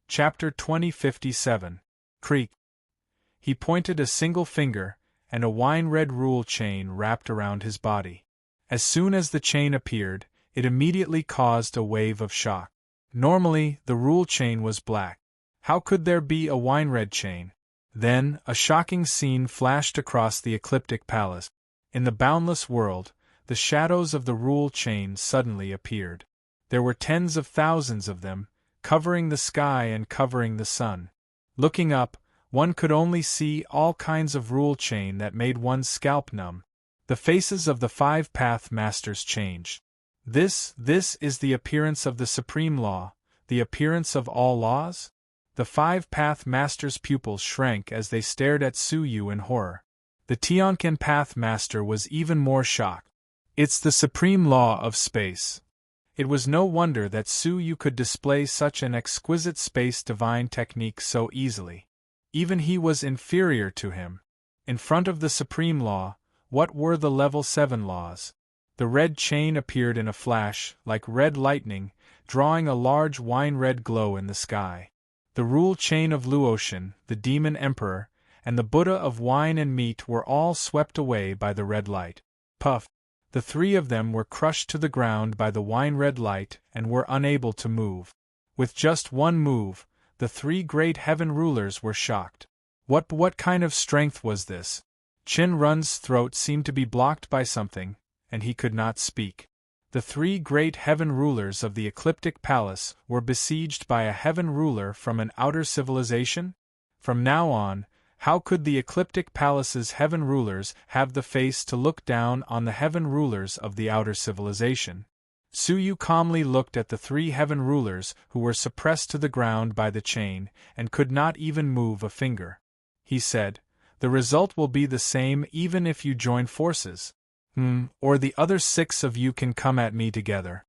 Chapter 2057. Creak. He pointed a single finger, and a wine-red rule chain wrapped around his body. As soon as the chain appeared, it immediately caused a wave of shock. Normally, the rule chain was black. How could there be a wine-red chain? Then, a shocking scene flashed across the Ecliptic Palace. In the boundless world, the shadows of the rule chain suddenly appeared. There were tens of thousands of them, covering the sky and covering the sun. Looking up, one could only see all kinds of rule chain that made one's scalp numb. The faces of the 5 path masters changed. This is the appearance of the supreme law, the appearance of all laws? The 5 path masters' pupils shrank as they stared at Su-yu in horror. The Tianqin path master was even more shocked. It's the supreme law of space. It was no wonder that Su Yu could display such an exquisite space divine technique so easily. Even he was inferior to him. In front of the supreme law, what were the level 7 laws? The red chain appeared in a flash, like red lightning, drawing a large wine-red glow in the sky. The rule chain of Luotian, the demon emperor, and the Buddha of wine and meat were all swept away by the red light. Puff! The three of them were crushed to the ground by the wine-red light and were unable to move. With just one move, the three great heaven rulers were shocked. What kind of strength was this? Qin Run's throat seemed to be blocked by something, and he could not speak. The three great heaven rulers of the ecliptic palace were besieged by a heaven ruler from an outer civilization? From now on, how could the ecliptic palace's heaven rulers have the face to look down on the heaven rulers of the outer civilization? Su Yu calmly looked at the three heaven rulers who were suppressed to the ground by the chain and could not even move a finger. He said, "The result will be the same even if you join forces. Or the other 6 of you can come at me together."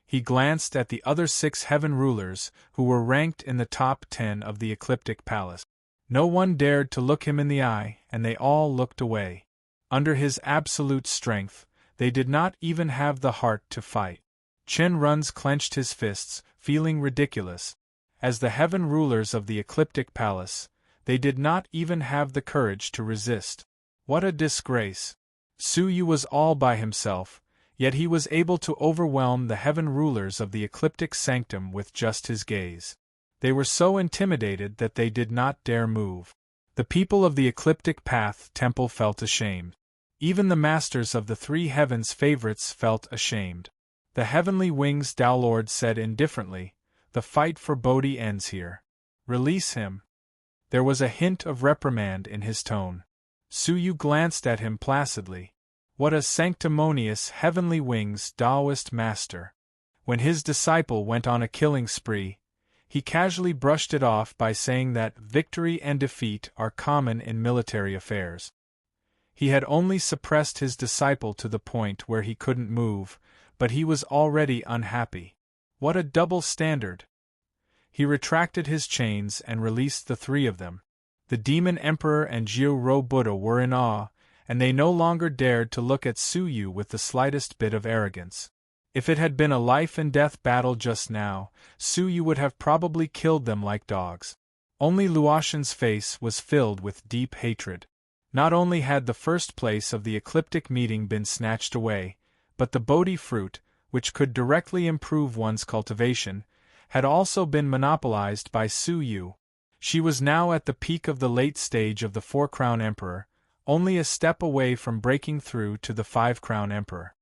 He glanced at the other 6 heaven rulers who were ranked in the top 10 of the ecliptic palace. No one dared to look him in the eye, and they all looked away. Under his absolute strength, they did not even have the heart to fight. Qin Run's clenched his fists, feeling ridiculous. As the heaven rulers of the ecliptic palace, they did not even have the courage to resist. What a disgrace! Su Yu was all by himself, yet he was able to overwhelm the heaven rulers of the ecliptic sanctum with just his gaze. They were so intimidated that they did not dare move. The people of the ecliptic path temple felt ashamed. Even the masters of the three heavens' favorites felt ashamed. The heavenly wings Tao Lord said indifferently, "The fight for Bodhi ends here. Release him." There was a hint of reprimand in his tone. Su Yu glanced at him placidly. What a sanctimonious heavenly wings Taoist master! When his disciple went on a killing spree, he casually brushed it off by saying that victory and defeat are common in military affairs. He had only suppressed his disciple to the point where he couldn't move, but he was already unhappy. What a double standard! He retracted his chains and released the three of them. The demon emperor and Jiu-Ro Buddha were in awe, and they no longer dared to look at Su Yu with the slightest bit of arrogance. If it had been a life-and-death battle just now, Su Yu would have probably killed them like dogs. Only Luotian's face was filled with deep hatred. Not only had the first place of the ecliptic meeting been snatched away, but the Bodhi fruit, which could directly improve one's cultivation, had also been monopolized by Su Yu. She was now at the peak of the late stage of the Four-Crown Emperor, only a step away from breaking through to the Five-Crown Emperor.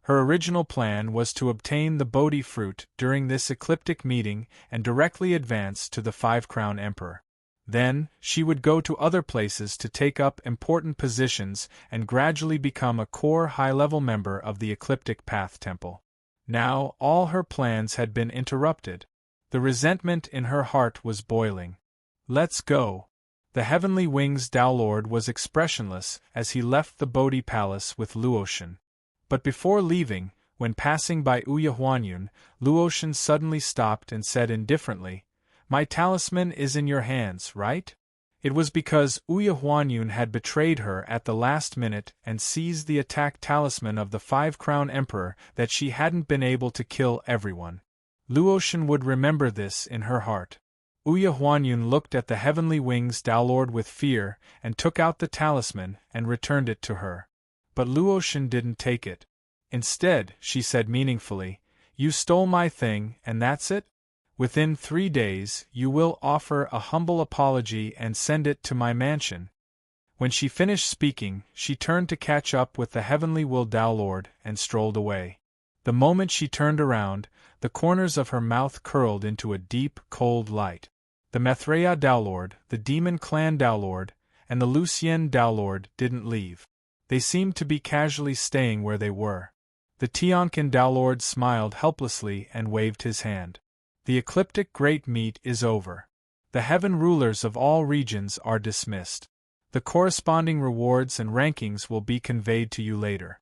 Her original plan was to obtain the Bodhi fruit during this ecliptic meeting and directly advance to the Five-Crown Emperor. Then, she would go to other places to take up important positions and gradually become a core high-level member of the Ecliptic Path Temple. Now, all her plans had been interrupted. The resentment in her heart was boiling. "Let's go." The heavenly wings Tao Lord was expressionless as he left the Bodhi Palace with Luotian. But before leaving, when passing by Ouya Huanyun, Luotian suddenly stopped and said indifferently, "My talisman is in your hands, right?" It was because Ouya Huanyun had betrayed her at the last minute and seized the attack talisman of the Five-Crown Emperor that she hadn't been able to kill everyone. Luotian would remember this in her heart. Ouya Huanyun looked at the heavenly wings Tao Lord with fear and took out the talisman and returned it to her. But Luotian didn't take it. Instead, she said meaningfully, "You stole my thing, and that's it? Within 3 days, you will offer a humble apology and send it to my mansion." When she finished speaking, she turned to catch up with the heavenly will Tao Lord and strolled away. The moment she turned around, the corners of her mouth curled into a deep, cold light. The Maitreya Tao Lord, the Demon Clan Tao Lord, and the Lucien Tao Lord didn't leave. They seemed to be casually staying where they were. The Tianqin Tao Lord smiled helplessly and waved his hand. "The ecliptic great meet is over. The heaven rulers of all regions are dismissed. The corresponding rewards and rankings will be conveyed to you later."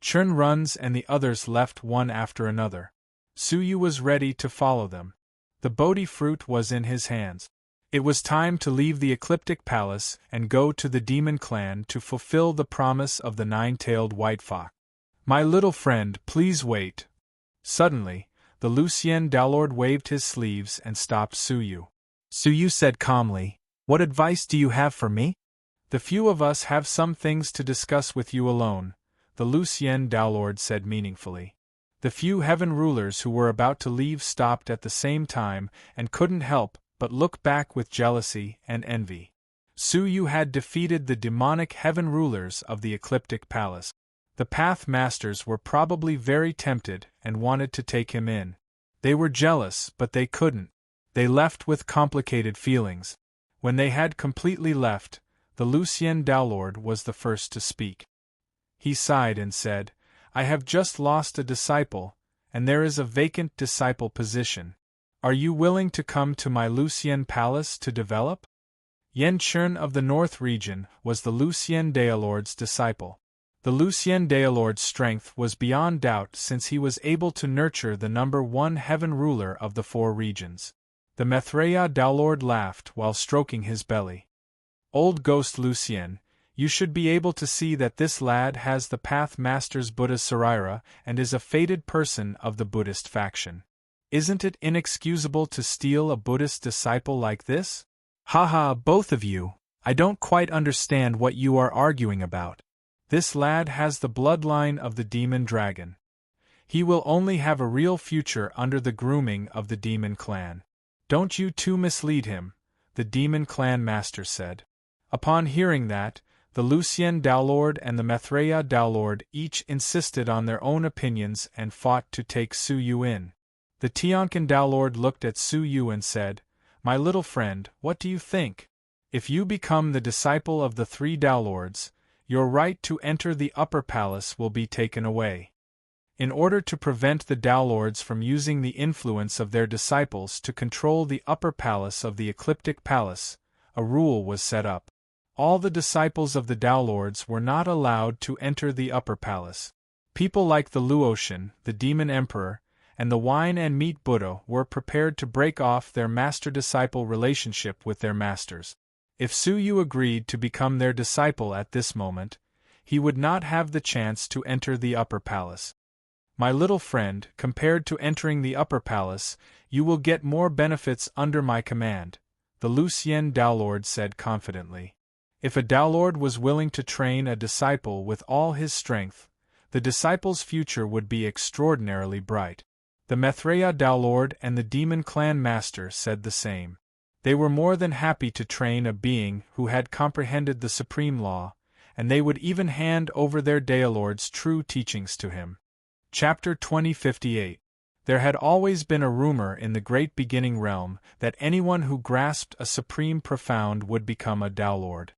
Churn runs and the others left one after another. Suyu was ready to follow them. The Bodhi fruit was in his hands. It was time to leave the Ecliptic Palace and go to the Demon Clan to fulfill the promise of the nine-tailed white fox. My little friend, please wait. Suddenly, the Lucien Dowlord waved his sleeves and stopped Suyu. Suyu said calmly, "What advice do you have for me?" "The few of us have some things to discuss with you alone," the Lucien Dowlord said meaningfully. The few heaven rulers who were about to leave stopped at the same time and couldn't help but look back with jealousy and envy. Suyu had defeated the demonic heaven rulers of the Ecliptic Palace. The Path Masters were probably very tempted and wanted to take him in. They were jealous, but they couldn't. They left with complicated feelings. When they had completely left, the Lucien Dowlord was the first to speak. He sighed and said, "I have just lost a disciple, and there is a vacant disciple position. Are you willing to come to my Lucien Palace to develop?" Yen Churn of the North region was the Lucien Dowlord's disciple. The Lucien Dowlord's strength was beyond doubt since he was able to nurture the number one heaven ruler of the four regions. The Maitreya Dowlord laughed while stroking his belly. "Old Ghost Lucien, you should be able to see that this lad has the Path Master's Buddha Sarira and is a fated person of the Buddhist faction. Isn't it inexcusable to steal a Buddhist disciple like this? Haha, both of you, I don't quite understand what you are arguing about. This lad has the bloodline of the demon dragon. He will only have a real future under the grooming of the demon clan. Don't you two mislead him," the demon clan master said. Upon hearing that, the Lucien Dowlord and the Maitreya Dowlord each insisted on their own opinions and fought to take Suyu in. The Tiankin Dowlord looked at Suyu and said, "My little friend, what do you think? If you become the disciple of the three Dowlords, your right to enter the upper palace will be taken away." In order to prevent the Dowlords from using the influence of their disciples to control the upper palace of the Ecliptic Palace, a rule was set up. All the disciples of the Dowlords were not allowed to enter the upper palace. People like the Luotian, the Demon Emperor, and the Wine and Meat Buddha were prepared to break off their master-disciple relationship with their masters. If Suyu agreed to become their disciple at this moment, he would not have the chance to enter the upper palace. "My little friend, compared to entering the upper palace, you will get more benefits under my command," the Lucien Dowlord said confidently. If a Dowlord was willing to train a disciple with all his strength, the disciple's future would be extraordinarily bright. The Maitreya Dowlord and the Demon Clan Master said the same. They were more than happy to train a being who had comprehended the supreme law, and they would even hand over their Dowlord's true teachings to him. Chapter 2058. There had always been a rumor in the Great Beginning Realm that anyone who grasped a supreme profound would become a Dowlord.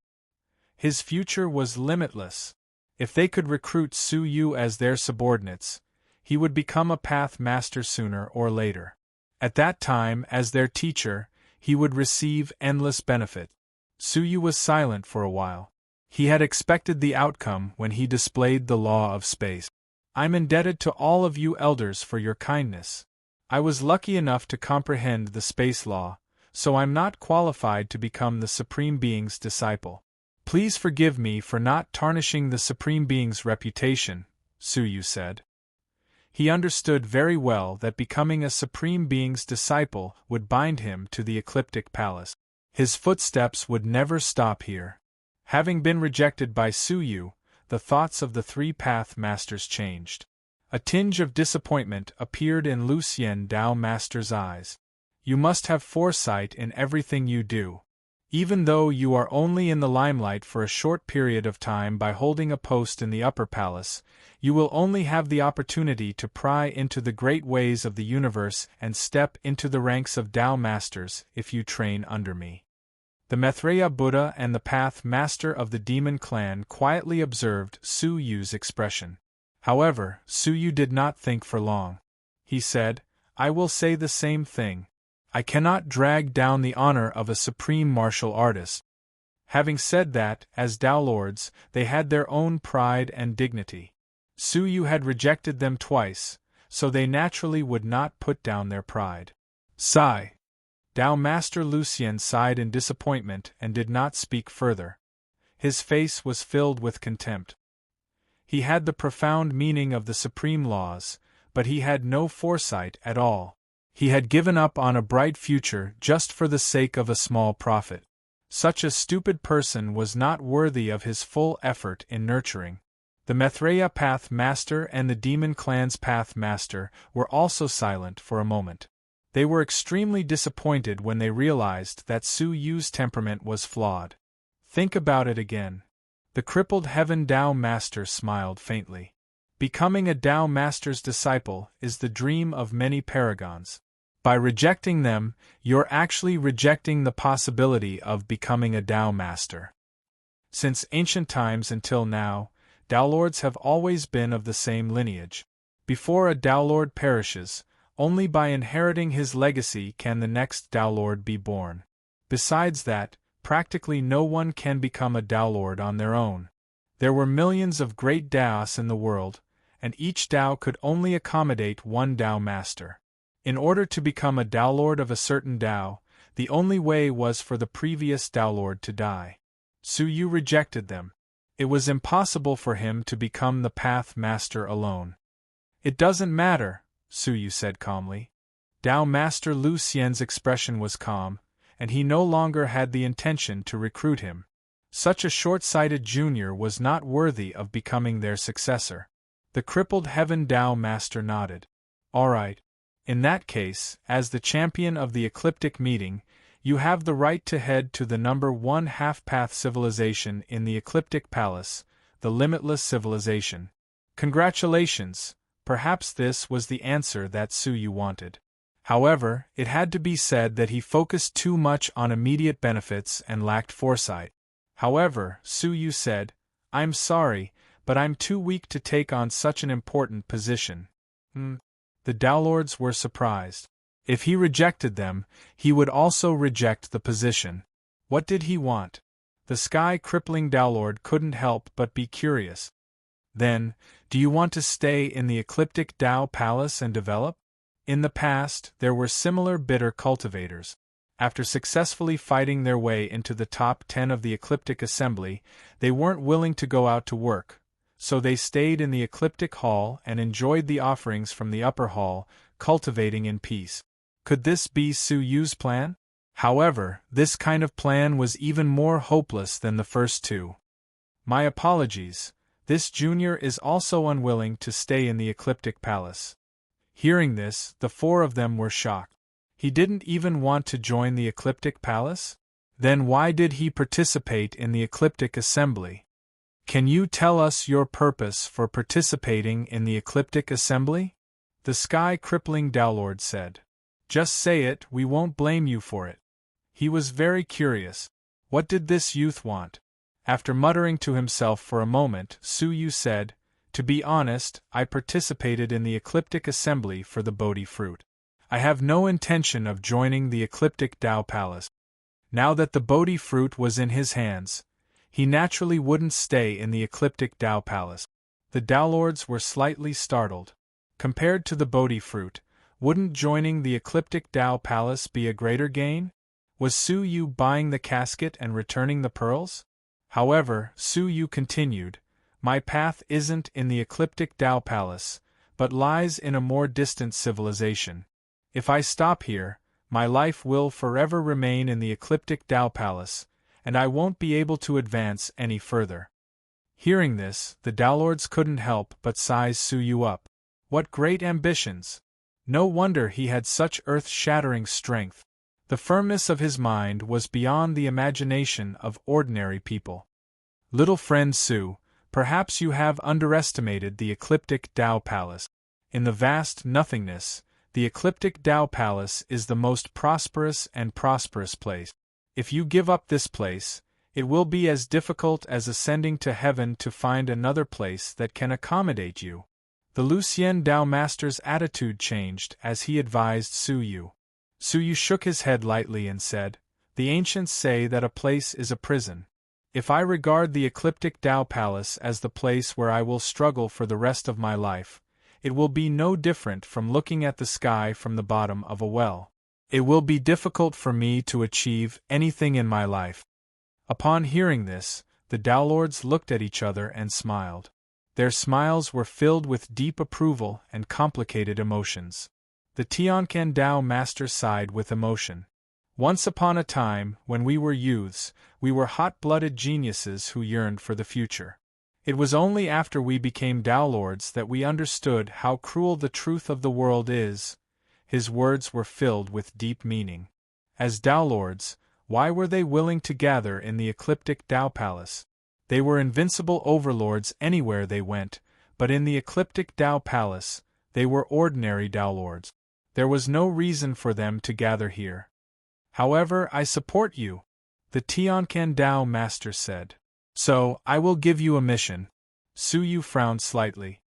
His future was limitless. If they could recruit Suyu as their subordinates, he would become a Path Master sooner or later. At that time, as their teacher, he would receive endless benefit. Suyu was silent for a while. He had expected the outcome when he displayed the law of space. "I'm indebted to all of you elders for your kindness. I was lucky enough to comprehend the space law, so I'm not qualified to become the Supreme Being's disciple. Please forgive me for not tarnishing the Supreme Being's reputation," Suyu said. He understood very well that becoming a Supreme Being's disciple would bind him to the Ecliptic Palace. His footsteps would never stop here. Having been rejected by Suyu, the thoughts of the three Path Masters changed. A tinge of disappointment appeared in Lucien Dao Master's eyes. "You must have foresight in everything you do. Even though you are only in the limelight for a short period of time by holding a post in the upper palace, you will only have the opportunity to pry into the great ways of the universe and step into the ranks of Dao Masters if you train under me." The Maitreya Buddha and the Path Master of the Demon Clan quietly observed Suyu's expression. However, Suyu did not think for long. He said, "I will say the same thing. I cannot drag down the honor of a supreme martial artist." Having said that, as Dowlords, they had their own pride and dignity. Su Yu had rejected them twice, so they naturally would not put down their pride. Sigh. Tao Master Lucien sighed in disappointment and did not speak further. His face was filled with contempt. He had the profound meaning of the supreme laws, but he had no foresight at all. He had given up on a bright future just for the sake of a small profit. Such a stupid person was not worthy of his full effort in nurturing. The Maitreya Path Master and the Demon Clan's Path Master were also silent for a moment. They were extremely disappointed when they realized that Su Yu's temperament was flawed. Think about it again. The crippled Heaven Tao Master smiled faintly. Becoming a Tao Master's disciple is the dream of many paragons. By rejecting them, you're actually rejecting the possibility of becoming a Tao Master. Since ancient times until now, Tao Lords have always been of the same lineage. Before a Tao Lord perishes, only by inheriting his legacy can the next Tao Lord be born. Besides that, practically no one can become a Tao Lord on their own. There were millions of great Taos in the world, and each Tao could only accommodate one Tao Master. In order to become a Tao Lord of a certain Tao, the only way was for the previous Tao Lord to die. Su Yu rejected them. It was impossible for him to become the Path Master alone. It doesn't matter, Su Yu said calmly. Tao Master Lu Xian's expression was calm, and he no longer had the intention to recruit him. Such a short-sighted junior was not worthy of becoming their successor. The crippled Heaven Tao Master nodded. All right. In that case, as the champion of the Ecliptic Meeting, you have the right to head to the number 1 half-path civilization in the Ecliptic Palace, the Limitless Civilization. Congratulations, perhaps this was the answer that Su Yu wanted. However, it had to be said that he focused too much on immediate benefits and lacked foresight. However, Su Yu said, I'm sorry, but I'm too weak to take on such an important position. The Tao Lords were surprised. If he rejected them, he would also reject the position. What did he want? The sky-crippling Tao Lord couldn't help but be curious. Then, do you want to stay in the Ecliptic Tao Palace and develop? In the past, there were similar bitter cultivators. After successfully fighting their way into the top 10 of the Ecliptic Assembly, they weren't willing to go out to work, so they stayed in the Ecliptic Hall and enjoyed the offerings from the upper hall, cultivating in peace. Could this be Su Yu's plan? However, this kind of plan was even more hopeless than the first two. My apologies, this junior is also unwilling to stay in the Ecliptic Palace. Hearing this, the 4 of them were shocked. He didn't even want to join the Ecliptic Palace? Then why did he participate in the Ecliptic Assembly? Can you tell us your purpose for participating in the Ecliptic Assembly? The sky-crippling Tao Lord said. Just say it, we won't blame you for it. He was very curious. What did this youth want? After muttering to himself for a moment, Su Yu said, To be honest, I participated in the Ecliptic Assembly for the Bodhi fruit. I have no intention of joining the Ecliptic Tao Palace. Now that the Bodhi fruit was in his hands, he naturally wouldn't stay in the Ecliptic Tao Palace. The Tao Lords were slightly startled. Compared to the Bodhi fruit, wouldn't joining the Ecliptic Tao Palace be a greater gain? Was Su Yu buying the casket and returning the pearls? However, Su Yu continued, My path isn't in the Ecliptic Tao Palace, but lies in a more distant civilization. If I stop here, my life will forever remain in the Ecliptic Tao Palace, and I won't be able to advance any further. Hearing this, the Tao Lords couldn't help but size Su Yu up. What great ambitions! No wonder he had such earth-shattering strength. The firmness of his mind was beyond the imagination of ordinary people. Little friend Su, perhaps you have underestimated the Ecliptic Tao Palace. In the vast nothingness, the Ecliptic Tao Palace is the most prosperous and prosperous place. If you give up this place, it will be as difficult as ascending to heaven to find another place that can accommodate you. The Lucien Tao Master's attitude changed as he advised Su Yu. Su Yu shook his head lightly and said, The ancients say that a place is a prison. If I regard the ecliptic Tao Palace as the place where I will struggle for the rest of my life, it will be no different from looking at the sky from the bottom of a well. It will be difficult for me to achieve anything in my life. Upon hearing this, the Tao Lords looked at each other and smiled. Their smiles were filled with deep approval and complicated emotions. The Tianquan Tao Master sighed with emotion. Once upon a time, when we were youths, we were hot-blooded geniuses who yearned for the future. It was only after we became Tao Lords that we understood how cruel the truth of the world is. His words were filled with deep meaning. As Tao Lords, why were they willing to gather in the ecliptic Tao Palace? They were invincible overlords anywhere they went, but in the ecliptic Tao Palace, they were ordinary Tao Lords. There was no reason for them to gather here. However, I support you, the Tianquan Tao Master said. So, I will give you a mission. Su Yu frowned slightly.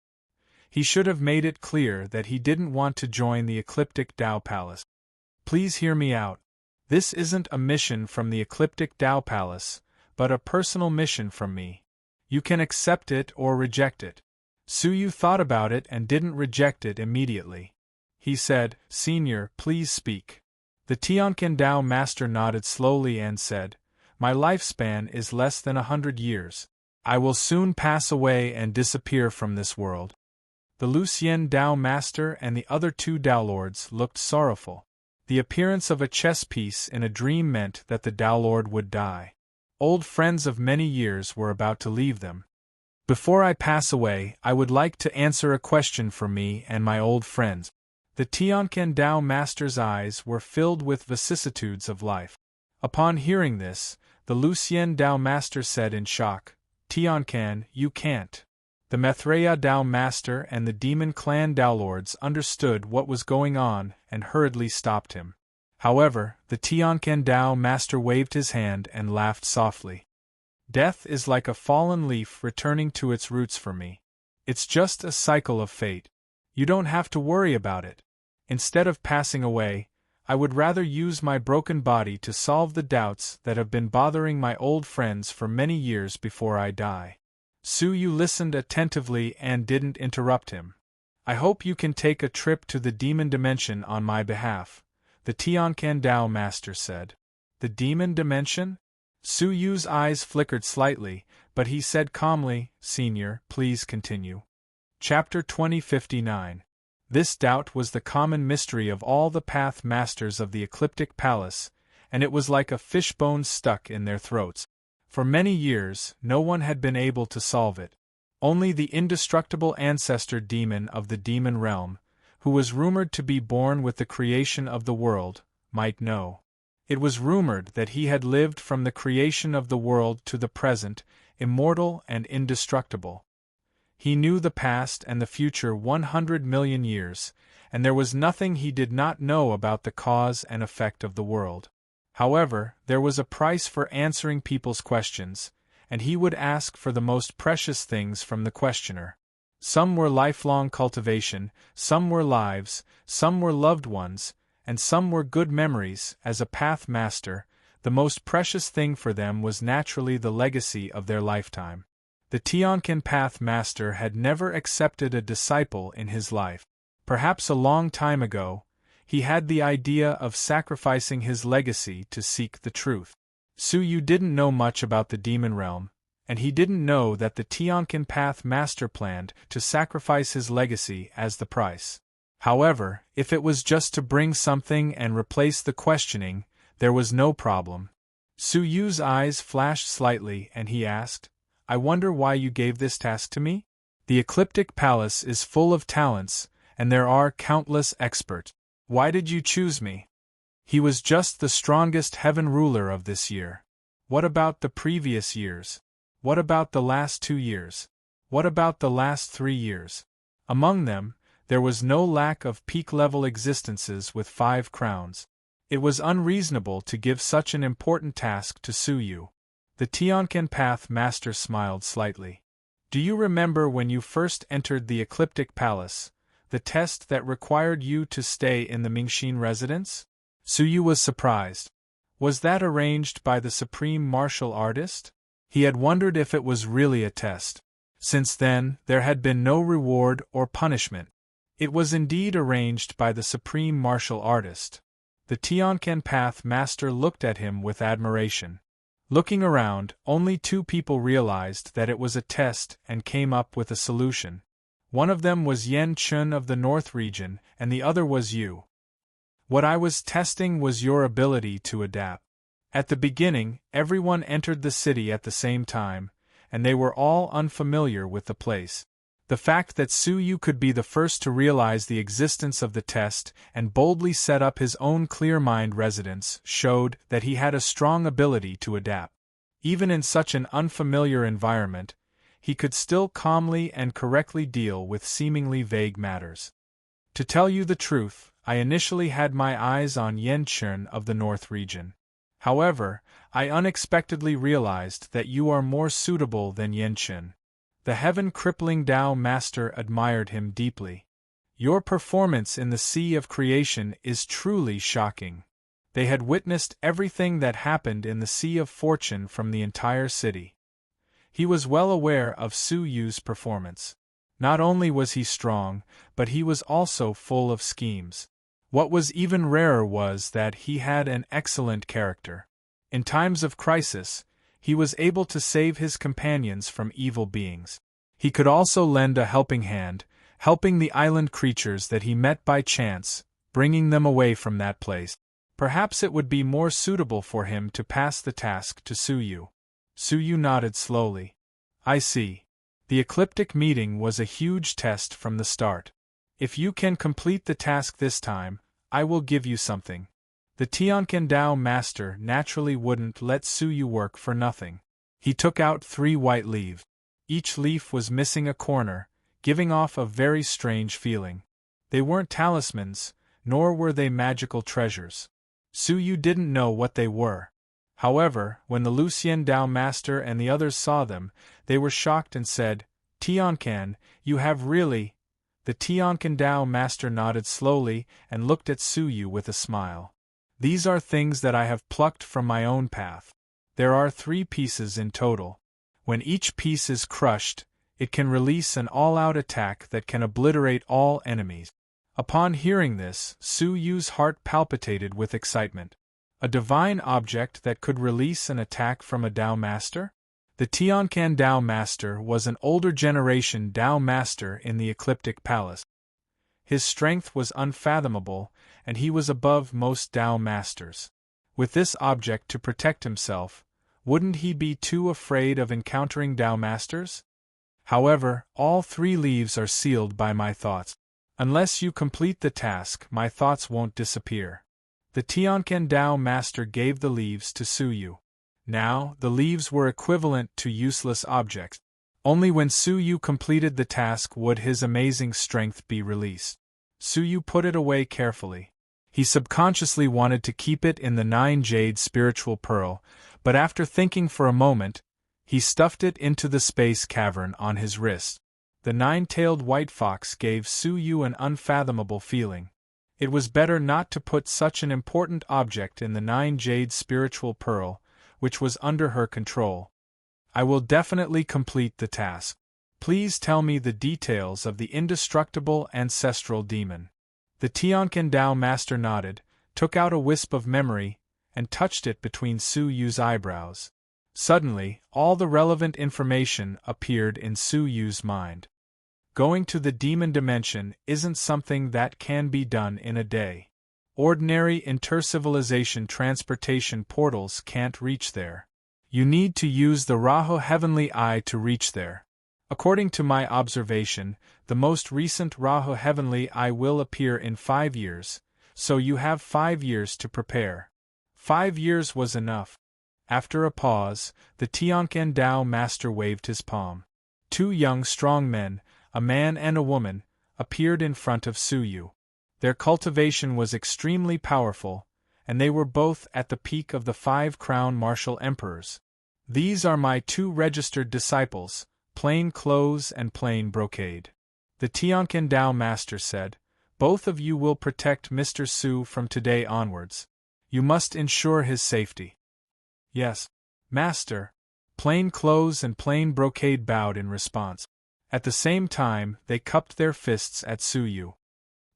He should have made it clear that he didn't want to join the ecliptic Tao Palace. Please hear me out. This isn't a mission from the ecliptic Tao Palace, but a personal mission from me. You can accept it or reject it. Su Yu thought about it and didn't reject it immediately. He said, Senior, please speak. The Tianquan Tao Master nodded slowly and said, My lifespan is less than 100 years. I will soon pass away and disappear from this world. The Lucien Tao Master and the other two Tao Lords looked sorrowful. The appearance of a chess piece in a dream meant that the Tao Lord would die. Old friends of many years were about to leave them. Before I pass away, I would like to answer a question for me and my old friends. The Tianquan Tao Master's eyes were filled with vicissitudes of life. Upon hearing this, the Lucien Tao Master said in shock, Tianquan, you can't. The Maitreya Tao Master and the Demon Clan Tao Lords understood what was going on and hurriedly stopped him. However, the Tianquan Tao Master waved his hand and laughed softly. Death is like a fallen leaf returning to its roots for me. It's just a cycle of fate. You don't have to worry about it. Instead of passing away, I would rather use my broken body to solve the doubts that have been bothering my old friends for many years before I die. Su Yu listened attentively and didn't interrupt him. I hope you can take a trip to the demon dimension on my behalf, the Tianquan Tao Master said. The demon dimension? Su Yu's eyes flickered slightly, but he said calmly, Senior, please continue. Chapter 2059. This doubt was the common mystery of all the Path Masters of the Ecliptic Palace, and it was like a fishbone stuck in their throats. For many years, no one had been able to solve it. Only the indestructible ancestor demon of the demon realm, who was rumored to be born with the creation of the world, might know. It was rumored that he had lived from the creation of the world to the present, immortal and indestructible. He knew the past and the future 100 million years, and there was nothing he did not know about the cause and effect of the world. However, there was a price for answering people's questions, and he would ask for the most precious things from the questioner. Some were lifelong cultivation, some were lives, some were loved ones, and some were good memories. As a Path Master, the most precious thing for them was naturally the legacy of their lifetime. The Tianquan Path Master had never accepted a disciple in his life. Perhaps a long time ago, he had the idea of sacrificing his legacy to seek the truth. Su Yu didn't know much about the demon realm, and he didn't know that the Tianquan Path Master planned to sacrifice his legacy as the price. However, if it was just to bring something and replace the questioning, there was no problem. Su Yu's eyes flashed slightly and he asked, I wonder why you gave this task to me? The Ecliptic Palace is full of talents, and there are countless experts. Why did you choose me? He was just the strongest heaven ruler of this year. What about the previous years? What about the last 2 years? What about the last 3 years? Among them, there was no lack of peak-level existences with 5 crowns. It was unreasonable to give such an important task to Su Yu. The Tianquan Path Master smiled slightly. Do you remember when you first entered the Ecliptic Palace, the test that required you to stay in the Mingxin residence? Su Yu was surprised. Was that arranged by the supreme martial artist? He had wondered if it was really a test. Since then, there had been no reward or punishment. It was indeed arranged by the supreme martial artist. The Tianquan Path Master looked at him with admiration. Looking around, only 2 people realized that it was a test and came up with a solution. One of them was Yen Chun of the North region, and the other was you. What I was testing was your ability to adapt. At the beginning, everyone entered the city at the same time, and they were all unfamiliar with the place. The fact that Su Yu could be the first to realize the existence of the test and boldly set up his own clear mind residence showed that he had a strong ability to adapt. Even in such an unfamiliar environment, he could still calmly and correctly deal with seemingly vague matters. To tell you the truth, I initially had my eyes on Yen Chun of the North region. However, I unexpectedly realized that you are more suitable than Yen Chun. The heaven-crippling Tao Master admired him deeply. Your performance in the Sea of Creation is truly shocking. They had witnessed everything that happened in the Sea of Fortune from the entire city. He was well aware of Su Yu's performance. Not only was he strong, but he was also full of schemes. What was even rarer was that he had an excellent character. In times of crisis, he was able to save his companions from evil beings. He could also lend a helping hand, helping the island creatures that he met by chance, bringing them away from that place. Perhaps it would be more suitable for him to pass the task to Su Yu. Su Yu nodded slowly. I see. The ecliptic meeting was a huge test from the start. If you can complete the task this time, I will give you something. The Tianquan Tao Master naturally wouldn't let Su Yu work for nothing. He took out 3 white leaves. Each leaf was missing a corner, giving off a very strange feeling. They weren't talismans, nor were they magical treasures. Su Yu didn't know what they were. However, when the Lucien Tao Master and the others saw them, they were shocked and said, Tianquan, you have really... The Tianquan Tao Master nodded slowly and looked at Su Yu with a smile. These are things that I have plucked from my own path. There are 3 pieces in total. When each piece is crushed, it can release an all-out attack that can obliterate all enemies. Upon hearing this, Su Yu's heart palpitated with excitement. A divine object that could release an attack from a Tao Master? The Tianquan Tao Master was an older generation Tao Master in the Ecliptic Palace. His strength was unfathomable, and he was above most Tao Masters. With this object to protect himself, wouldn't he be too afraid of encountering Tao Masters? However, all 3 leaves are sealed by my thoughts. Unless you complete the task, my thoughts won't disappear. The Tianquan Tao Master gave the leaves to Su Yu. Now, the leaves were equivalent to useless objects. Only when Su Yu completed the task would his amazing strength be released. Su Yu put it away carefully. He subconsciously wanted to keep it in the 9 jade spiritual pearl, but after thinking for a moment, he stuffed it into the space cavern on his wrist. The 9-tailed white fox gave Su Yu an unfathomable feeling. It was better not to put such an important object in the 9 jade spiritual pearl, which was under her control. I will definitely complete the task. Please tell me the details of the indestructible ancestral demon. The Tianquan Tao Master nodded, took out a wisp of memory, and touched it between Su Yu's eyebrows. Suddenly, all the relevant information appeared in Su Yu's mind. Going to the demon dimension isn't something that can be done in a day. Ordinary intercivilization transportation portals can't reach there. You need to use the Raho Heavenly Eye to reach there. According to my observation, the most recent Raho Heavenly Eye will appear in 5 years, so you have 5 years to prepare. 5 years was enough. After a pause, the Tianquan Tao Master waved his palm. 2 young strong men, a man and a woman, appeared in front of Su Yu. Their cultivation was extremely powerful, and they were both at the peak of the 5 crown martial emperors. These are my 2 registered disciples, Plain Clothes and Plain Brocade. The Tianquan Tao Master said, both of you will protect Mr. Su from today onwards. You must ensure his safety. Yes, Master. Plain clothes and plain brocade bowed in response. At the same time, they cupped their fists at Suyu.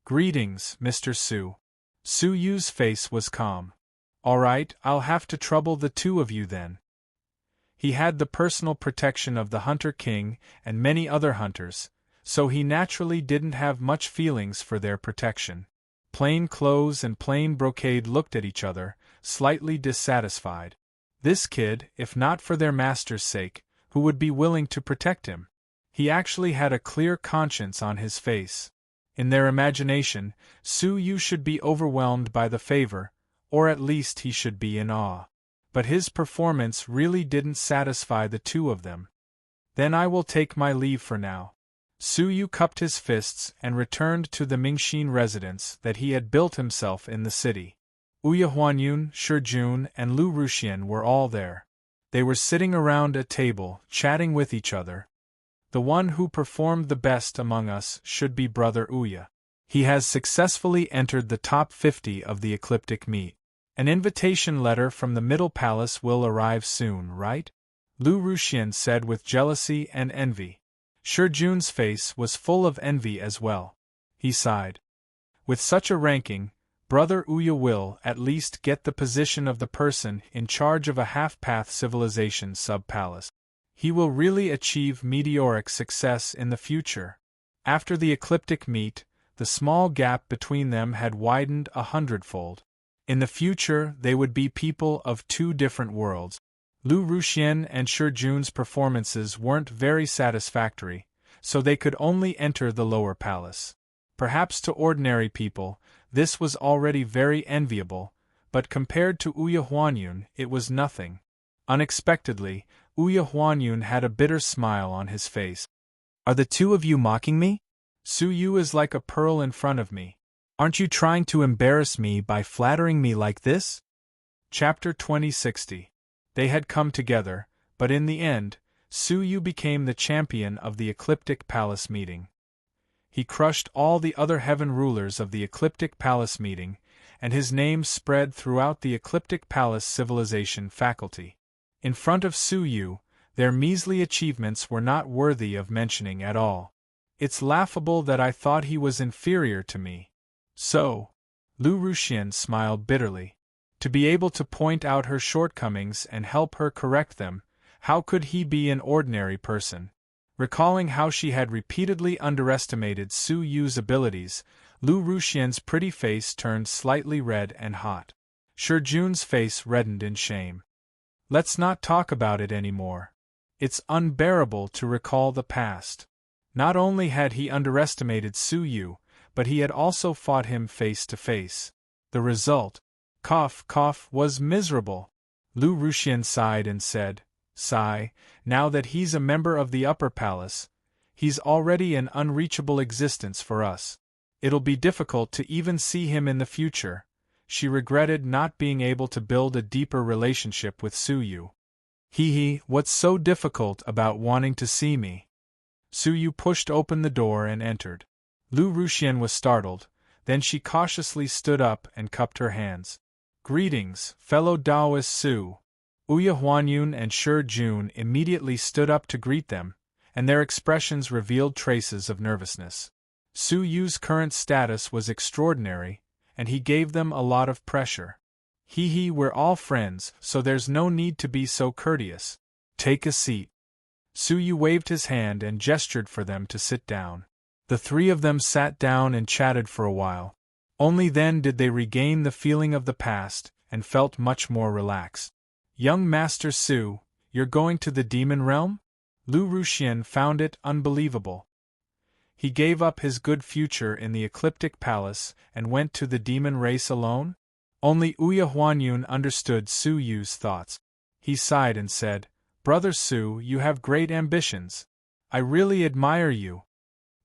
"Greetings, Mr. Su." Suyu's face was calm. "All right, I'll have to trouble the two of you then." He had the personal protection of the Hunter King and many other hunters, so he naturally didn't have much feelings for their protection. Plain clothes and plain brocade looked at each other, slightly dissatisfied. This kid, if not for their master's sake, who would be willing to protect him? He actually had a clear conscience on his face. In their imagination, Su-yu should be overwhelmed by the favor, or at least he should be in awe. But his performance really didn't satisfy the two of them. "Then I will take my leave for now." Su-yu cupped his fists and returned to the Mingxin residence that he had built himself in the city. Ouya Huanyun, Shijun, and Lu Ruxian were all there. They were sitting around a table, chatting with each other. "The one who performed the best among us should be Brother Ouya. He has successfully entered the top 50 of the ecliptic meet. An invitation letter from the Middle Palace will arrive soon, right?" Lu Ruxian said with jealousy and envy. Shijun's face was full of envy as well. He sighed. "With such a ranking, Brother Ouya will at least get the position of the person in charge of a half-path civilization sub-palace. He will really achieve meteoric success in the future." After the ecliptic meet, the small gap between them had widened 100-fold. In the future, they would be people of two different worlds. Lu Ruxian and Shijun's performances weren't very satisfactory, so they could only enter the lower palace. Perhaps to ordinary people, this was already very enviable, but compared to Ouya Huanyun, it was nothing. Unexpectedly, Ouya Huanyun had a bitter smile on his face. "Are the two of you mocking me? Su-yu is like a pearl in front of me. Aren't you trying to embarrass me by flattering me like this?" Chapter 2060. They had come together, but in the end, Su-yu became the champion of the Ecliptic Palace meeting. He crushed all the other heaven rulers of the Ecliptic Palace meeting, and his name spread throughout the Ecliptic Palace civilization faculty. In front of Su-yu, their measly achievements were not worthy of mentioning at all. "It's laughable that I thought he was inferior to me." "So?" Lu Ruxian smiled bitterly. To be able to point out her shortcomings and help her correct them, how could he be an ordinary person? Recalling how she had repeatedly underestimated Su-yu's abilities, Lu Ruxian's pretty face turned slightly red and hot. Shijun's face reddened in shame. "Let's not talk about it anymore. It's unbearable to recall the past." Not only had he underestimated Su-yu, but he had also fought him face to face. The result, was miserable. Lu Ruxian sighed and said, "Sigh, now that he's a member of the upper palace, he's already an unreachable existence for us. It'll be difficult to even see him in the future." She regretted not being able to build a deeper relationship with Su-yu. What's so difficult about wanting to see me?" Su-yu pushed open the door and entered. Lu Ruxian was startled, then she cautiously stood up and cupped her hands. "Greetings, fellow Taoist Su." Ouya Huanyun and Shijun immediately stood up to greet them, and their expressions revealed traces of nervousness. Su-yu's current status was extraordinary, and he gave them a lot of pressure. We're all friends, so there's no need to be so courteous. Take a seat." Su-yu waved his hand and gestured for them to sit down. The three of them sat down and chatted for a while. Only then did they regain the feeling of the past, and felt much more relaxed. "Young Master Su, you're going to the demon realm?" Lu Ruxian found it unbelievable. He gave up his good future in the Ecliptic Palace and went to the demon race alone? Only Ouya Huanyun understood Su-yu's thoughts. He sighed and said, "Brother Su, you have great ambitions. I really admire you."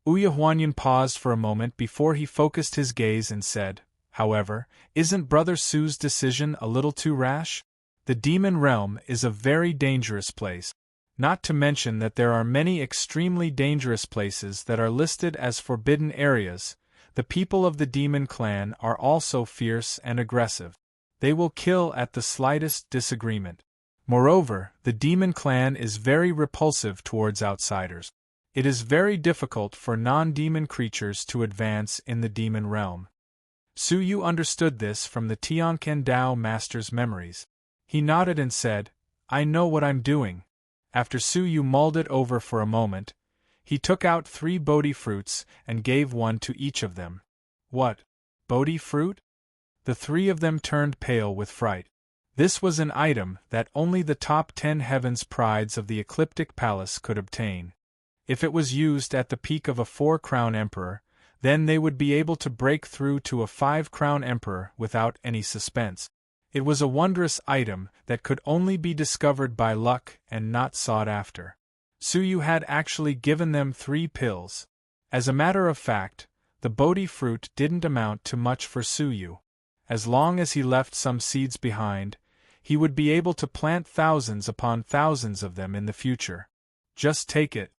Ouya Huanyun paused for a moment before he focused his gaze and said, "However, isn't Brother Su's decision a little too rash? The demon realm is a very dangerous place. Not to mention that there are many extremely dangerous places that are listed as forbidden areas. The people of the demon clan are also fierce and aggressive. They will kill at the slightest disagreement. Moreover, the demon clan is very repulsive towards outsiders. It is very difficult for non-demon creatures to advance in the demon realm. Su Yu understood this from the Tianquan Dao master's memories. He nodded and said, "I know what I'm doing." After Su Yu mulled it over for a moment, he took out 3 Bodhi fruits and gave one to each of them. "What? Bodhi fruit?" The 3 of them turned pale with fright. This was an item that only the top 10 heavens prides of the Ecliptic Palace could obtain. If it was used at the peak of a 4-crown emperor, then they would be able to break through to a 5-crown emperor without any suspense. It was a wondrous item that could only be discovered by luck and not sought after. Su Yu had actually given them 3 pills. As a matter of fact, the Bodhi fruit didn't amount to much for Su Yu. As long as he left some seeds behind, he would be able to plant thousands upon thousands of them in the future. Just take it.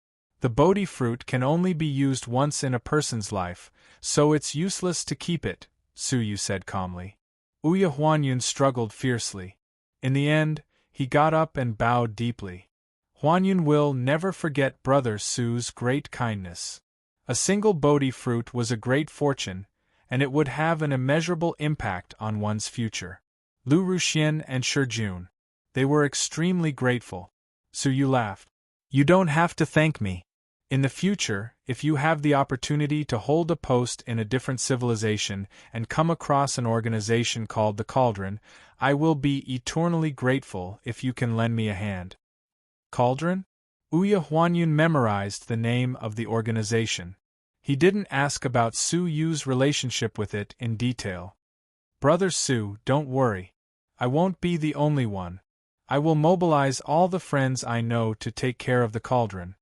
The Bodhi fruit can only be used once in a person's life, so it's useless to keep it, Su Yu said calmly. Ouya Huanyun struggled fiercely. In the end, he got up and bowed deeply. Huanyun will never forget Brother Su's great kindness. A single Bodhi fruit was a great fortune, and it would have an immeasurable impact on one's future. Lu Ruxian and Shijun. They were extremely grateful. Su Yu laughed. "You don't have to thank me. In the future, if you have the opportunity to hold a post in a different civilization and come across an organization called the Cauldron, I will be eternally grateful if you can lend me a hand." Cauldron? Ouya Huanyun memorized the name of the organization. He didn't ask about Su Yu's relationship with it in detail. "Brother Su, don't worry. I won't be the only one. I will mobilize all the friends I know to take care of the Cauldron.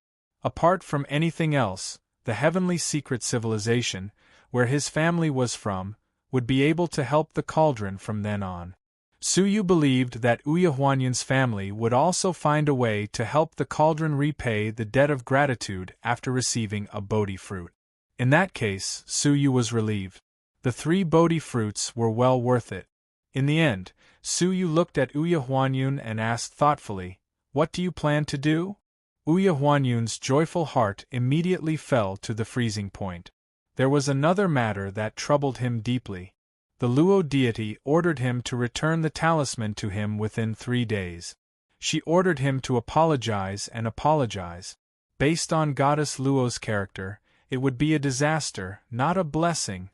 Apart from anything else, the heavenly secret civilization, where his family was from, would be able to help the Cauldron from then on." Su Yu believed that Ouya Huanyun's family would also find a way to help the Cauldron repay the debt of gratitude after receiving a Bodhi fruit. In that case, Su Yu was relieved. The 3 Bodhi fruits were well worth it. In the end, Su Yu looked at Ouya Huanyun and asked thoughtfully, "What do you plan to do?" Ouya Huanyun's joyful heart immediately fell to the freezing point. There was another matter that troubled him deeply. The Luo deity ordered him to return the talisman to him within 3 days. She ordered him to apologize and apologize. Based on Goddess Luo's character, it would be a disaster, not a blessing.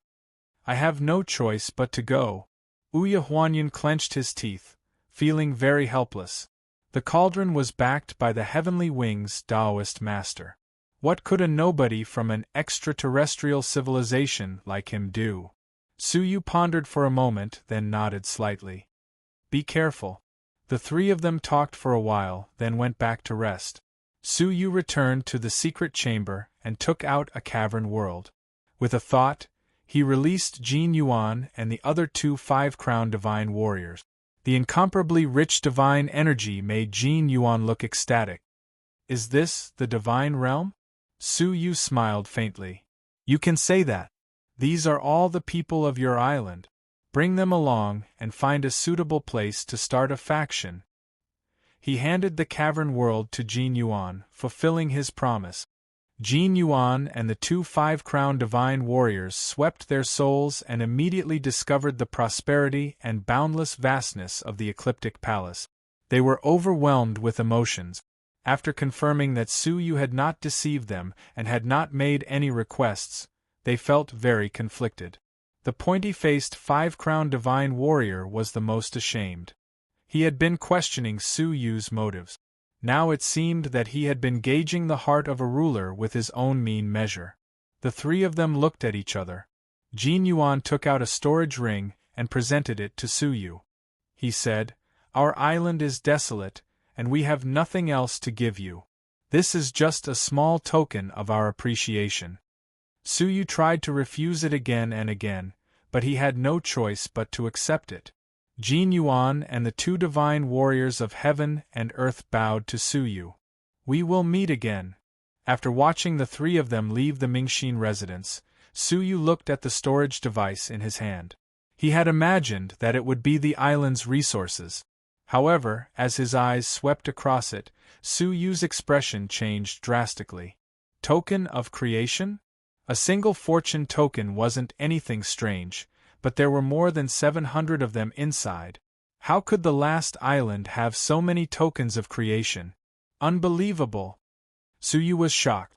"I have no choice but to go." Ouya Huanyun clenched his teeth, feeling very helpless. The Cauldron was backed by the Heavenly Wings Taoist master. What could a nobody from an extraterrestrial civilization like him do? Su Yu pondered for a moment, then nodded slightly. "Be careful." The 3 of them talked for a while, then went back to rest. Su Yu returned to the secret chamber and took out a cavern world. With a thought, he released Jin Yuan and the other 2 5-crown divine warriors. The incomparably rich divine energy made Jin Yuan look ecstatic. "Is this the divine realm?" Su Yu smiled faintly. "You can say that. These are all the people of your island. Bring them along and find a suitable place to start a faction." He handed the cavern world to Jin Yuan, fulfilling his promise. Jin Yuan and the 2 5-crown divine warriors swept their souls and immediately discovered the prosperity and boundless vastness of the Ecliptic Palace. They were overwhelmed with emotions. After confirming that Su Yu had not deceived them and had not made any requests, they felt very conflicted. The pointy-faced 5-crown divine warrior was the most ashamed. He had been questioning Su Yu's motives. Now it seemed that he had been gauging the heart of a ruler with his own mean measure. The 3 of them looked at each other. Jin Yuan took out a storage ring and presented it to Su Yu. He said, "Our island is desolate, and we have nothing else to give you. This is just a small token of our appreciation." Su Yu tried to refuse it again and again, but he had no choice but to accept it. Jin Yuan and the 2 divine warriors of heaven and earth bowed to Su Yu. "We will meet again." After watching the 3 of them leave the Mingxin residence, Su Yu looked at the storage device in his hand. He had imagined that it would be the island's resources. However, as his eyes swept across it, Su Yu's expression changed drastically. Token of creation? A single fortune token wasn't anything strange, but there were more than 700 of them inside. How could the last island have so many tokens of creation? Unbelievable! Su Yu was shocked.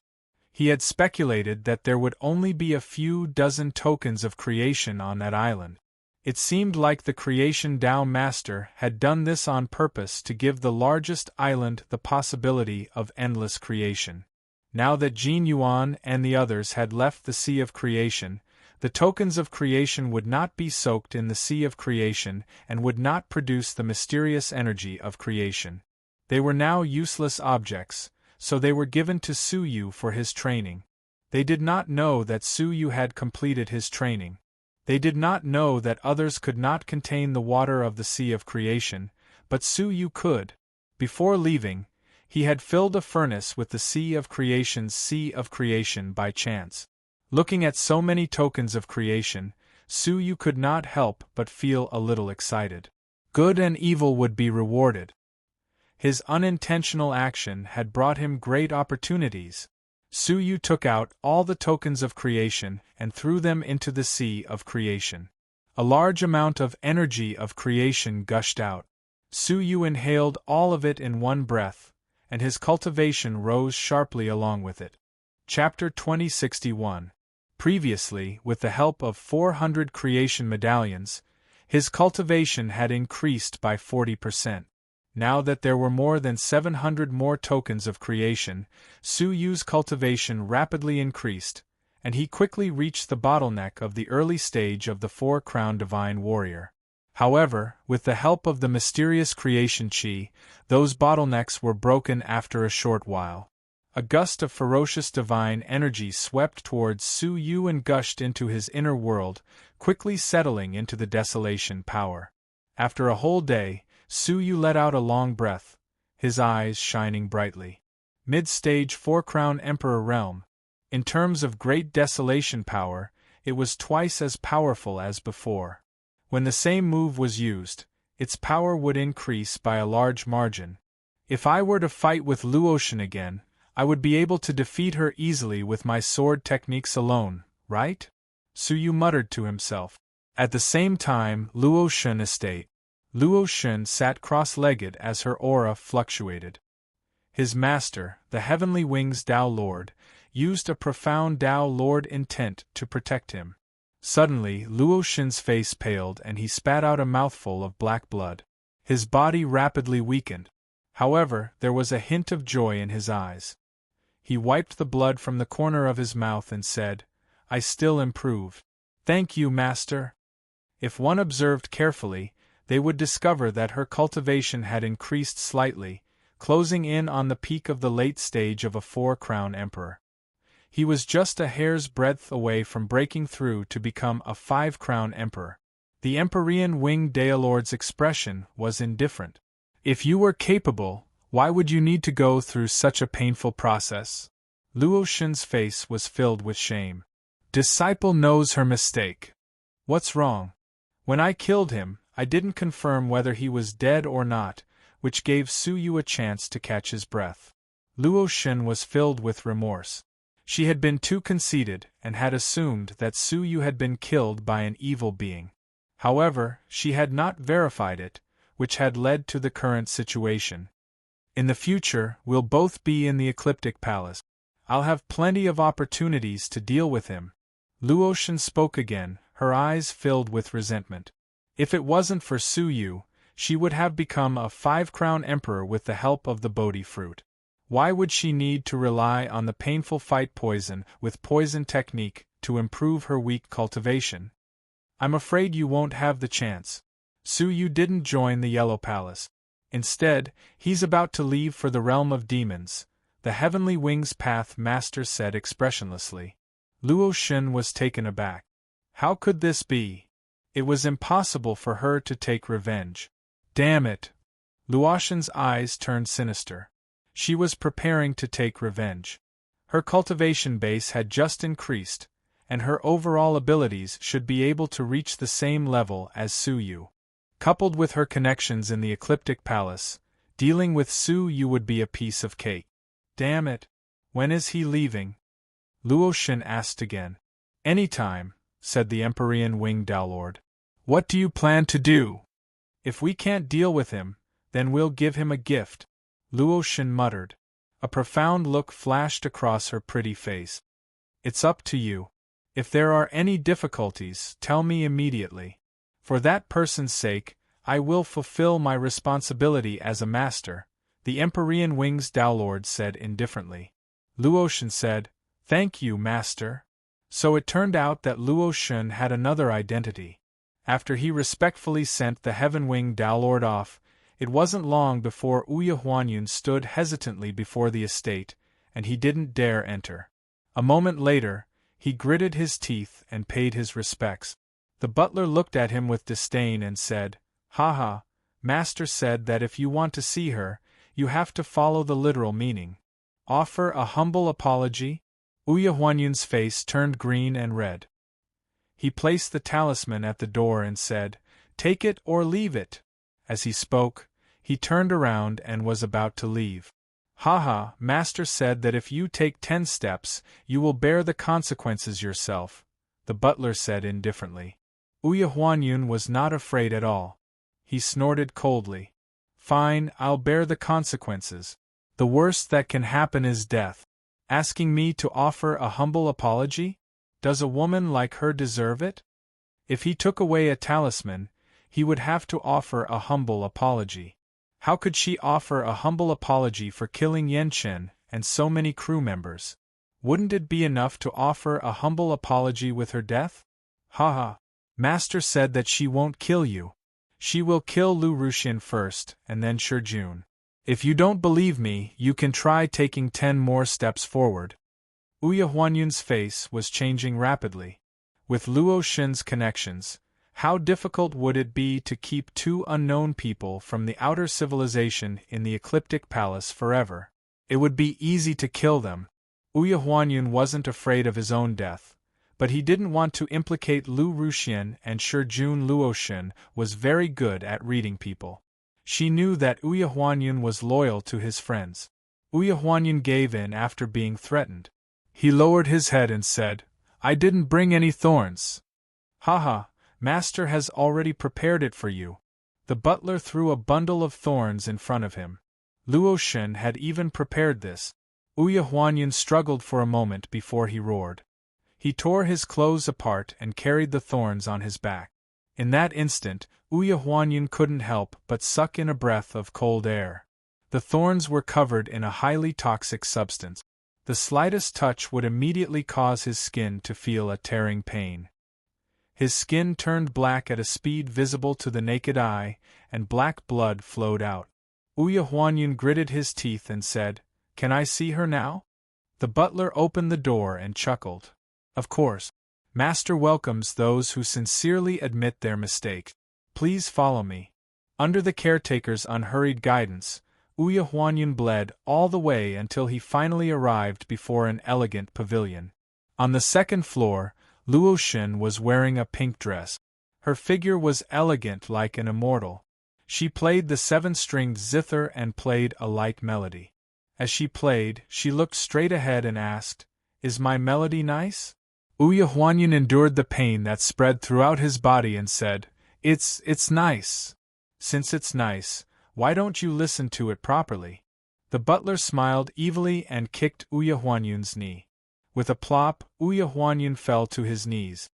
He had speculated that there would only be a few dozen tokens of creation on that island. It seemed like the Creation Tao Master had done this on purpose to give the largest island the possibility of endless creation. Now that Jin Yuan and the others had left the Sea of Creation, the tokens of creation would not be soaked in the Sea of Creation and would not produce the mysterious energy of creation. They were now useless objects, so they were given to Su Yu for his training. They did not know that Su Yu had completed his training. They did not know that others could not contain the water of the Sea of Creation, but Su Yu could. Before leaving, he had filled a furnace with the Sea of Creation's Sea of Creation by chance. Looking at so many tokens of creation, Su Yu could not help but feel a little excited. Good and evil would be rewarded. His unintentional action had brought him great opportunities. Su Yu took out all the tokens of creation and threw them into the Sea of Creation. A large amount of energy of creation gushed out. Su Yu inhaled all of it in one breath, and his cultivation rose sharply along with it. Chapter 2061. Previously, with the help of 400 creation medallions, his cultivation had increased by 40%. Now that there were more than 700 more tokens of creation, Su Yu's cultivation rapidly increased, and he quickly reached the bottleneck of the early stage of the four-crown divine warrior. However, with the help of the mysterious creation chi, those bottlenecks were broken after a short while. A gust of ferocious divine energy swept towards Su Yu and gushed into his inner world, quickly settling into the desolation power. After a whole day, Su Yu let out a long breath, his eyes shining brightly. Mid-stage four-crown emperor realm. In terms of great desolation power, it was twice as powerful as before. When the same move was used, its power would increase by a large margin. If I were to fight with Luotian again, I would be able to defeat her easily with my sword techniques alone, right? Su Yu muttered to himself. At the same time, Luotian estate. Luotian sat cross-legged as her aura fluctuated. His master, the Heavenly Wings Tao Lord, used a profound Tao Lord intent to protect him. Suddenly, Luotian's face paled and he spat out a mouthful of black blood. His body rapidly weakened. However, there was a hint of joy in his eyes. He wiped the blood from the corner of his mouth and said, "I still improve. Thank you, Master." If one observed carefully, they would discover that her cultivation had increased slightly, closing in on the peak of the late stage of a four-crown emperor. He was just a hair's breadth away from breaking through to become a five-crown emperor. The Empyrean Winged Daelord's expression was indifferent. If you were capable, why would you need to go through such a painful process? Luotian's face was filled with shame. Disciple knows her mistake. What's wrong? When I killed him, I didn't confirm whether he was dead or not, which gave Su Yu a chance to catch his breath. Luotian was filled with remorse. She had been too conceited and had assumed that Su Yu had been killed by an evil being. However, she had not verified it, which had led to the current situation. In the future, we'll both be in the Ecliptic Palace. I'll have plenty of opportunities to deal with him. Luotian spoke again, her eyes filled with resentment. If it wasn't for Su Yu, she would have become a five-crown emperor with the help of the Bodhi fruit. Why would she need to rely on the painful fight poison with poison technique to improve her weak cultivation? I'm afraid you won't have the chance. Su Yu didn't join the Yellow Palace. Instead, he's about to leave for the realm of demons, the Heavenly Wings Path Master said expressionlessly. Luotian was taken aback. How could this be? It was impossible for her to take revenge. Damn it! Luotian's eyes turned sinister. She was preparing to take revenge. Her cultivation base had just increased, and her overall abilities should be able to reach the same level as Su Yu. Coupled with her connections in the Ecliptic Palace, dealing with Su Yu would be a piece of cake. Damn it! When is he leaving? Luo Shen asked again. Anytime, said the Empyrean Winged Dowlord. What do you plan to do? If we can't deal with him, then we'll give him a gift, Luo Shen muttered. A profound look flashed across her pretty face. It's up to you. If there are any difficulties, tell me immediately. For that person's sake, I will fulfill my responsibility as a master, the Empyrean Wings Dowlord said indifferently. Luo Shen said, Thank you, master. So it turned out that Luo Shen had another identity. After he respectfully sent the Heaven Winged Dowlord off, it wasn't long before Uya Huanyun stood hesitantly before the estate, and he didn't dare enter. A moment later, he gritted his teeth and paid his respects. The butler looked at him with disdain and said, Haha, master said that if you want to see her, you have to follow the literal meaning. Offer a humble apology? Uya Huanyun's face turned green and red. He placed the talisman at the door and said, Take it or leave it. As he spoke, he turned around and was about to leave. Haha, master said that if you take 10 steps, you will bear the consequences yourself, the butler said indifferently. Uya Huanyun was not afraid at all. He snorted coldly. Fine, I'll bear the consequences. The worst that can happen is death. Asking me to offer a humble apology? Does a woman like her deserve it? If he took away a talisman, he would have to offer a humble apology. How could she offer a humble apology for killing Yan Chen and so many crew members? Wouldn't it be enough to offer a humble apology with her death? Haha. Master said that she won't kill you. She will kill Lu Ruxian first, and then Shijun. If you don't believe me, you can try taking 10 more steps forward. Uya Huanyun's face was changing rapidly. With Luo Shen's connections, how difficult would it be to keep 2 unknown people from the outer civilization in the Ecliptic Palace forever? It would be easy to kill them. Uya Huanyun wasn't afraid of his own death, but he didn't want to implicate Lu Ruxian, and Shijun. Luo Shen was very good at reading people. She knew that Uya Huanyun was loyal to his friends. Uya Huanyun gave in after being threatened. He lowered his head and said, I didn't bring any thorns. Haha, master has already prepared it for you. The butler threw a bundle of thorns in front of him. Luo Shen had even prepared this. Uya Huanyun struggled for a moment before he roared. He tore his clothes apart and carried the thorns on his back. In that instant, Uya Huanyun couldn't help but suck in a breath of cold air. The thorns were covered in a highly toxic substance. The slightest touch would immediately cause his skin to feel a tearing pain. His skin turned black at a speed visible to the naked eye, and black blood flowed out. Uya Huanyun gritted his teeth and said, Can I see her now? The butler opened the door and chuckled. Of course. Master welcomes those who sincerely admit their mistakes. Please follow me. Under the caretaker's unhurried guidance, Uya Huanyun bled all the way until he finally arrived before an elegant pavilion. On the second floor, Luo Shen was wearing a pink dress. Her figure was elegant like an immortal. She played the 7-stringed zither and played a light melody. As she played, she looked straight ahead and asked, Is my melody nice? Uya Huanyun endured the pain that spread throughout his body and said, It's nice. Since it's nice, why don't you listen to it properly? The butler smiled evilly and kicked Uya Huanyun's knee. With a plop, Uya Huanyun fell to his knees.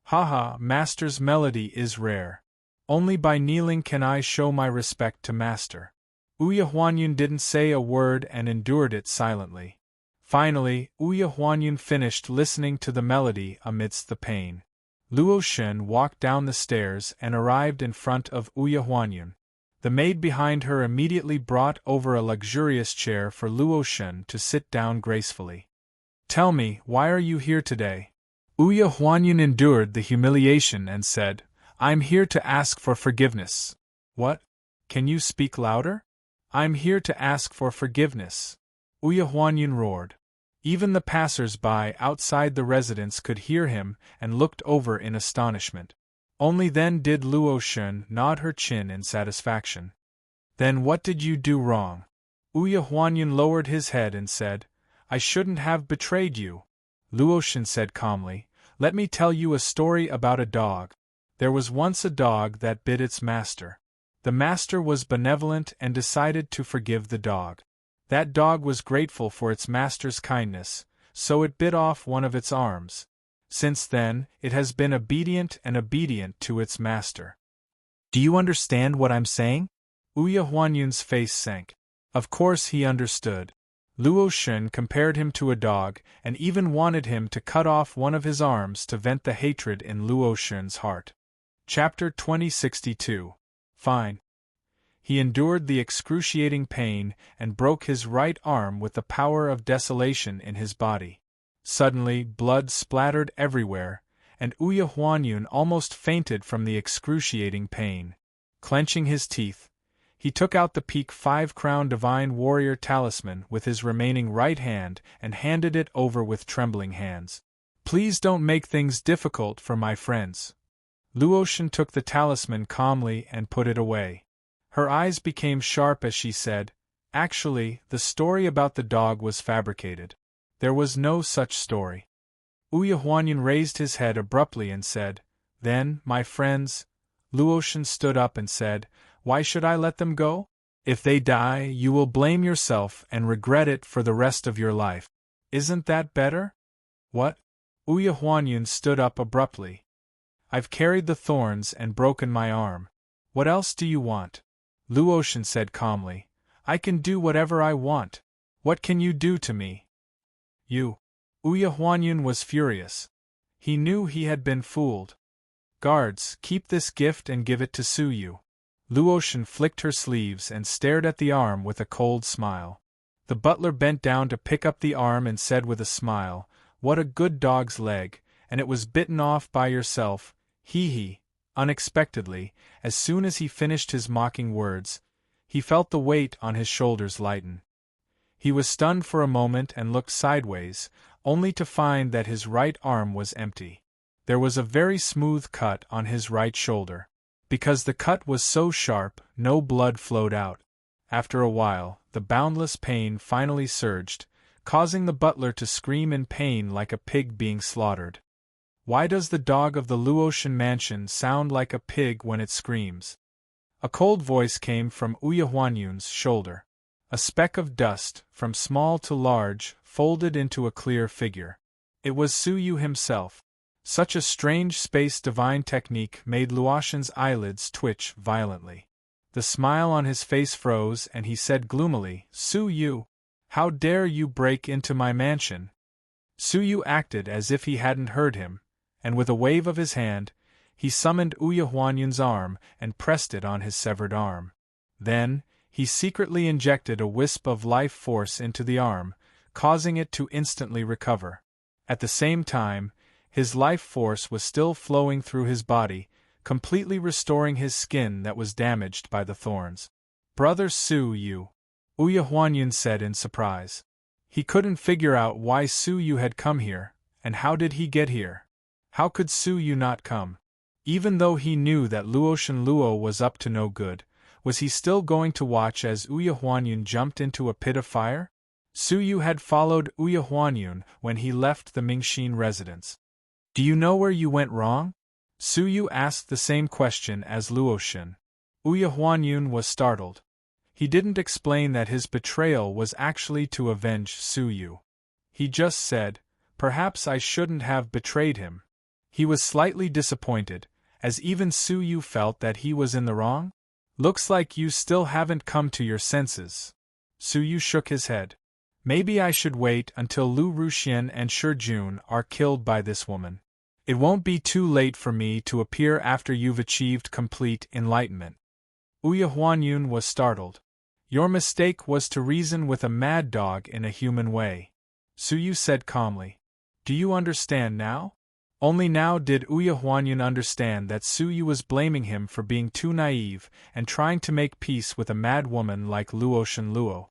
Haha, master's melody is rare. Only by kneeling can I show my respect to master. Uya Huanyun didn't say a word and endured it silently. Finally, Uya Huanyun finished listening to the melody amidst the pain. Luo Shen walked down the stairs and arrived in front of Uya Huanyun. The maid behind her immediately brought over a luxurious chair for Luo Shen to sit down gracefully. Tell me, why are you here today? Uya Huanyun endured the humiliation and said, I'm here to ask for forgiveness. What? Can you speak louder? I'm here to ask for forgiveness. Uya Huanyun roared. Even the passers-by outside the residence could hear him and looked over in astonishment. Only then did Luo Shun nod her chin in satisfaction. Then what did you do wrong? Ouya Huanyun lowered his head and said, I shouldn't have betrayed you. Luo Shun said calmly, let me tell you a story about a dog. There was once a dog that bit its master. The master was benevolent and decided to forgive the dog. That dog was grateful for its master's kindness, so it bit off one of its arms. Since then, it has been obedient to its master. Do you understand what I'm saying? Ouya Huanyun's face sank. Of course he understood. Luo Shun compared him to a dog and even wanted him to cut off one of his arms to vent the hatred in Luo Shun's heart. Chapter 2062. Fine. He endured the excruciating pain and broke his right arm with the power of desolation in his body. Suddenly, blood splattered everywhere, and Ouya Huanyun almost fainted from the excruciating pain. Clenching his teeth, he took out the Peak 5-crown Divine Warrior Talisman with his remaining right hand and handed it over with trembling hands. Please don't make things difficult for my friends. Luo Shun took the talisman calmly and put it away. Her eyes became sharp as she said, actually, the story about the dog was fabricated. There was no such story. Ouya Huanyun raised his head abruptly and said, Then, my friends, Luo Shun stood up and said, Why should I let them go? If they die, you will blame yourself and regret it for the rest of your life. Isn't that better? What? Ouya Huanyun stood up abruptly. I've carried the thorns and broken my arm. What else do you want? Luo Shun said calmly, I can do whatever I want. What can you do to me? You. Ouya Huanyun was furious. He knew he had been fooled. Guards, keep this gift and give it to Su Yu. Luo Shun flicked her sleeves and stared at the arm with a cold smile. The butler bent down to pick up the arm and said with a smile, What a good dog's leg, and it was bitten off by yourself, hee. Unexpectedly, as soon as he finished his mocking words, he felt the weight on his shoulders lighten. He was stunned for a moment and looked sideways, only to find that his right arm was empty. There was a very smooth cut on his right shoulder. Because the cut was so sharp, no blood flowed out. After a while, the boundless pain finally surged, causing the butler to scream in pain like a pig being slaughtered. Why does the dog of the Luo Shun mansion sound like a pig when it screams? A cold voice came from Ouya Huanyun's shoulder. A speck of dust, from small to large, folded into a clear figure. It was Su Yu himself. Such a strange space divine technique made Luo Shun's eyelids twitch violently. The smile on his face froze and he said gloomily, Su Yu, how dare you break into my mansion? Su Yu acted as if he hadn't heard him, and with a wave of his hand, he summoned Ouya Huanyun's arm and pressed it on his severed arm. Then, he secretly injected a wisp of life force into the arm, causing it to instantly recover. At the same time, his life force was still flowing through his body, completely restoring his skin that was damaged by the thorns. Brother Su Yu, Ouya Huanyun said in surprise. He couldn't figure out why Su Yu had come here, and how did he get here? How could Su Yu not come? Even though he knew that Luo Shun Luo was up to no good, was he still going to watch as Ouya Huanyun jumped into a pit of fire? Su Yu had followed Ouya Huanyun when he left the Mingxin residence. Do you know where you went wrong? Su Yu asked the same question as Luo Shun. Ouya Huanyun was startled. He didn't explain that his betrayal was actually to avenge Su Yu. He just said, perhaps I shouldn't have betrayed him. He was slightly disappointed, as even Su Yu felt that he was in the wrong. Looks like you still haven't come to your senses. Su Yu shook his head. Maybe I should wait until Lu Ruxian and Shi Jun are killed by this woman. It won't be too late for me to appear after you've achieved complete enlightenment. Ouya Huanyun was startled. Your mistake was to reason with a mad dog in a human way. Su Yu said calmly. Do you understand now? Only now did Ouya Huanyun understand that Su Yu was blaming him for being too naive and trying to make peace with a mad woman like Luo Shun Luo.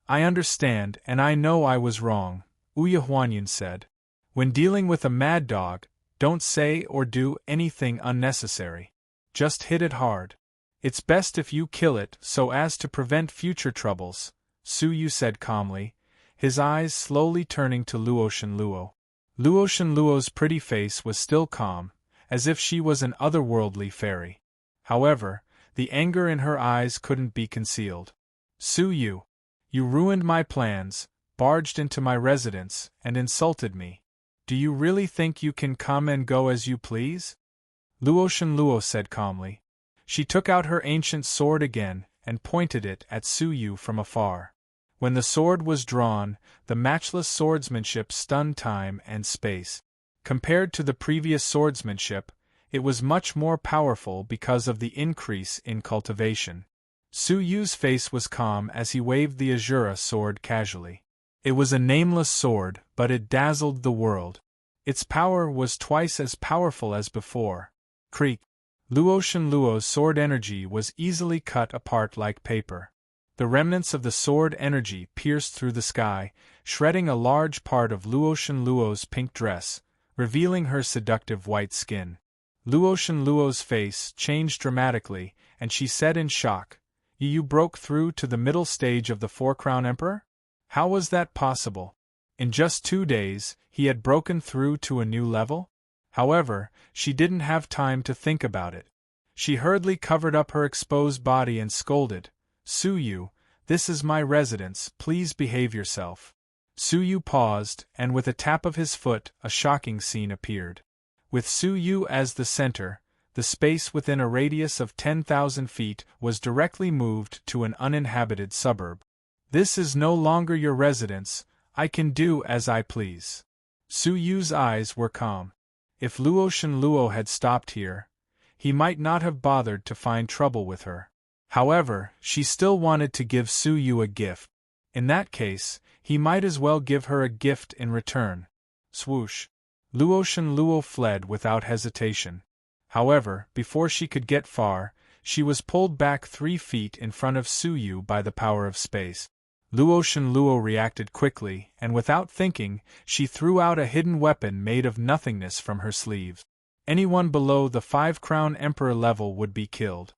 I understand and I know I was wrong, Ouya Huanyun said. When dealing with a mad dog, Don't say or do anything unnecessary. Just hit it hard. It's best if you kill it so as to prevent future troubles, Su Yu said calmly, his eyes slowly turning to Luo Shenluo. Luo Shenluo's pretty face was still calm, as if she was an otherworldly fairy. However, the anger in her eyes couldn't be concealed. Su Yu, you ruined my plans, barged into my residence, and insulted me. Do you really think you can come and go as you please? Luo Shenluo said calmly. She took out her ancient sword again and pointed it at Su Yu from afar. When the sword was drawn, the matchless swordsmanship stunned time and space. Compared to the previous swordsmanship, it was much more powerful because of the increase in cultivation. Su Yu's face was calm as he waved the Azura sword casually. It was a nameless sword, but it dazzled the world. Its power was twice as powerful as before. Creak. Luo Shenluo's sword energy was easily cut apart like paper. The remnants of the sword energy pierced through the sky, shredding a large part of Luo Shenluo's pink dress, revealing her seductive white skin. Luo Shenluo's face changed dramatically, and she said in shock, You broke through to the middle stage of the Four-Crown Emperor? How was that possible? In just 2 days, he had broken through to a new level? However, she didn't have time to think about it. She hurriedly covered up her exposed body and scolded, Su Yu, this is my residence, please behave yourself. Su Yu paused, and with a tap of his foot, a shocking scene appeared. With Su Yu as the center, the space within a radius of 10,000 feet was directly moved to an uninhabited suburb. This is no longer your residence, I can do as I please. Su Yu's eyes were calm. If Luo Shenluo had stopped here, he might not have bothered to find trouble with her. However, she still wanted to give Su Yu a gift. In that case, he might as well give her a gift in return. Swoosh. Luo Shenluo fled without hesitation. However, before she could get far, she was pulled back 3 feet in front of Su Yu by the power of space. Luo Shenluo reacted quickly, and without thinking, she threw out a hidden weapon made of nothingness from her sleeve. Anyone below the 5-crown emperor level would be killed.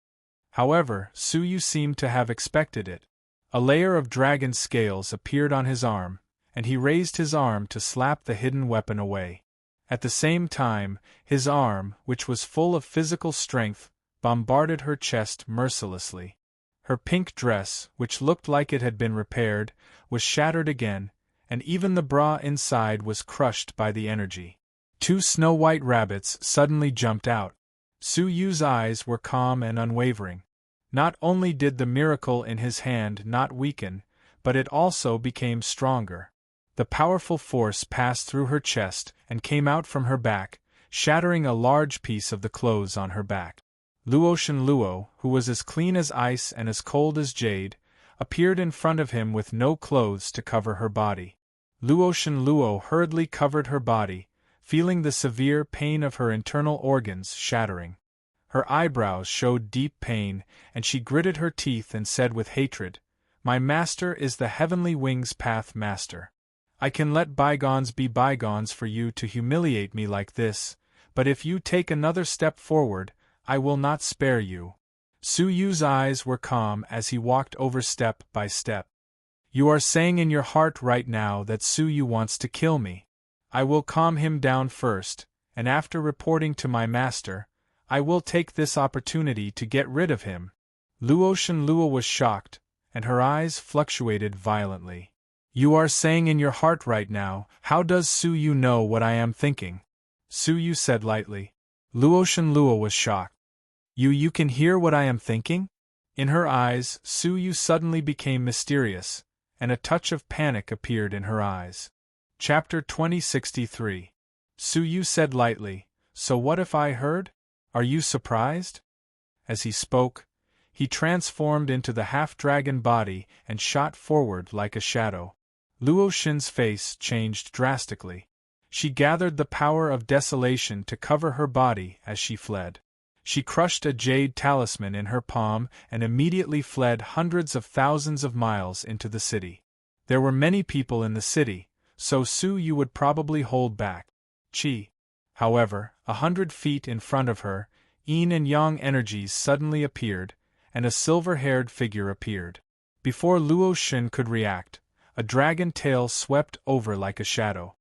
However, Su Yu seemed to have expected it. A layer of dragon scales appeared on his arm, and he raised his arm to slap the hidden weapon away. At the same time, his arm, which was full of physical strength, bombarded her chest mercilessly. Her pink dress, which looked like it had been repaired, was shattered again, and even the bra inside was crushed by the energy. 2 snow-white rabbits suddenly jumped out. Su Yu's eyes were calm and unwavering. Not only did the miracle in his hand not weaken, but it also became stronger. The powerful force passed through her chest and came out from her back, shattering a large piece of the clothes on her back. Luo Shenluo, who was as clean as ice and as cold as jade, appeared in front of him with no clothes to cover her body. Luo Shenluo hurriedly covered her body, feeling the severe pain of her internal organs shattering. Her eyebrows showed deep pain, and she gritted her teeth and said with hatred, My master is the Heavenly Wings Path Master. I can let bygones be bygones for you to humiliate me like this, but if you take another step forward, I will not spare you. Su Yu's eyes were calm as he walked over step by step. You are saying in your heart right now that Su Yu wants to kill me. I will calm him down first, and after reporting to my master, I will take this opportunity to get rid of him. Luo Shenluo was shocked, and her eyes fluctuated violently. You are saying in your heart right now, how does Su Yu know what I am thinking? Su Yu said lightly. Luo Shenluo was shocked. You can hear what I am thinking? In her eyes, Su Yu suddenly became mysterious, and a touch of panic appeared in her eyes. Chapter 2063. Su Yu said lightly, So what if I heard? Are you surprised? As he spoke, he transformed into the half-dragon body and shot forward like a shadow. Luo Shen's face changed drastically. She gathered the power of desolation to cover her body as she fled. She crushed a jade talisman in her palm and immediately fled hundreds of thousands of miles into the city. There were many people in the city, so Su Yu would probably hold back. Chi. However, 100 feet in front of her, yin and yang energies suddenly appeared, and a silver-haired figure appeared. Before Luo Shen could react, a dragon tail swept over like a shadow.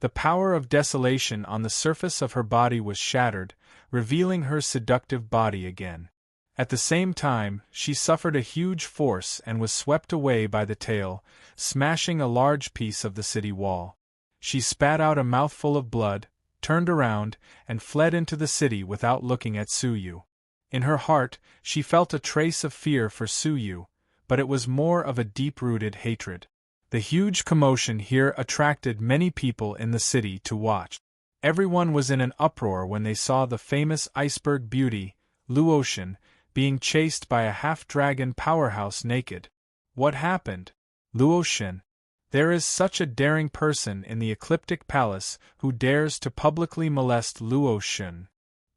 The power of desolation on the surface of her body was shattered, revealing her seductive body again. At the same time, she suffered a huge force and was swept away by the tail, smashing a large piece of the city wall. She spat out a mouthful of blood, turned around, and fled into the city without looking at Su Yu. In her heart, she felt a trace of fear for Su Yu, but it was more of a deep-rooted hatred. The huge commotion here attracted many people in the city to watch. Everyone was in an uproar when they saw the famous iceberg beauty, Luo Shen, being chased by a half-dragon powerhouse naked. What happened? Luo Shen. There is such a daring person in the Ecliptic Palace who dares to publicly molest Luo Shen.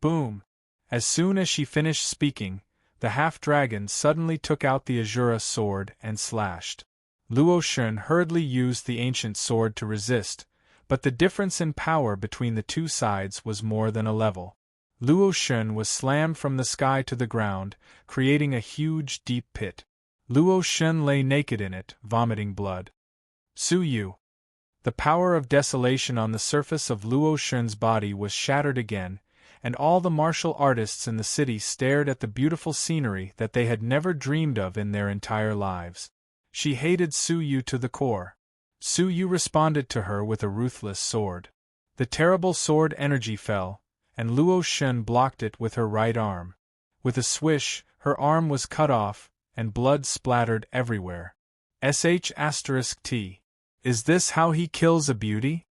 Boom! As soon as she finished speaking, the half-dragon suddenly took out the Azura sword and slashed. Luo Shen hurriedly used the ancient sword to resist, but the difference in power between the two sides was more than a level. Luo Shen was slammed from the sky to the ground, creating a huge, deep pit. Luo Shen lay naked in it, vomiting blood. Su Yu. The power of desolation on the surface of Luo Shen's body was shattered again, and all the martial artists in the city stared at the beautiful scenery that they had never dreamed of in their entire lives. She hated Su Yu to the core. Su Yu responded to her with a ruthless sword. The terrible sword energy fell, and Luo Shen blocked it with her right arm. With a swish, her arm was cut off, and blood splattered everywhere. *T. Is this how he kills a beauty?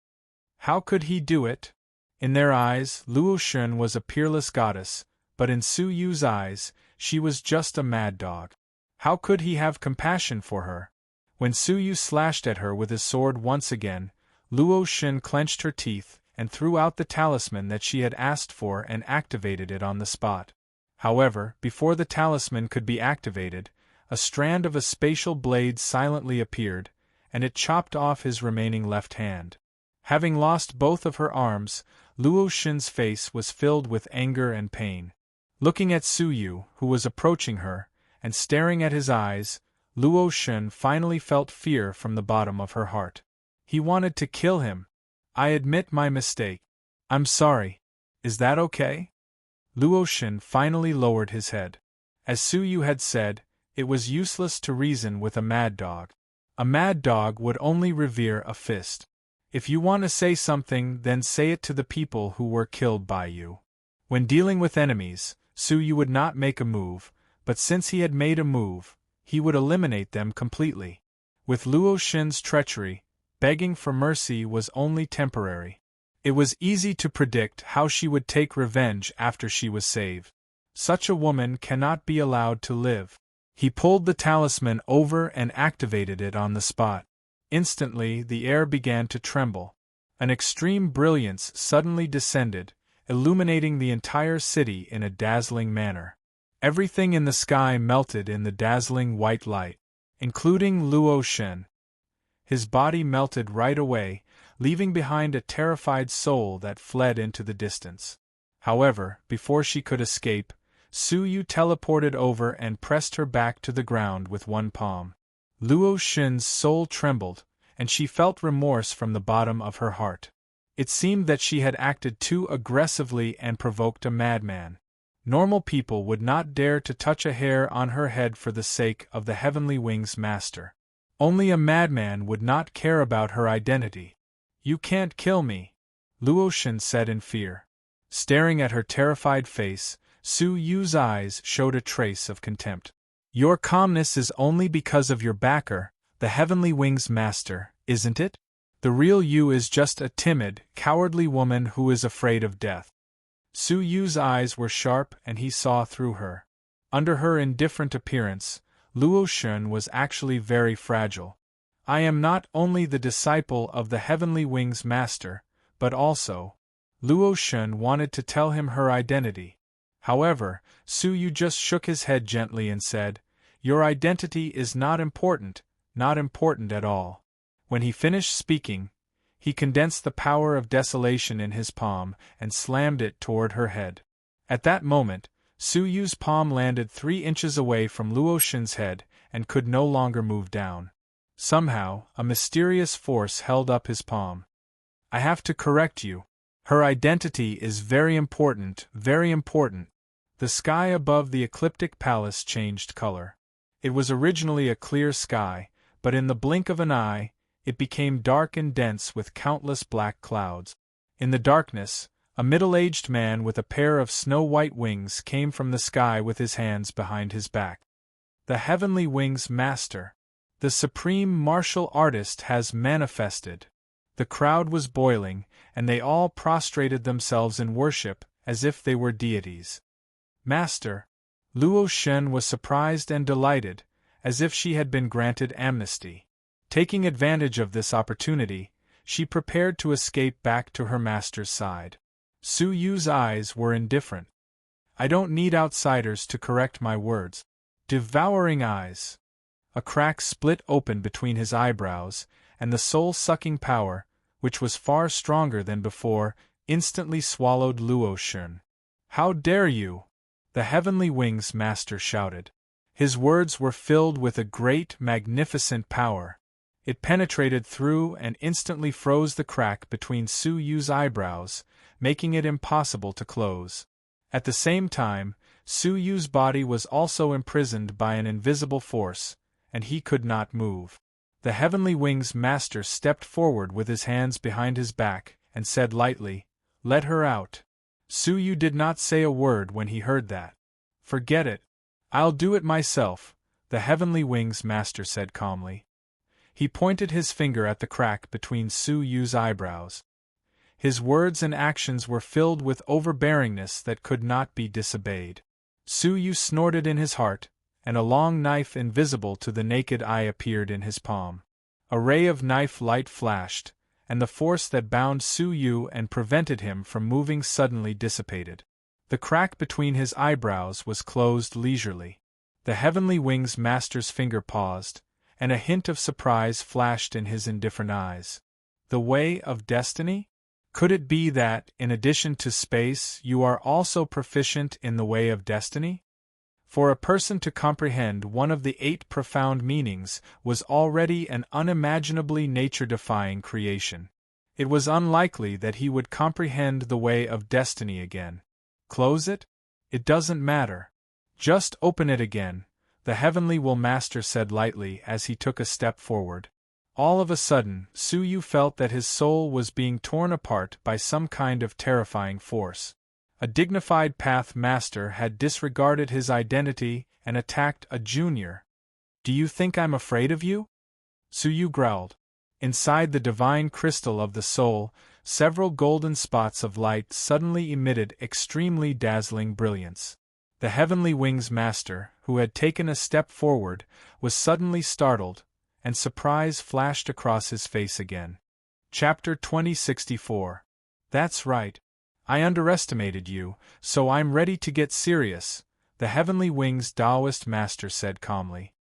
How could he do it? In their eyes, Luo Shen was a peerless goddess, but in Su Yu's eyes, she was just a mad dog. How could he have compassion for her? When Su Yu slashed at her with his sword once again, Luo Shen clenched her teeth and threw out the talisman that she had asked for and activated it on the spot. However, before the talisman could be activated, a strand of a spatial blade silently appeared, and it chopped off his remaining left hand. Having lost both of her arms, Luo Shen's face was filled with anger and pain. Looking at Su Yu, who was approaching her, and staring at his eyes, Luo Shen finally felt fear from the bottom of her heart. He wanted to kill him. I admit my mistake. I'm sorry. Is that okay? Luo Shen finally lowered his head. As Su Yu had said, it was useless to reason with a mad dog. A mad dog would only revere a fist. If you want to say something, then say it to the people who were killed by you. When dealing with enemies, Su Yu would not make a move, but since he had made a move, he would eliminate them completely. With Luo Shen's treachery, begging for mercy was only temporary. It was easy to predict how she would take revenge after she was saved. Such a woman cannot be allowed to live. He pulled the talisman over and activated it on the spot. Instantly, the air began to tremble. An extreme brilliance suddenly descended, illuminating the entire city in a dazzling manner. Everything in the sky melted in the dazzling white light, including Luo Shen. His body melted right away, leaving behind a terrified soul that fled into the distance. However, before she could escape, Su Yu teleported over and pressed her back to the ground with one palm. Luo Shen's soul trembled, and she felt remorse from the bottom of her heart. It seemed that she had acted too aggressively and provoked a madman. Normal people would not dare to touch a hair on her head for the sake of the Heavenly Wings Master. Only a madman would not care about her identity. You can't kill me, Luo Shen said in fear. Staring at her terrified face, Su Yu's eyes showed a trace of contempt. Your calmness is only because of your backer, the Heavenly Wings Master, isn't it? The real you is just a timid, cowardly woman who is afraid of death. Su Yu's eyes were sharp and he saw through her. Under her indifferent appearance, Luo Shen was actually very fragile. I am not only the disciple of the Heavenly Wings Master, but also... Luo Shen wanted to tell him her identity. However, Su Yu just shook his head gently and said, Your identity is not important at all. When he finished speaking, He condensed the power of desolation in his palm and slammed it toward her head. At that moment, Su Yu's palm landed 3 inches away from Luo Xun's head and could no longer move down. Somehow, a mysterious force held up his palm. I have to correct you. Her identity is very important, very important. The sky above the ecliptic palace changed color. It was originally a clear sky, but in the blink of an eye, it became dark and dense with countless black clouds. In the darkness, a middle-aged man with a pair of snow-white wings came from the sky with his hands behind his back. The Heavenly Wings Master. The supreme martial artist has manifested. The crowd was boiling, and they all prostrated themselves in worship, as if they were deities. Master. Luo Xun was surprised and delighted, as if she had been granted amnesty. Taking advantage of this opportunity, she prepared to escape back to her master's side. Su Yu's eyes were indifferent. I don't need outsiders to correct my words. Devouring eyes. A crack split open between his eyebrows, and the soul-sucking power, which was far stronger than before, instantly swallowed Luo Xun. How dare you! The Heavenly Wings Master shouted. His words were filled with a great, magnificent power. It penetrated through and instantly froze the crack between Su Yu's eyebrows, making it impossible to close. At the same time, Su Yu's body was also imprisoned by an invisible force, and he could not move. The Heavenly Wings Master stepped forward with his hands behind his back, and said lightly, "Let her out." Su Yu did not say a word when he heard that. "Forget it. I'll do it myself," the Heavenly Wings Master said calmly. He pointed his finger at the crack between Su Yu's eyebrows. His words and actions were filled with overbearingness that could not be disobeyed. Su Yu snorted in his heart, and a long knife invisible to the naked eye appeared in his palm. A ray of knife light flashed, and the force that bound Su Yu and prevented him from moving suddenly dissipated. The crack between his eyebrows was closed leisurely. The Heavenly Wings Master's finger paused, and a hint of surprise flashed in his indifferent eyes. The way of destiny? Could it be that, in addition to space, you are also proficient in the way of destiny? For a person to comprehend one of the 8 profound meanings was already an unimaginably nature-defying creation. It was unlikely that he would comprehend the way of destiny again. Close it? It doesn't matter. Just open it again, the Heavenly Will Master said lightly as he took a step forward. All of a sudden, Su Yu felt that his soul was being torn apart by some kind of terrifying force. A dignified path master had disregarded his identity and attacked a junior. "Do you think I'm afraid of you?" Su Yu growled. Inside the divine crystal of the soul, several golden spots of light suddenly emitted extremely dazzling brilliance. The Heavenly Wings Master, who had taken a step forward, was suddenly startled, and surprise flashed across his face again. Chapter 2064. That's right. I underestimated you, so I'm ready to get serious, the Heavenly Wings Taoist Master said calmly.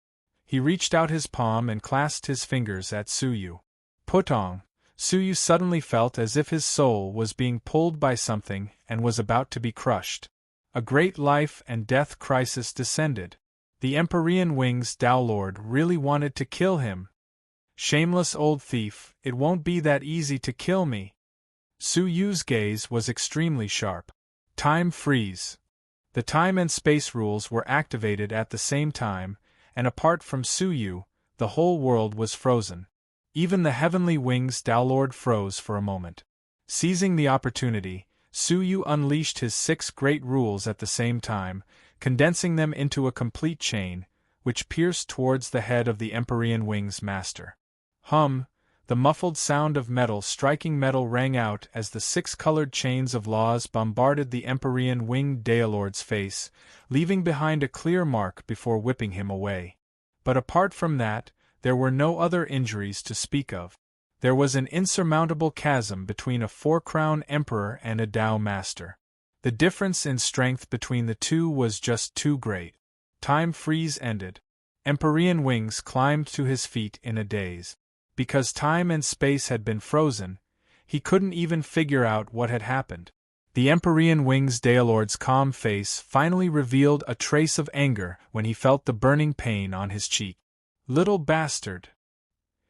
He reached out his palm and clasped his fingers at Su Yu. Putong! Su Yu suddenly felt as if his soul was being pulled by something and was about to be crushed. A great life and death crisis descended. The Empyrean Wings Tao Lord really wanted to kill him. Shameless old thief, it won't be that easy to kill me. Su Yu's gaze was extremely sharp. Time freeze. The time and space rules were activated at the same time, and apart from Su Yu, the whole world was frozen. Even the Heavenly Wings Tao Lord froze for a moment. Seizing the opportunity, Su Yu unleashed his 6 great rules at the same time, condensing them into a complete chain, which pierced towards the head of the Empyrean Wings Master. Hum! The muffled sound of metal striking metal rang out as the 6-colored chains of laws bombarded the Empyrean Winged Daolord's face, leaving behind a clear mark before whipping him away. But apart from that, there were no other injuries to speak of. There was an insurmountable chasm between a 4-crown emperor and a Tao master. The difference in strength between the two was just too great. Time freeze ended. Empyrean Wings climbed to his feet in a daze. Because time and space had been frozen, He couldn't even figure out what had happened. The Empyrean Wings Daelord's calm face finally revealed a trace of anger when he felt the burning pain on his cheek. Little bastard!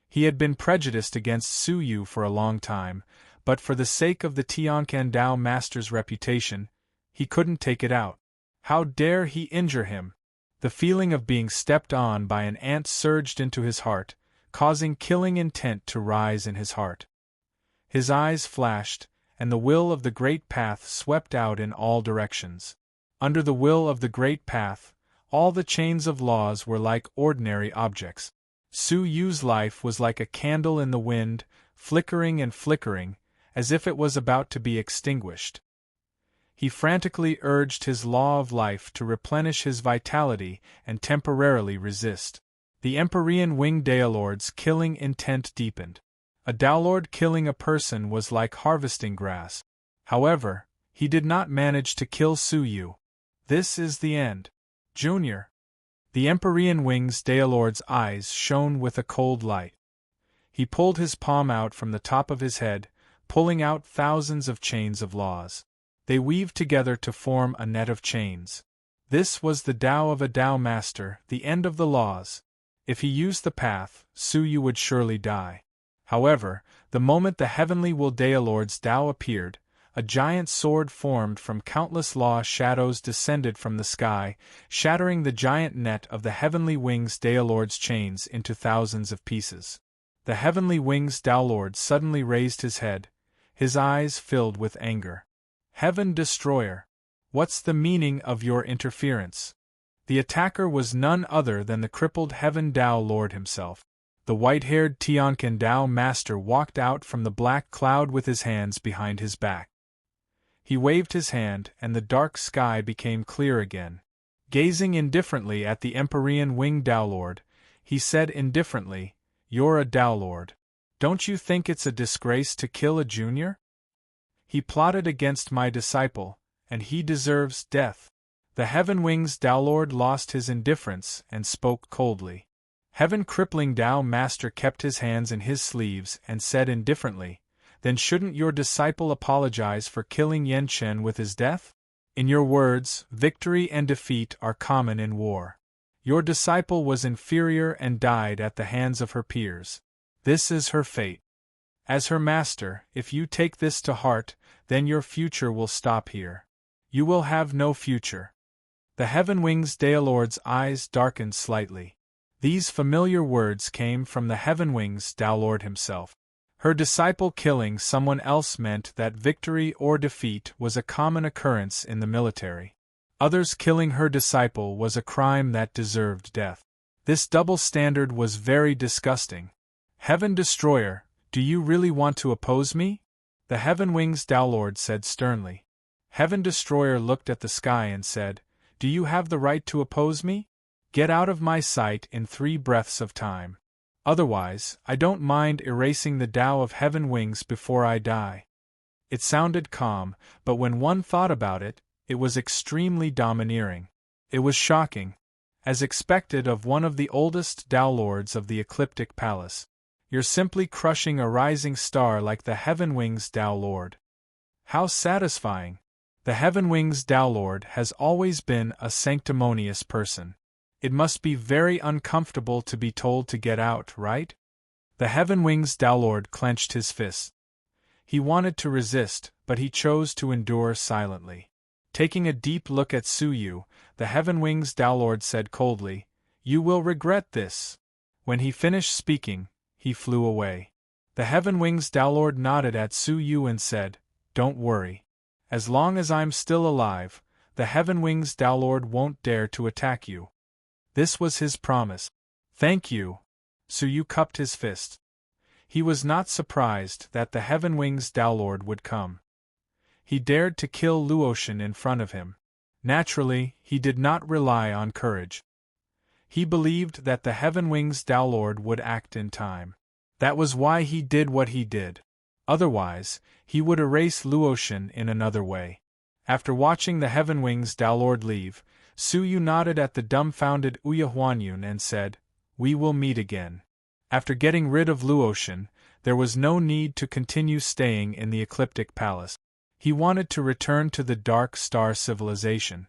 He had been prejudiced against Su Yu for a long time, but for the sake of the Tianquan Dao Master's reputation, he couldn't take it out. How dare he injure him? The feeling of being stepped on by an ant surged into his heart, causing killing intent to rise in his heart. His eyes flashed, and the will of the Great Path swept out in all directions. Under the will of the Great Path, all the chains of laws were like ordinary objects. Su Yu's life was like a candle in the wind, flickering and flickering, as if it was about to be extinguished. He frantically urged his law of life to replenish his vitality and temporarily resist. The Empyrean Winged Daelord's killing intent deepened. A Daolord killing a person was like harvesting grass. However, he did not manage to kill Su Yu. This is the end. Junior. The Empyrean Wings Daelord's eyes shone with a cold light. He pulled his palm out from the top of his head, pulling out thousands of chains of laws. They weaved together to form a net of chains. This was the Tao of a Tao Master, the end of the laws. If he used the path, Su Yu would surely die. However, the moment the Heavenly Will Daelord's Tao appeared, a giant sword formed from countless law shadows descended from the sky, shattering the giant net of the Heavenly Wings Daelord's chains into thousands of pieces. The Heavenly Wings Daelord suddenly raised his head, his eyes filled with anger. Heaven Destroyer! What's the meaning of your interference? The attacker was none other than the crippled Heaven Dao Lord himself. The white-haired Tianquan Dao Master walked out from the black cloud with his hands behind his back. He waved his hand and the dark sky became clear again. Gazing indifferently at the Empyrean Winged Daolord, he said indifferently, "You're a Daolord. Don't you think it's a disgrace to kill a junior? He plotted against my disciple, and he deserves death." The Heaven Wings Daolord lost his indifference and spoke coldly. Heaven Crippling Dao Master kept his hands in his sleeves and said indifferently, "Then shouldn't your disciple apologize for killing Yan Chen with his death? In your words, victory and defeat are common in war. Your disciple was inferior and died at the hands of her peers. This is her fate. As her master, if you take this to heart, then your future will stop here. You will have no future." The Heaven Wings Daolord's eyes darkened slightly. These familiar words came from the Heaven Wings Daolord himself. Her disciple killing someone else meant that victory or defeat was a common occurrence in the military. Others killing her disciple was a crime that deserved death. This double standard was very disgusting. "Heaven Destroyer, do you really want to oppose me?" The Heaven Wings Daolord said sternly. Heaven Destroyer looked at the sky and said, "Do you have the right to oppose me? Get out of my sight in 3 breaths of time. Otherwise, I don't mind erasing the Tao of Heaven Wings before I die." It sounded calm, but when one thought about it, it was extremely domineering. It was shocking. As expected of one of the oldest Daolords of the Ecliptic Palace. You're simply crushing a rising star like the Heaven Wings Daolord. How satisfying! The Heaven Wings Daolord has always been a sanctimonious person. It must be very uncomfortable to be told to get out, right? The Heaven Wings Daolord clenched his fists. He wanted to resist, but he chose to endure silently. Taking a deep look at Su Yu, the Heaven Wings Daolord said coldly, "You will regret this." When he finished speaking, he flew away. The Heaven Wings Daolord nodded at Su Yu and said, "Don't worry. As long as I'm still alive, the Heaven Wings Daolord won't dare to attack you." This was his promise. "Thank you." Su Yu cupped his fist. He was not surprised that the Heaven Wings Daolord would come. He dared to kill Luotian in front of him. Naturally, he did not rely on courage. He believed that the Heaven Wings Daolord would act in time. That was why he did what he did. Otherwise, he would erase Luotian in another way. After watching the Heaven Wings Daolord leave, Su Yu nodded at the dumbfounded Ouya Huanyun and said, "We will meet again." After getting rid of Luotian, There was no need to continue staying in the ecliptic palace. He wanted to return to the Dark Star civilization.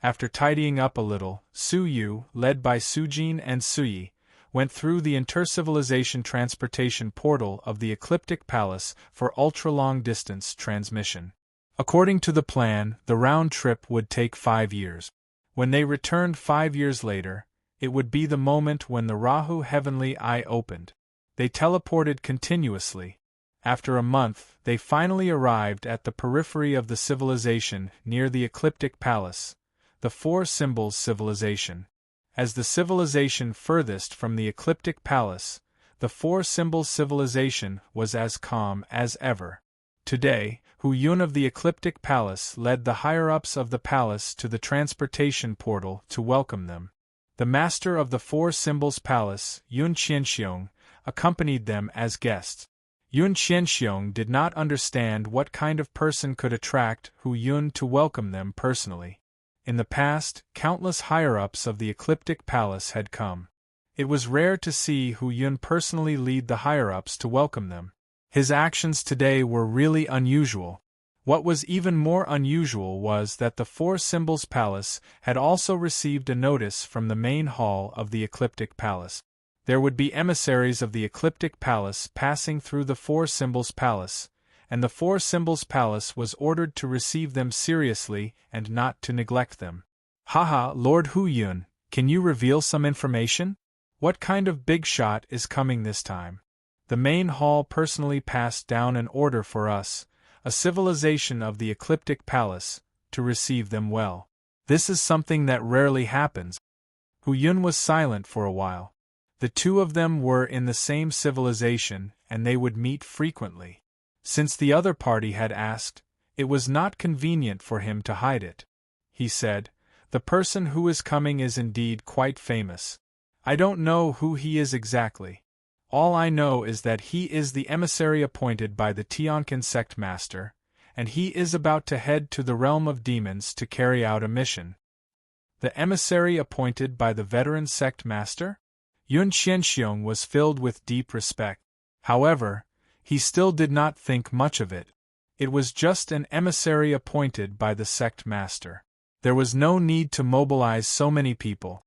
After tidying up a little, Su Yu, led by Sujin and Suyi, went through the intercivilization transportation portal of the ecliptic palace for ultra-long distance transmission. According to the plan, the round trip would take 5 years. When they returned 5 years later, it would be the moment when the Rahu heavenly eye opened. They teleported continuously. After a month, they finally arrived at the periphery of the civilization near the ecliptic palace, the Four Symbols civilization. As the civilization furthest from the ecliptic palace, the Four Symbols civilization was as calm as ever. Today, Hu Yun of the ecliptic palace led the higher-ups of the palace to the transportation portal to welcome them. The master of the Four Symbols palace, Yun Qianxiong, accompanied them as guests. Yun Qianxiong did not understand what kind of person could attract Hu Yun to welcome them personally. In the past, countless higher-ups of the ecliptic palace had come. It was rare to see Hu Yun personally lead the higher-ups to welcome them. His actions today were really unusual. What was even more unusual was that the Four Symbols Palace had also received a notice from the main hall of the Ecliptic Palace. There would be emissaries of the Ecliptic Palace passing through the Four Symbols Palace, and the Four Symbols Palace was ordered to receive them seriously and not to neglect them. Haha, Lord Hu Yun, can you reveal some information? What kind of big shot is coming this time? The main hall personally passed down an order for us, a civilization of the Ecliptic Palace, to receive them well. This is something that rarely happens. Hu Yun was silent for a while. The two of them were in the same civilization, and they would meet frequently. Since the other party had asked, it was not convenient for him to hide it. He said, "The person who is coming is indeed quite famous. I don't know who he is exactly. All I know is that he is the emissary appointed by the Tiankin sect master, and he is about to head to the realm of demons to carry out a mission." The emissary appointed by the veteran sect master? Yun Qianxiong was filled with deep respect. However, he still did not think much of it. It was just an emissary appointed by the sect master. There was no need to mobilize so many people.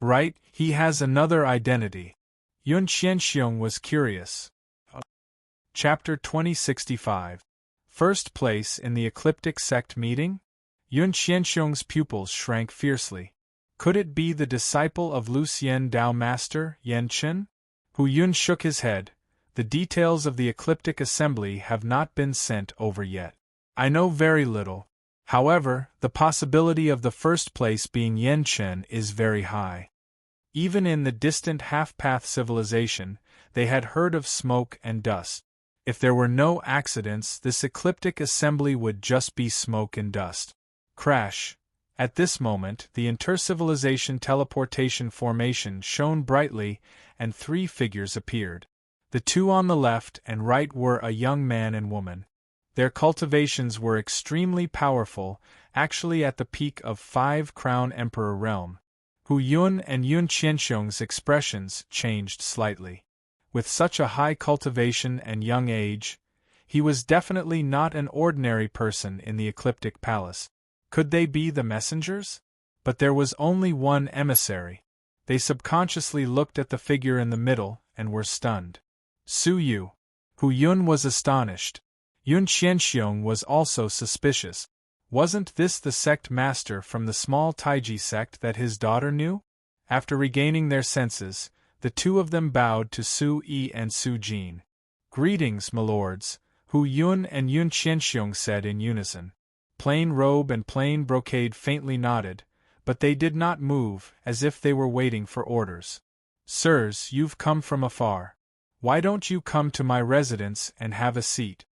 Right, he has another identity. Yun Qianxiong was curious. Chapter 2065. First place in the Ecliptic Sect meeting? Yun Qianxiong's pupils shrank fiercely. Could it be the disciple of Lucien Dao Master, Yan Chen? Hu Yun shook his head. The details of the Ecliptic Assembly have not been sent over yet. I know very little. However, the possibility of the first place being Yan Chen is very high. Even in the distant half-path civilization, they had heard of smoke and dust. If there were no accidents, this ecliptic assembly would just be smoke and dust. Crash. At this moment, the intercivilization teleportation formation shone brightly, and 3 figures appeared. The two on the left and right were a young man and woman. Their cultivations were extremely powerful, actually at the peak of 5 Crown Emperor realm. Hu Yun and Yun Qianxiong's expressions changed slightly. With such a high cultivation and young age, he was definitely not an ordinary person in the Ecliptic Palace. Could they be the messengers? But there was only one emissary. They subconsciously looked at the figure in the middle and were stunned. Su Yu. Hu Yun was astonished. Yun Qianxiong was also suspicious. Wasn't this the sect master from the small Taiji sect that his daughter knew? After regaining their senses, the two of them bowed to Su Yi and Su Jin. "Greetings, milords," Hu Yun and Yun Qianxiong said in unison. Plain robe and plain brocade faintly nodded, but they did not move, as if they were waiting for orders. "Sirs, you've come from afar. Why don't you come to my residence and have a seat?"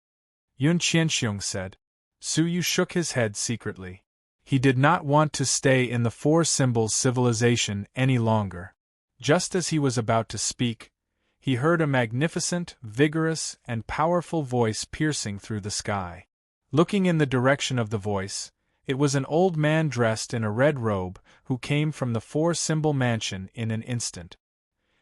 Yun Qianxiong said. Su Yu shook his head secretly. He did not want to stay in the Four Symbols civilization any longer. Just as he was about to speak, he heard a magnificent, vigorous, and powerful voice piercing through the sky. Looking in the direction of the voice, it was an old man dressed in a red robe who came from the Four Symbol mansion in an instant.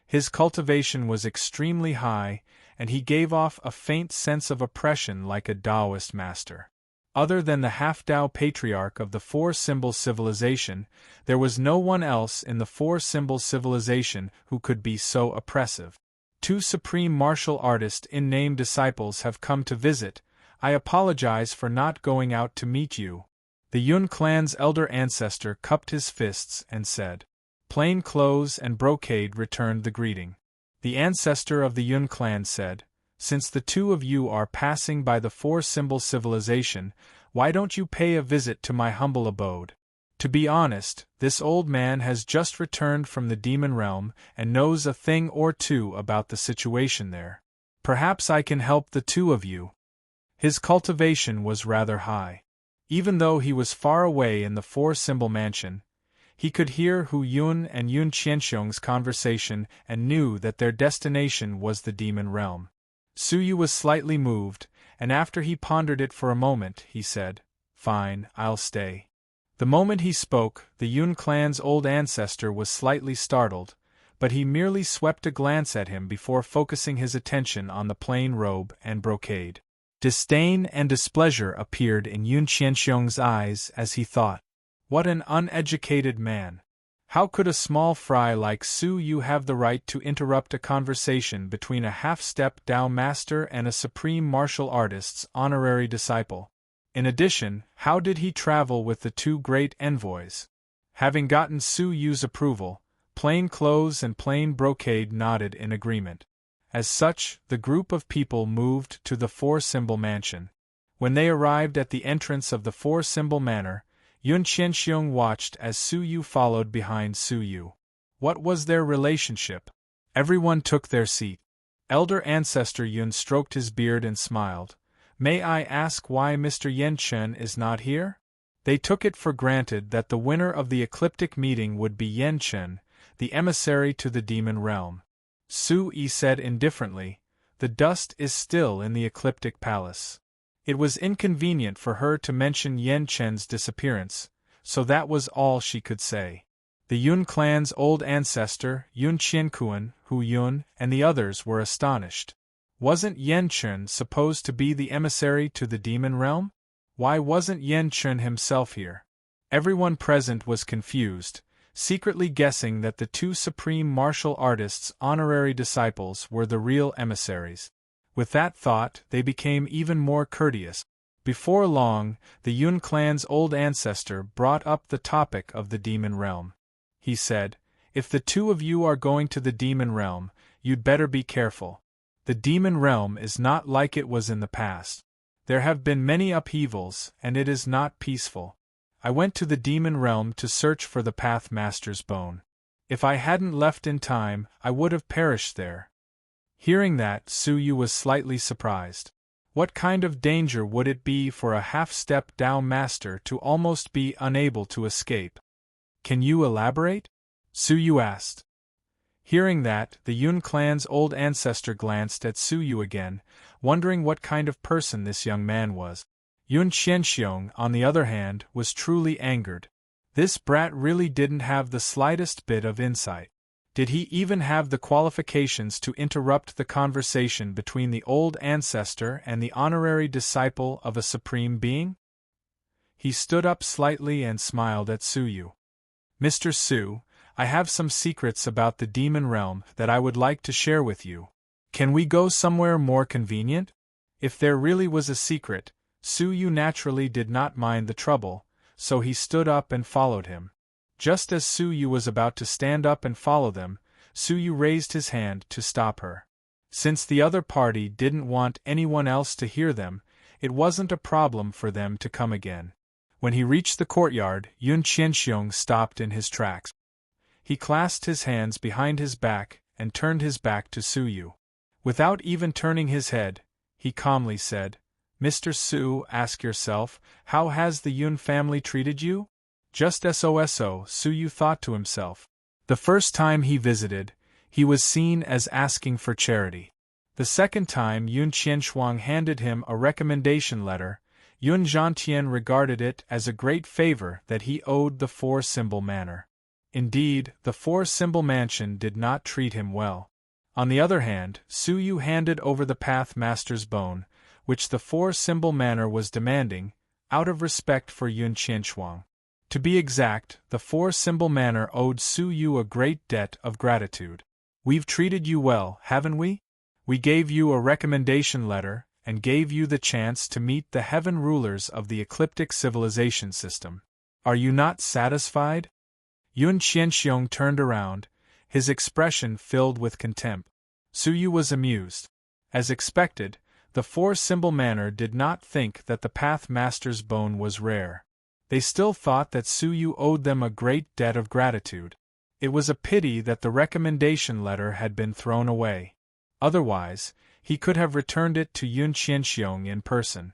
His cultivation was extremely high, and he gave off a faint sense of oppression like a Taoist master. Other than the half-Tao patriarch of the four-symbol civilization, there was no one else in the four-symbol civilization who could be so oppressive. Two supreme martial artists in name disciples have come to visit. I apologize for not going out to meet you. The Yun clan's elder ancestor cupped his fists and said. Plain clothes and brocade returned the greeting. The ancestor of the Yun clan said, Since the two of you are passing by the four-symbol civilization, why don't you pay a visit to my humble abode? To be honest, this old man has just returned from the demon realm and knows a thing or two about the situation there. Perhaps I can help the two of you. His cultivation was rather high. Even though he was far away in the four-symbol mansion, he could hear Hu Yun and Yun Qianxiong's conversation and knew that their destination was the demon realm. Su Yu was slightly moved, and after he pondered it for a moment, he said, Fine, I'll stay. The moment he spoke, the Yun clan's old ancestor was slightly startled, but he merely swept a glance at him before focusing his attention on the plain robe and brocade. Disdain and displeasure appeared in Yun Qianxiong's eyes as he thought, What an uneducated man! How could a small fry like Su Yu have the right to interrupt a conversation between a half-step Tao master and a supreme martial artist's honorary disciple? In addition, how did he travel with the two great envoys? Having gotten Su Yu's approval, plain clothes and plain brocade nodded in agreement. As such, the group of people moved to the four-symbol mansion. When they arrived at the entrance of the four-symbol manor, Yun Qianxiong watched as Su Yu followed behind Su Yu. What was their relationship? Everyone took their seat. Elder ancestor Yun stroked his beard and smiled. May I ask why Mr. Yen Chen is not here? They took it for granted that the winner of the ecliptic meeting would be Yen Chen, the emissary to the demon realm. Su Yi said indifferently, The dust is still in the ecliptic palace. It was inconvenient for her to mention Yen Chen's disappearance, so that was all she could say. The Yun clan's old ancestor, Yun Qiankuan, Hu Yun, and the others were astonished. Wasn't Yen Chen supposed to be the emissary to the demon realm? Why wasn't Yen Chen himself here? Everyone present was confused, secretly guessing that the two supreme martial artists' honorary disciples were the real emissaries. With that thought, they became even more courteous. Before long, the Yun clan's old ancestor brought up the topic of the demon realm. He said, If the two of you are going to the demon realm, you'd better be careful. The demon realm is not like it was in the past. There have been many upheavals, and it is not peaceful. I went to the demon realm to search for the Path Master's bone. If I hadn't left in time, I would have perished there. Hearing that, Su Yu was slightly surprised. What kind of danger would it be for a half-step Tao master to almost be unable to escape? Can you elaborate? Su Yu asked. Hearing that, the Yun clan's old ancestor glanced at Su Yu again, wondering what kind of person this young man was. Yun Qianxiong, on the other hand, was truly angered. This brat really didn't have the slightest bit of insight. Did he even have the qualifications to interrupt the conversation between the old ancestor and the honorary disciple of a supreme being? He stood up slightly and smiled at Su Yu. Mr. Su, I have some secrets about the demon realm that I would like to share with you. Can we go somewhere more convenient? If there really was a secret, Su Yu naturally did not mind the trouble, so he stood up and followed him. Just as Su Yu was about to stand up and follow them, Su Yu raised his hand to stop her. Since the other party didn't want anyone else to hear them, it wasn't a problem for them to come again. When he reached the courtyard, Yun Qianxiong stopped in his tracks. He clasped his hands behind his back and turned his back to Su Yu. Without even turning his head, he calmly said, Mr. Su, ask yourself, how has the Yun family treated you? Just so, Su Yu thought to himself. The first time he visited, he was seen as asking for charity. The second time Yun Qianshuang handed him a recommendation letter, Yun Zhantian regarded it as a great favor that he owed the four-symbol manor. Indeed, the four-symbol mansion did not treat him well. On the other hand, Su Yu handed over the Path Master's bone, which the four-symbol manner was demanding, out of respect for Yun Qianshuang. To be exact, the four-symbol manner owed Su Yu a great debt of gratitude. We've treated you well, haven't we? We gave you a recommendation letter, and gave you the chance to meet the heaven rulers of the ecliptic civilization system. Are you not satisfied? Yun Qianxiong turned around, his expression filled with contempt. Su Yu was amused. As expected, the four-symbol manner did not think that the Path Master's bone was rare. They still thought that Su Yu owed them a great debt of gratitude. It was a pity that the recommendation letter had been thrown away. Otherwise, he could have returned it to Yun Qianxiong in person.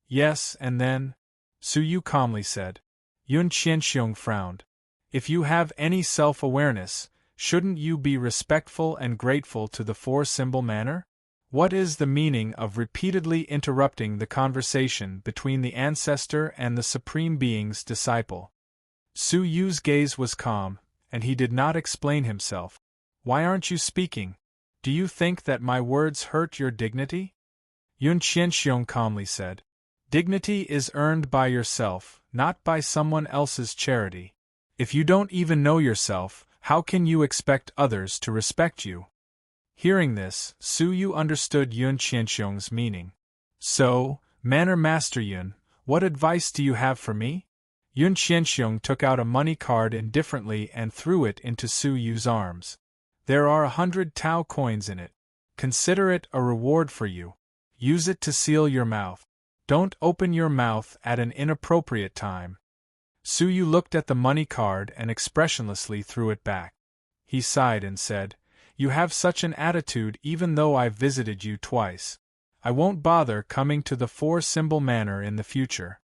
Yes, and then? Su Yu calmly said. Yun Qianxiong frowned. If you have any self-awareness, shouldn't you be respectful and grateful to the four-symbol manner? What is the meaning of repeatedly interrupting the conversation between the ancestor and the Supreme Being's disciple? Su Yu's gaze was calm, and he did not explain himself. Why aren't you speaking? Do you think that my words hurt your dignity? Yun Qianxiong calmly said. Dignity is earned by yourself, not by someone else's charity. If you don't even know yourself, how can you expect others to respect you? Hearing this, Su Yu understood Yun Qianxiong's meaning. So, Manner Master Yun, what advice do you have for me? Yun Qianxiong took out a money card indifferently and threw it into Su Yu's arms. There are 100 Tao coins in it. Consider it a reward for you. Use it to seal your mouth. Don't open your mouth at an inappropriate time. Su Yu looked at the money card and expressionlessly threw it back. He sighed and said, You have such an attitude even though I've visited you twice. I won't bother coming to the four-symbol manor in the future.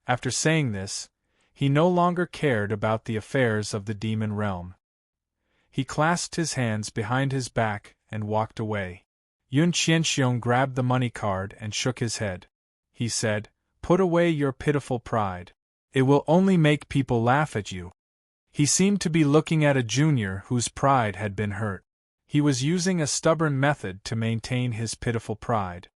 After saying this, he no longer cared about the affairs of the demon realm. He clasped his hands behind his back and walked away. Yun Qianxiong grabbed the money card and shook his head. He said, Put away your pitiful pride. It will only make people laugh at you. He seemed to be looking at a junior whose pride had been hurt. He was using a stubborn method to maintain his pitiful pride.